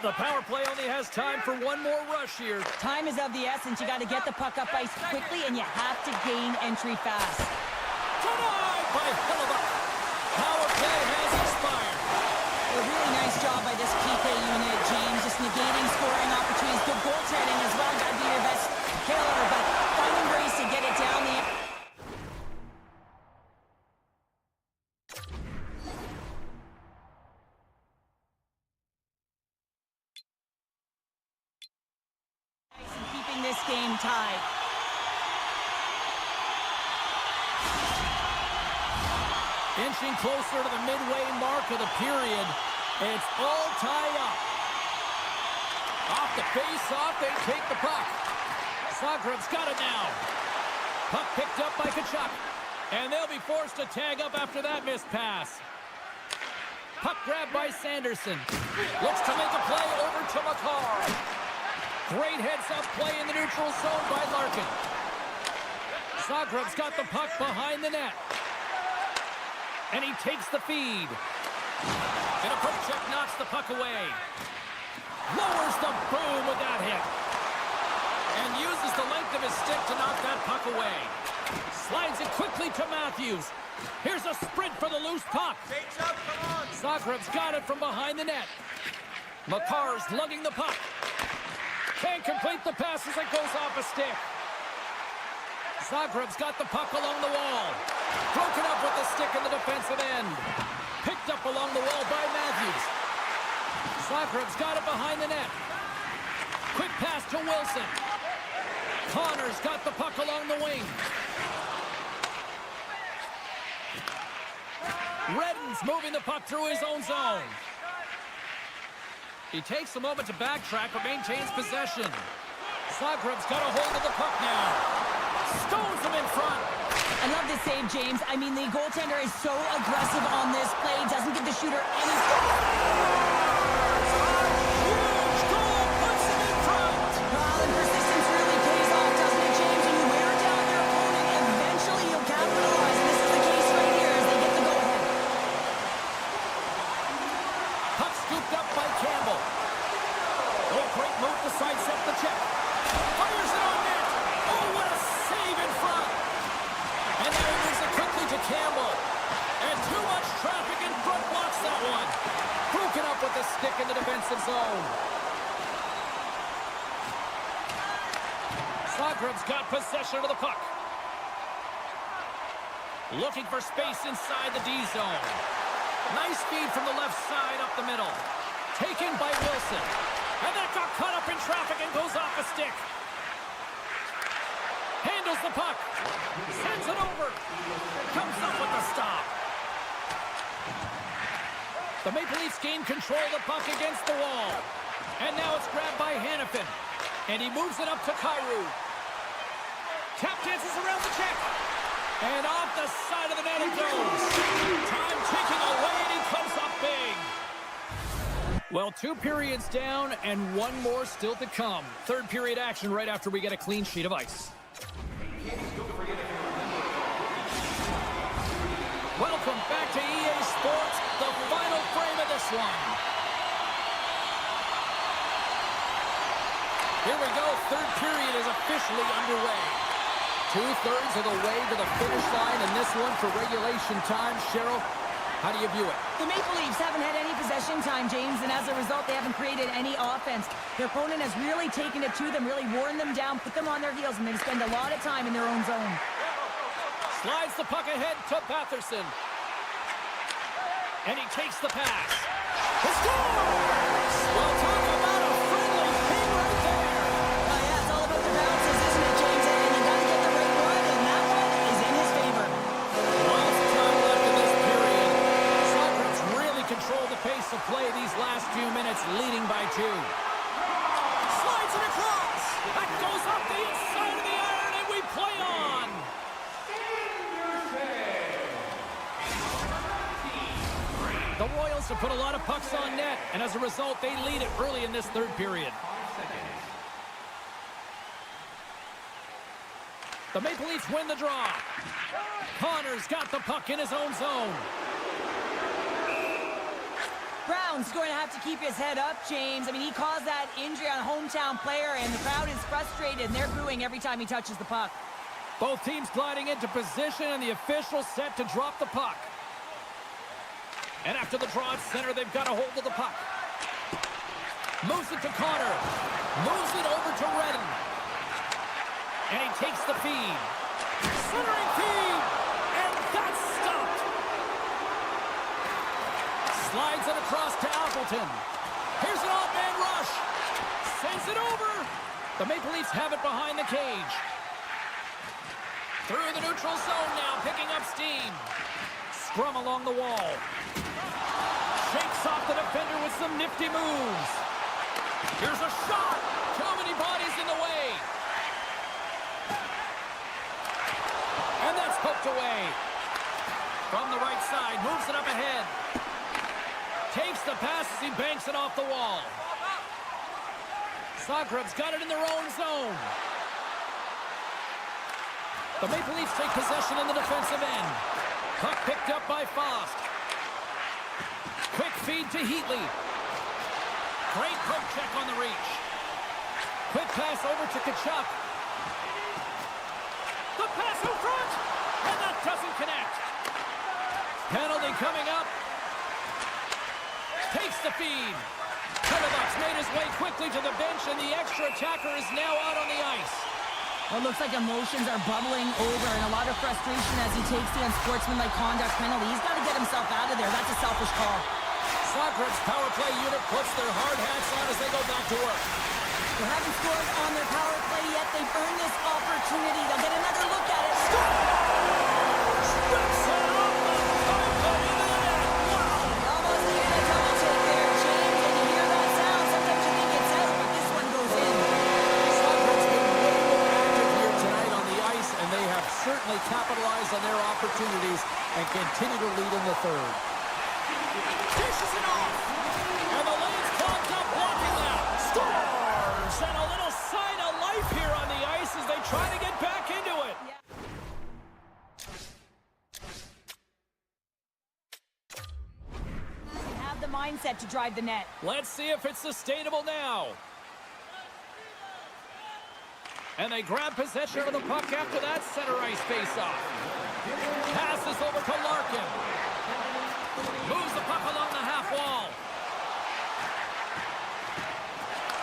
The power play only has time for one more rush here. Time is of the essence. You got to get the puck up ice quickly, and you have to gain entry fast. Denied by Hellebuyck. Power play has expired. A really nice job by this PK unit, James. Just negating scoring opportunities. Good goaltending as well. Got to be your best killer, but finding ways to get it down the game tied. Inching closer to the midway mark of the period. It's all tied up. Off the face-off, they take the puck. Zagreb's got it now. Puck picked up by Tkachuk. And they'll be forced to tag up after that missed pass. Puck grabbed by Sanderson. Looks to make a play over to Makar. Great heads-up play in the neutral zone by Larkin. Zagreb's got the puck behind the net. And he takes the feed. And a poke check knocks the puck away. Lowers the boom with that hit. And uses the length of his stick to knock that puck away. Slides it quickly to Matthews. Here's a sprint for the loose puck. Takes up, come on. Zagreb's got it from behind the net. Makar's lugging the puck. Can't complete the pass as it goes off a stick. Zagreb's got the puck along the wall. Broken up with the stick in the defensive end. Picked up along the wall by Matthews. Zagreb's got it behind the net. Quick pass to Wilson. Connor's got the puck along the wing. Redden's moving the puck through his own zone. He takes a moment to backtrack but maintains possession. Zagreb's got a hold of the puck now. Stones him in front. I love this save, James. I mean, the goaltender is so aggressive on this play. Doesn't give the shooter any... Huge goal puts him in front. Well, and persistence really pays off, doesn't it, James? When you wear down their opponent, eventually you'll capitalize. And this is the case right here as they get the go-ahead. Puck scooped up by Campbell. Oh, great move to sidestep the check. Fires it on net. Oh, what a save in front. And now he moves it quickly to Campbell. And too much traffic in front blocks that one. Broken up with the stick in the defensive zone. Zagreb's got possession of the puck. Looking for space inside the D zone. Nice feed from the left side up the middle. Taken by Wilson. And that got caught up in traffic and goes off a stick. Handles the puck. Sends it over. Comes up with the stop. The Maple Leafs gain control of the puck against the wall. And now it's grabbed by Hanifin. And he moves it up to Kyrou. Tap dances around the check. And off the side of the net it goes. Time ticking away and he comes up big. Well, 2 periods down and 1 more still to come. Third period action right after we get a clean sheet of ice. Welcome back to EA Sports, the final frame of this one. Here we go, third period is officially underway. 2/3 of the way to the finish line in this one for regulation time. Cheryl, how do you view it? The Maple Leafs haven't had any possession time, James, and as a result, they haven't created any offense. Their opponent has really taken it to them, really worn them down, put them on their heels, and they spend a lot of time in their own zone. Slides the puck ahead to Batherson. And he takes the pass. He scores! Well, talk about a friendly ping right there. Oh, yeah, it's all about the bounces, isn't it, James? And you got to get the right one, and that one is in his favor. Lots of time left in this period. Zagreb's really controlled the pace of play these last few minutes, leading by 2. Slides it across. That goes up the inside of the iron, and we play on. The Royals have put a lot of pucks on net, and as a result, they lead it early in this third period. The Maple Leafs win the draw. Connor's got the puck in his own zone. Brown's going to have to keep his head up, James. I mean, he caused that injury on a hometown player, and the crowd is frustrated, and they're booing every time he touches the puck. Both teams gliding into position, and the official set to drop the puck. And after the draw at center, they've got a hold of the puck. Moves it to Connor. Moves it over to Redden. And he takes the feed. Centering feed. And that's stopped. Slides it across to Appleton. Here's an off-man rush. Sends it over. The Maple Leafs have it behind the cage. Through the neutral zone now, picking up steam. Scrum along the wall. Shakes off the defender with some nifty moves. Here's a shot. Too many bodies in the way. And that's poked away. From the right side, moves it up ahead. Takes the pass as he banks it off the wall. Zagreb's got it in their own zone. The Maple Leafs take possession in the defensive end. Puck picked up by Fost. Quick feed to Heatley. Great poke check on the reach. Quick pass over to Tkachuk. The pass in front, and that doesn't connect. Penalty coming up. Takes the feed. Kellebuck's made his way quickly to the bench, and the extra attacker is now out on the ice. Well, it looks like emotions are bubbling over and a lot of frustration as he takes the unsportsmanlike conduct penalty. He's got to get himself out of there. That's a selfish call. Zagreb's power play unit puts their hard hats on as they go back to work. They haven't scored on their power play yet. They've earned this opportunity. They'll get another look at it. Strips it off the power into the net. Wow! Almost needed a double take there, James. And you hear that sound. Sometimes you think it's out, but this one goes in. Zagreb's been way more active here tonight on the ice, and they have certainly capitalized on their opportunities and continue to lead in the third. Dishes it off. And the lane's clogged up, blocking that. Scores! And a little sign of life here on the ice as they try to get back into it. They have the mindset to drive the net. Let's see if it's sustainable now. And they grab possession of the puck after that center ice face-off. Passes over to Larkin. Moves the puck along the half wall.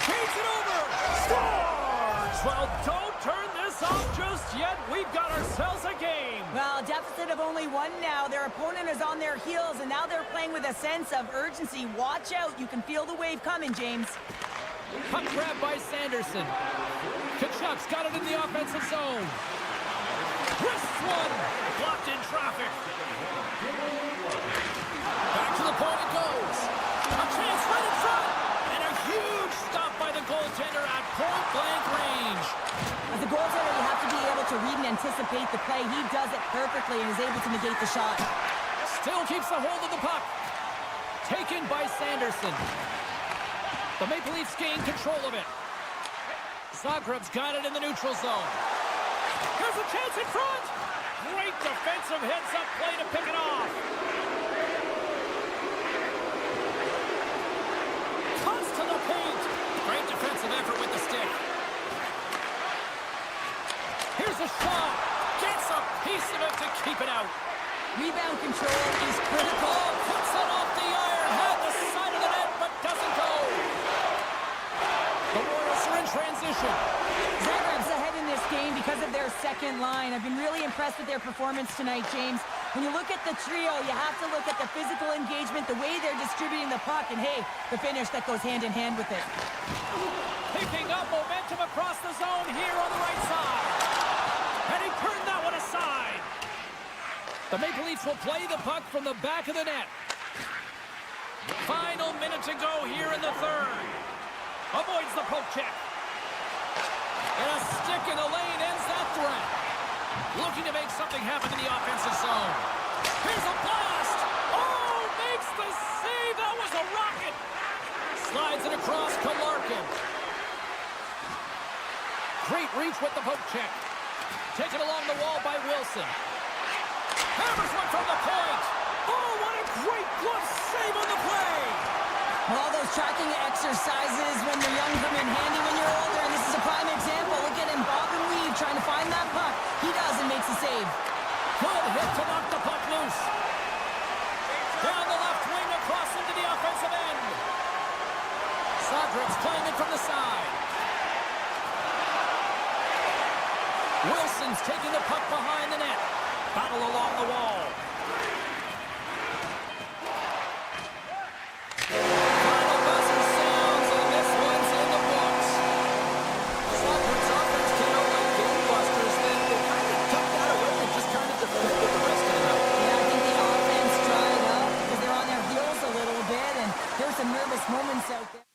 Feeds it over. Scores! Well, don't turn this off just yet. We've got ourselves a game. Well, a deficit of only one now. Their opponent is on their heels, and now they're playing with a sense of urgency. Watch out. You can feel the wave coming, James. Puck grab by Sanderson. Tkachuk's got it in the offensive zone. Wrists one. Blocked in traffic. Back to the point it goes. A chance right in front. And a huge stop by the goaltender at point-blank range. As a goaltender, you have to be able to read and anticipate the play. He does it perfectly and is able to negate the shot. Still keeps a hold of the puck. Taken by Sanderson. The Maple Leafs gain control of it. Zagreb's got it in the neutral zone. Here's a chance in front. Great defensive heads-up play to pick it off. Cuts to the paint. Great defensive effort with the stick. Here's a shot. Gets a piece of it to keep it out. Rebound control is critical. Puts it off the iron. Had the side of the net, but doesn't go. The Warriors are in transition. Zagreb's ahead in this game because of their second line. I've been really impressed with their performance tonight, James. When you look at the trio, you have to look at the physical engagement, the way they're distributing the puck, and hey, the finish that goes hand in hand with it. Picking up momentum across the zone here on the right side. And he turned that one aside. The Maple Leafs will play the puck from the back of the net. Final minute to go here in the third. Avoids the poke check. And a stick in the lane ends that threat. Looking to make something happen in the offensive zone. Here's a blast. Oh, makes the save. That was a rocket. Slides it across to Larkin. Great reach with the poke check. Taken along the wall by Wilson. Hammers one from the point. Oh, what a great glove save on the play. All those tracking exercises when you're young come in handy when you're older, and this is a prime example. Look at him bob and weave trying to find that puck. He does and makes a save. Good hit to knock the puck loose. Down the left wing across into the offensive end. Zagreb's playing it from the side. Wilson's taking the puck behind the net. Battle along the wall. Final buzzer sounds, and this one's in the books. some nervous moments out there.